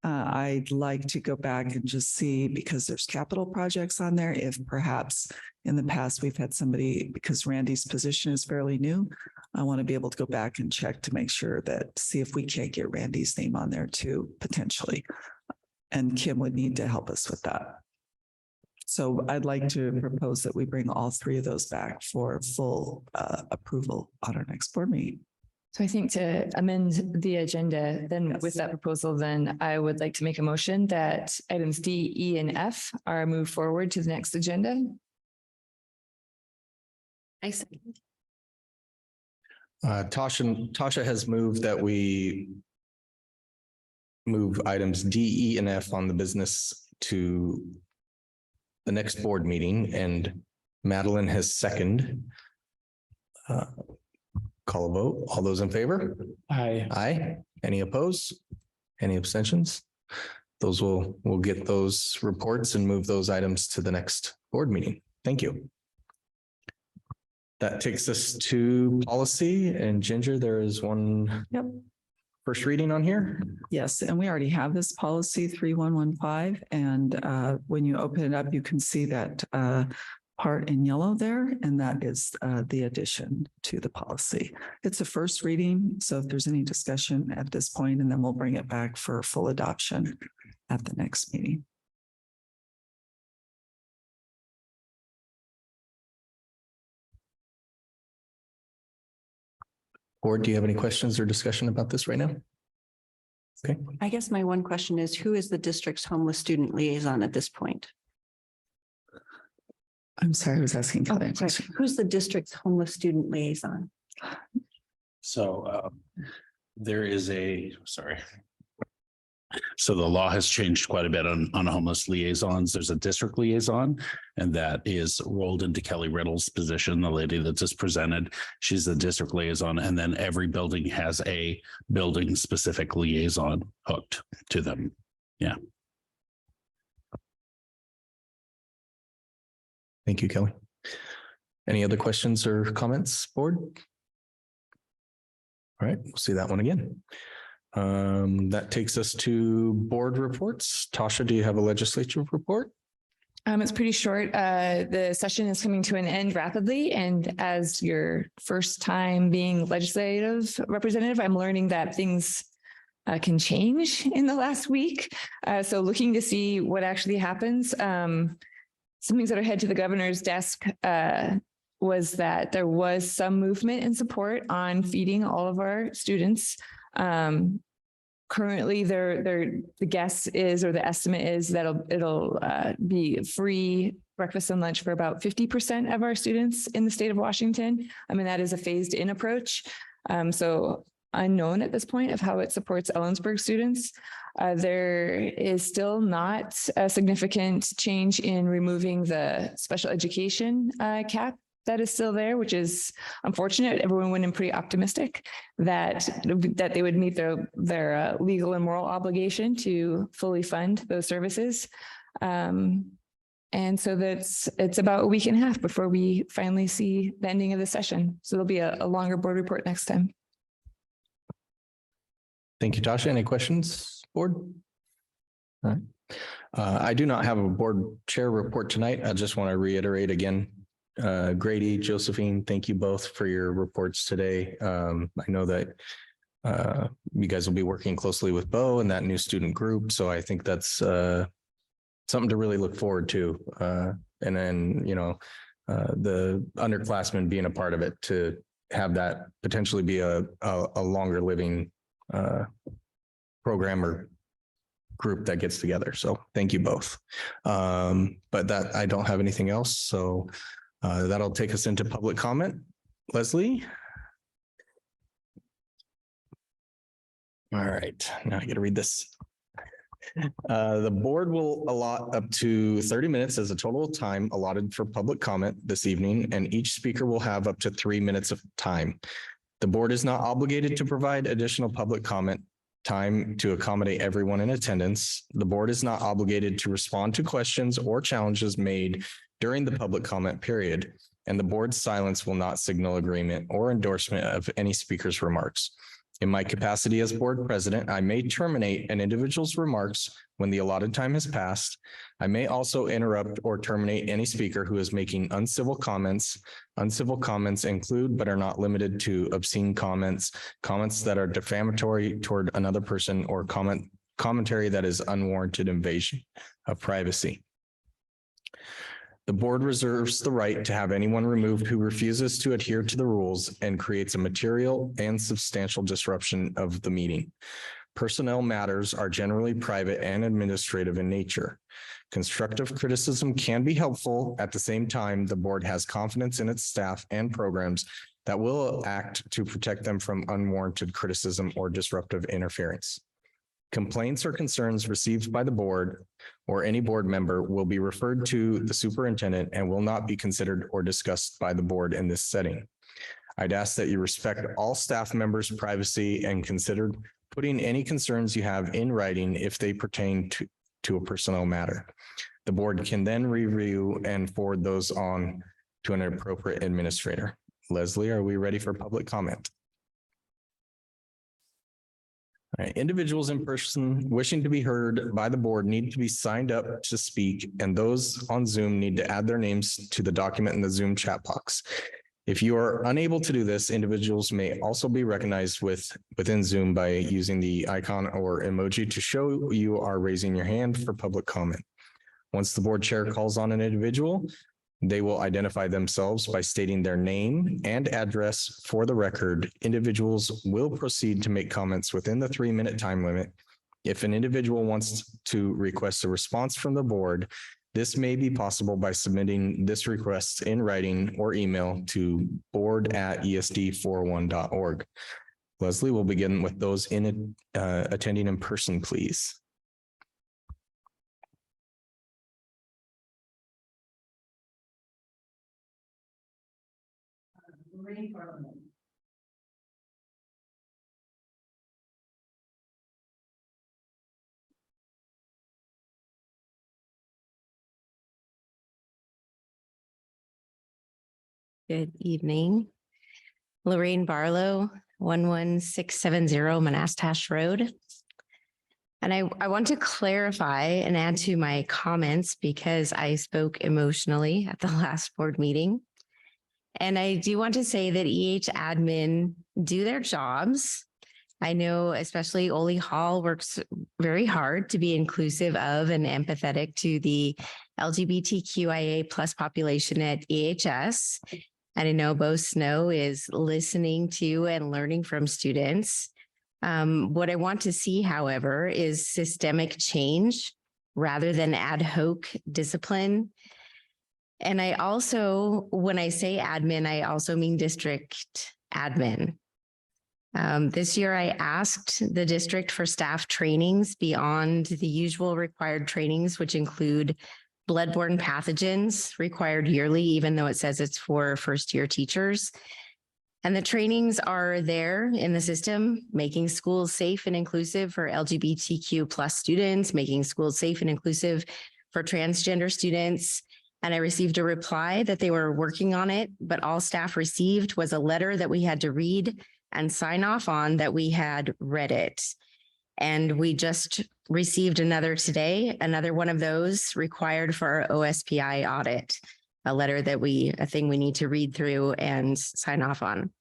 I'd like to go back and just see, because there's capital projects on there, if perhaps in the past we've had somebody, because Randy's position is fairly new, I want to be able to go back and check to make sure see if we can't get Randy's name on there too, potentially. And Kim would need to help us with that. So I'd like to propose that we bring all three of those back for full approval on our next board meeting. So I think to amend the agenda, then with that proposal, then I would like to make a motion that items D, E, and F are moved forward to the next agenda. I see. Tasha has moved that we move items D, E, and F on the business to the next board meeting, and Madeline has seconded. Call a vote. All those in favor? Aye. Aye. Any opposed? Any abstentions? We'll get those reports and move those items to the next board meeting. Thank you. That takes us to policy, and Ginger, there is one. Yep. First reading on here. Yes, and we already have this policy 3115. And when you open it up, you can see that part in yellow there, and that is the addition to the policy. It's a first reading, so if there's any discussion at this point, and then we'll bring it back for full adoption at the next meeting. Board, do you have any questions or discussion about this right now? Okay. I guess my one question is, who is the district's homeless student liaison at this point? I'm sorry, I was asking. Oh, sorry. Who's the district's homeless student liaison? So there is sorry. So the law has changed quite a bit on homeless liaisons. There's a district liaison, and that is rolled into Kelly Riddle's position, the lady that just presented. She's the district liaison, and then every building has a building specific liaison hooked to them. Yeah. Thank you, Kelly. Any other questions or comments, board? All right, we'll see that one again. That takes us to board reports. Tasha, do you have a legislative report? It's pretty short. The session is coming to an end rapidly. And as your first time being legislative representative, I'm learning that things can change in the last week. So looking to see what actually happens. Some things that are head to the governor's desk was that there was some movement and support on feeding all of our students. Currently, the guess is, or the estimate is that it'll be free breakfast and lunch for about 50% of our students in the state of Washington. I mean, that is a phased in approach. So unknown at this point of how it supports Ellensburg students. There is still not a significant change in removing the special education cap. That is still there, which is unfortunate. Everyone went in pretty optimistic that they would meet their legal and moral obligation to fully fund those services. And so it's about a week and a half before we finally see the ending of the session. So there'll be a longer board report next time. Thank you, Tasha. Any questions, board? All right. I do not have a board chair report tonight. I just want to reiterate again, Grady, Josephine, thank you both for your reports today. I know that you guys will be working closely with Bo and that new student group. So I think that's something to really look forward to. And then, the underclassmen being a part of it, to have that potentially be a longer living program or group that gets together. So thank you both. But that I don't have anything else. So that'll take us into public comment. Leslie. All right, now I got to read this. The board will allot up to 30 minutes as a total time allotted for public comment this evening, and each speaker will have up to 3 minutes of time. The board is not obligated to provide additional public comment time to accommodate everyone in attendance. The board is not obligated to respond to questions or challenges made during the public comment period, and the board's silence will not signal agreement or endorsement of any speaker's remarks. In my capacity as board president, I may terminate an individual's remarks when the allotted time has passed. I may also interrupt or terminate any speaker who is making uncivil comments. Uncivil comments include, but are not limited to, obscene comments, comments that are defamatory toward another person, or commentary that is unwarranted invasion of privacy. The board reserves the right to have anyone removed who refuses to adhere to the rules and creates a material and substantial disruption of the meeting. Personnel matters are generally private and administrative in nature. Constructive criticism can be helpful. At the same time, the board has confidence in its staff and programs that will act to protect them from unwarranted criticism or disruptive interference. Complaints or concerns received by the board or any board member will be referred to the superintendent and will not be considered or discussed by the board in this setting. I'd ask that you respect all staff members' privacy and consider putting any concerns you have in writing if they pertain to a personnel matter. The board can then review and forward those on to an appropriate administrator. Leslie, are we ready for public comment? All right, individuals in person wishing to be heard by the board need to be signed up to speak, and those on Zoom need to add their names to the document in the Zoom chat box. If you are unable to do this, individuals may also be recognized within Zoom by using the icon or emoji to show you are raising your hand for public comment. Once the board chair calls on an individual, they will identify themselves by stating their name and address for the record. Individuals will proceed to make comments within the 3-minute time limit. If an individual wants to request a response from the board, this may be possible by submitting this request in writing or email to board@esd41.org. Leslie will begin with those attending in person, please. Good evening. Lorraine Barlow, 11670 Manastash Road. And I want to clarify and add to my comments because I spoke emotionally at the last board meeting. And I do want to say that EH admin do their jobs. I know especially Oli Hall works very hard to be inclusive of and empathetic to the LGBTQIA plus population at EHS. And I know Bo Snow is listening to and learning from students. What I want to see, however, is systemic change rather than ad hoc discipline. And I also, when I say admin, I also mean district admin. This year, I asked the district for staff trainings beyond the usual required trainings, which include bloodborne pathogens required yearly, even though it says it's for first-year teachers. And the trainings are there in the system, making schools safe and inclusive for LGBTQ plus students, making schools safe and inclusive for transgender students. And I received a reply that they were working on it, but all staff received was a letter that we had to read and sign off on that we had read it. And we just received another today, another one of those required for our OSPI audit, a letter that a thing we need to read through and sign off on.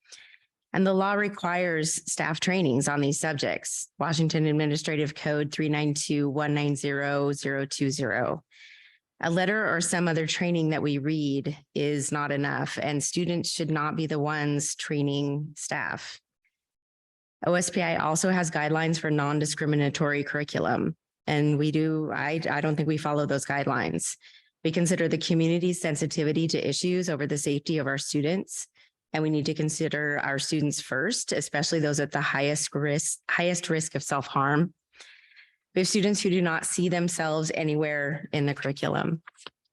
And the law requires staff trainings on these subjects. Washington Administrative Code 392-190-020. A letter or some other training that we read is not enough, and students should not be the ones training staff. OSPI also has guidelines for non-discriminatory curriculum, and I don't think we follow those guidelines. We consider the community's sensitivity to issues over the safety of our students, and we need to consider our students first, especially those at the highest risk of self-harm. We have students who do not see themselves anywhere in the curriculum.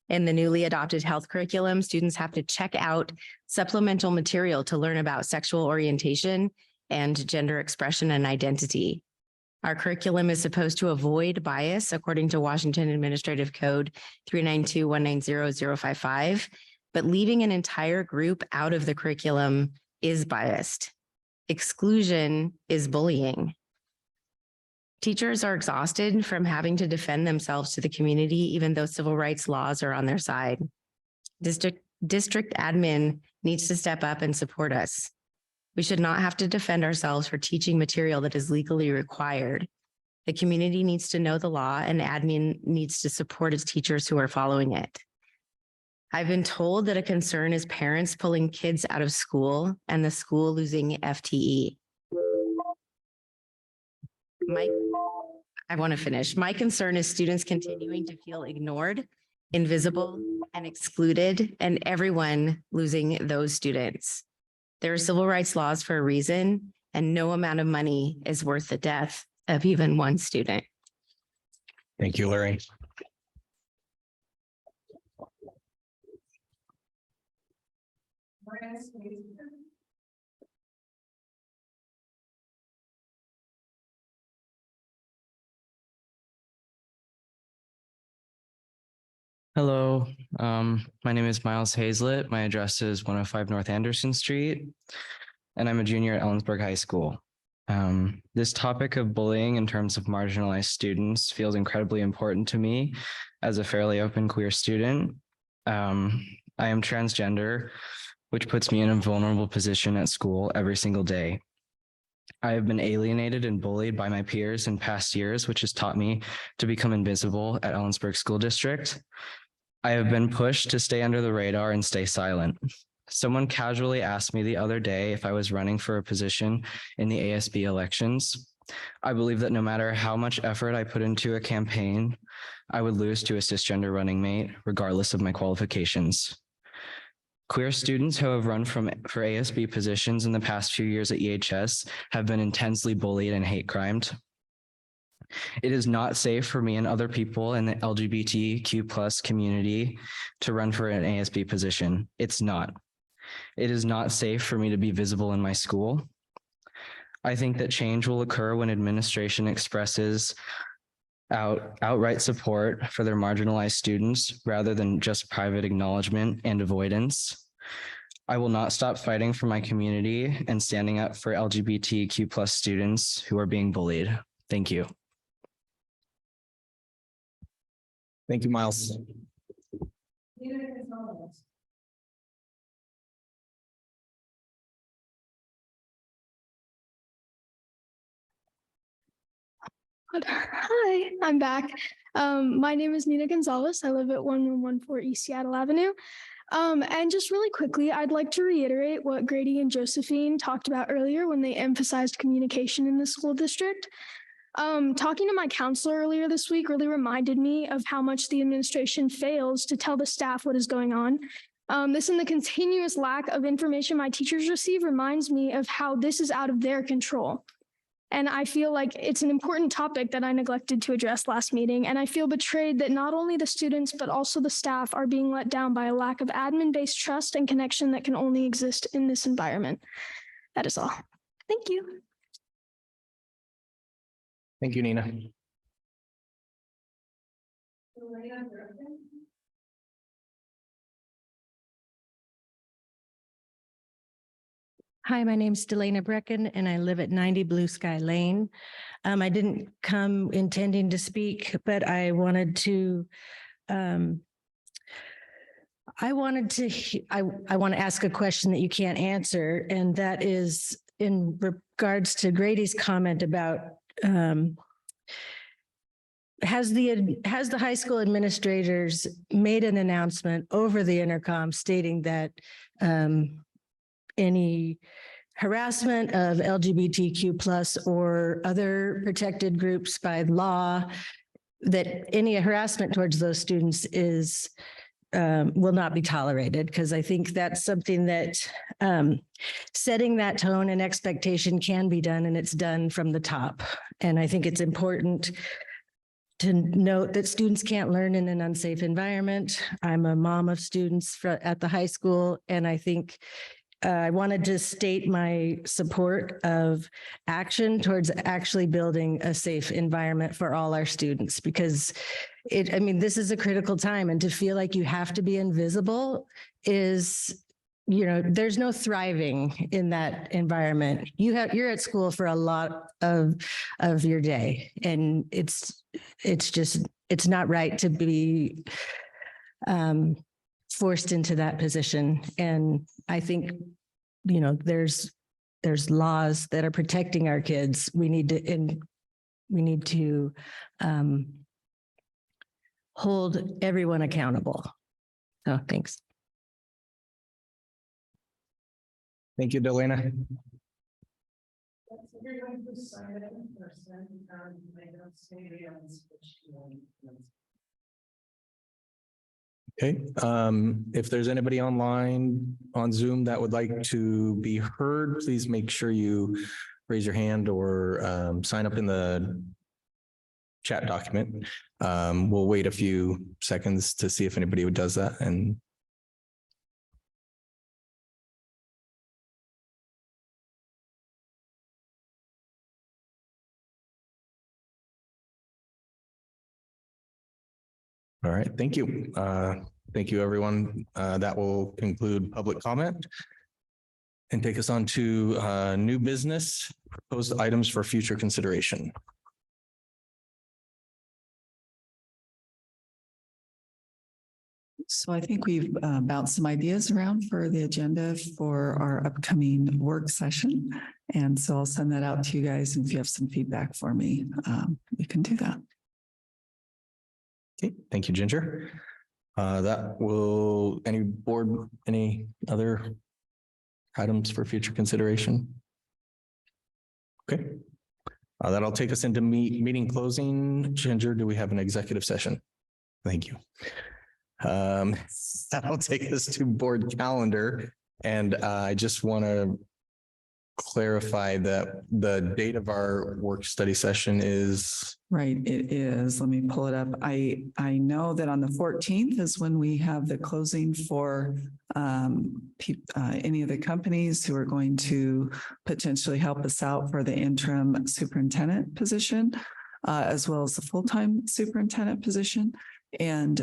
In the newly adopted health curriculum, students have to check out supplemental material to learn about sexual orientation and gender expression and identity. Our curriculum is supposed to avoid bias according to Washington Administrative Code 392-190-055, but leaving an entire group out of the curriculum is biased. Exclusion is bullying. Teachers are exhausted from having to defend themselves to the community, even though civil rights laws are on their side. District admin needs to step up and support us. We should not have to defend ourselves for teaching material that is legally required. The community needs to know the law, and admin needs to support its teachers who are following it. I've been told that a concern is parents pulling kids out of school and the school losing FTE. I want to finish. My concern is students continuing to feel ignored, invisible, and excluded, and everyone losing those students. There are civil rights laws for a reason, and no amount of money is worth the death of even one student. Thank you, Larry. Hello, my name is Miles Hazlett. My address is 105 North Anderson Street, and I'm a junior at Ellensburg High School. This topic of bullying in terms of marginalized students feels incredibly important to me as a fairly open queer student. I am transgender, which puts me in a vulnerable position at school every single day. I have been alienated and bullied by my peers in past years, which has taught me to become invisible at Ellensburg School District. I have been pushed to stay under the radar and stay silent. Someone casually asked me the other day if I was running for a position in the ASB elections. I believe that no matter how much effort I put into a campaign, I would lose to a cisgender running mate, regardless of my qualifications. Queer students who have run for ASB positions in the past few years at EHS have been intensely bullied and hate crimed. It is not safe for me and other people in the LGBTQ+ community to run for an ASB position. It's not. It is not safe for me to be visible in my school. I think that change will occur when administration expresses outright support for their marginalized students rather than just private acknowledgement and avoidance. I will not stop fighting for my community and standing up for LGBTQ+ students who are being bullied. Thank you. Thank you, Miles. Hi, I'm back. My name is Nina Gonzalez. I live at 1114 East Seattle Avenue. And just really quickly, I'd like to reiterate what Grady and Josephine talked about earlier when they emphasized communication in the school district. Talking to my counselor earlier this week really reminded me of how much the administration fails to tell the staff what is going on. This and the continuous lack of information my teachers receive reminds me of how this is out of their control. And I feel like it's an important topic that I neglected to address last meeting. And I feel betrayed that not only the students, but also the staff are being let down by a lack of admin-based trust and connection that can only exist in this environment. That is all. Thank you. Thank you, Nina. Hi, my name's Delana Brecken and I live at 90 Blue Sky Lane. I didn't come intending to speak, but I wanted to I want to ask a question that you can't answer, and that is in regards to Grady's comment about has the high school administrators made an announcement over the intercom stating that any harassment of LGBTQ+ or other protected groups by law, that any harassment towards those students is will not be tolerated? Because I think that's something that setting that tone and expectation can be done, and it's done from the top. And I think it's important to note that students can't learn in an unsafe environment. I'm a mom of students at the high school, and I think I wanted to state my support of action towards actually building a safe environment for all our students, because this is a critical time, and to feel like you have to be invisible is, there's no thriving in that environment. You're at school for a lot of your day, and it's not right to be forced into that position. And I think, there's laws that are protecting our kids. We need to hold everyone accountable. So thanks. Thank you, Delana. Okay, if there's anybody online on Zoom that would like to be heard, please make sure you raise your hand or sign up in the chat document. We'll wait a few seconds to see if anybody does that. And all right, thank you. Thank you, everyone. That will conclude public comment and take us on to new business, proposed items for future consideration. So I think we've bounced some ideas around for the agenda for our upcoming work session. And so I'll send that out to you guys. And if you have some feedback for me, we can do that. Okay, thank you, Ginger. Any other items for future consideration? Okay. That'll take us into meeting closing. Ginger, do we have an executive session? Thank you. That'll take us to board calendar. And I just want to clarify that the date of our work study session is. Right, it is. Let me pull it up. I know that on the 14th is when we have the closing for any of the companies who are going to potentially help us out for the interim superintendent position, as well as the full-time superintendent position. And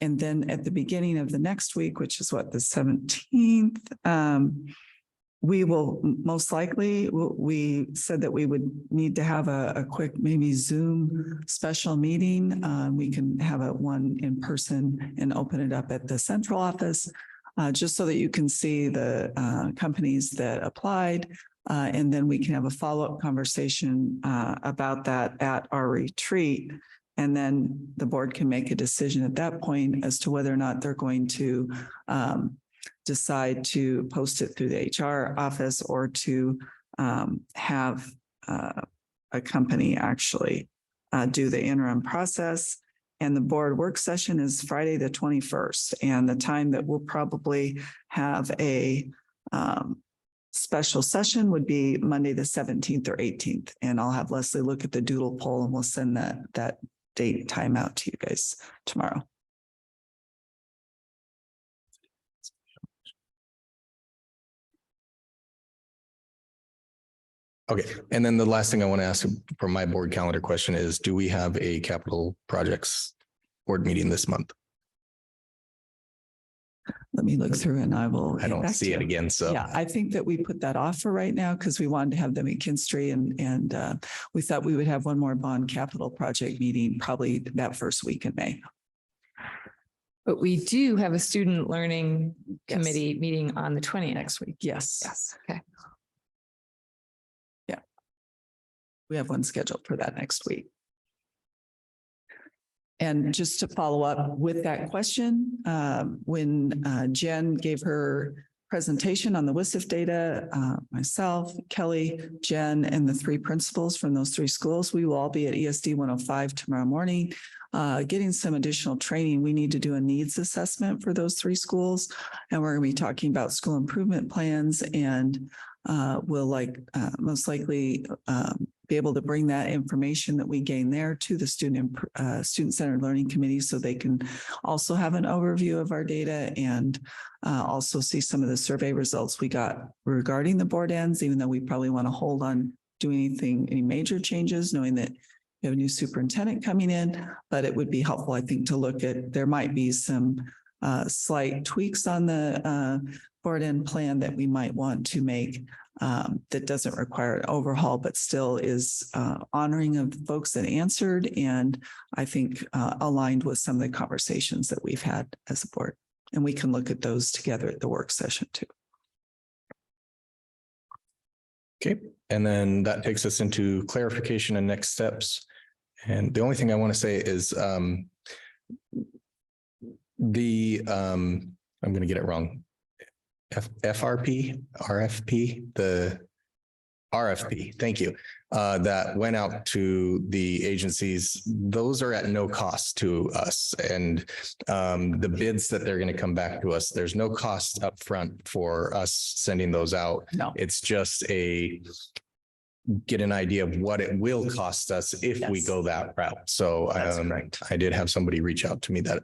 then at the beginning of the next week, which is what, the 17th, we will most likely, we said that we would need to have a quick maybe Zoom special meeting. We can have one in person and open it up at the central office, just so that you can see the companies that applied. And then we can have a follow-up conversation about that at our retreat. And then the board can make a decision at that point as to whether or not they're going to decide to post it through the HR office or to have a company actually do the interim process. And the board work session is Friday, the 21st. And the time that we'll probably have a special session would be Monday, the 17th or 18th. And I'll have Leslie look at the doodle poll and we'll send that date and time out to you guys tomorrow. Okay, and then the last thing I want to ask for my board calendar question is, do we have a capital projects board meeting this month? Let me look through and I will. I don't see it again, so. Yeah, I think that we put that off for right now because we wanted to have them at Kinstry and we thought we would have one more bond capital project meeting probably that first week in May. But we do have a student learning committee meeting on the 20th next week. Yes. Yes. Okay. Yeah. We have one scheduled for that next week. And just to follow up with that question, when Jen gave her presentation on the WSIF data, myself, Kelly, Jen, and the three principals from those three schools, we will all be at ESD 105 tomorrow morning, getting some additional training. We need to do a needs assessment for those three schools, and we're going to be talking about school improvement plans, and we'll most likely be able to bring that information that we gain there to the student-centered learning committee so they can also have an overview of our data and also see some of the survey results we got regarding the board ends, even though we probably want to hold on doing any major changes, knowing that we have a new superintendent coming in, but it would be helpful, I think, to look at, there might be some slight tweaks on the board end plan that we might want to make that doesn't require an overhaul, but still is honoring of the folks that answered and I think aligned with some of the conversations that we've had as a board. And we can look at those together at the work session too. Okay, and then that takes us into clarification and next steps. And the only thing I want to say is I'm going to get it wrong. RFP, the RFP, thank you, that went out to the agencies. Those are at no cost to us. And the bids that they're going to come back to us, there's no cost upfront for us sending those out. No. It's just get an idea of what it will cost us if we go that route. So I did have somebody reach out to me that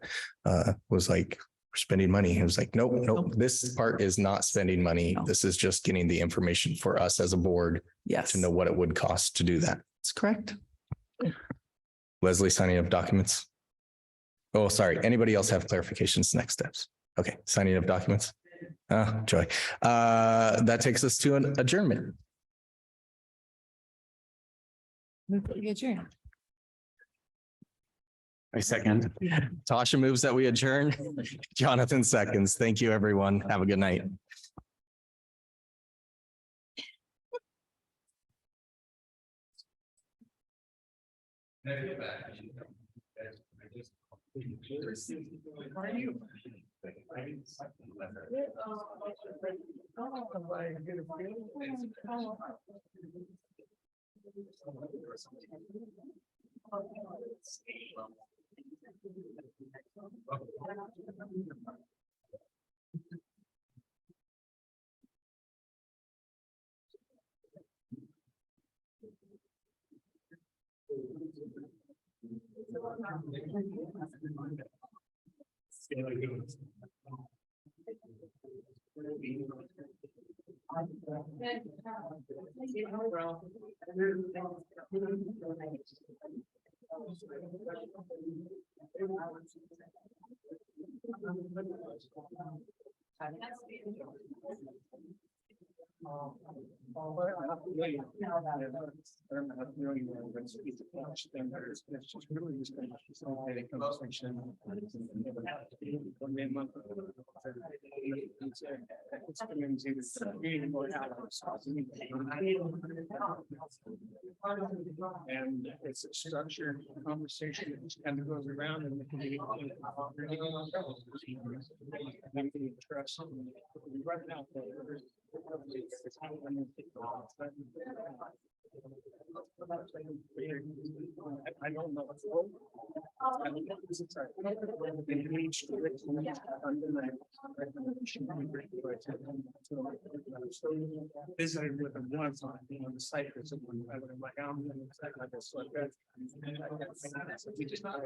was like, we're spending money. I was like, nope. This part is not spending money. No. This is just getting the information for us as a board Yes. to know what it would cost to do that. That's correct. Leslie, signing of documents. Oh, sorry. Anybody else have clarifications, next steps? Okay, signing of documents. Joy. That takes us to an adjournment. I second. Tasha moves that we adjourn. Jonathan seconds. Thank you, everyone. Have a good night. And it's a structured conversation that just kind of goes around and the community. Trust. Right now. I don't know. Visited with them once on the site or something. I was like, I'm going to like this. We just not.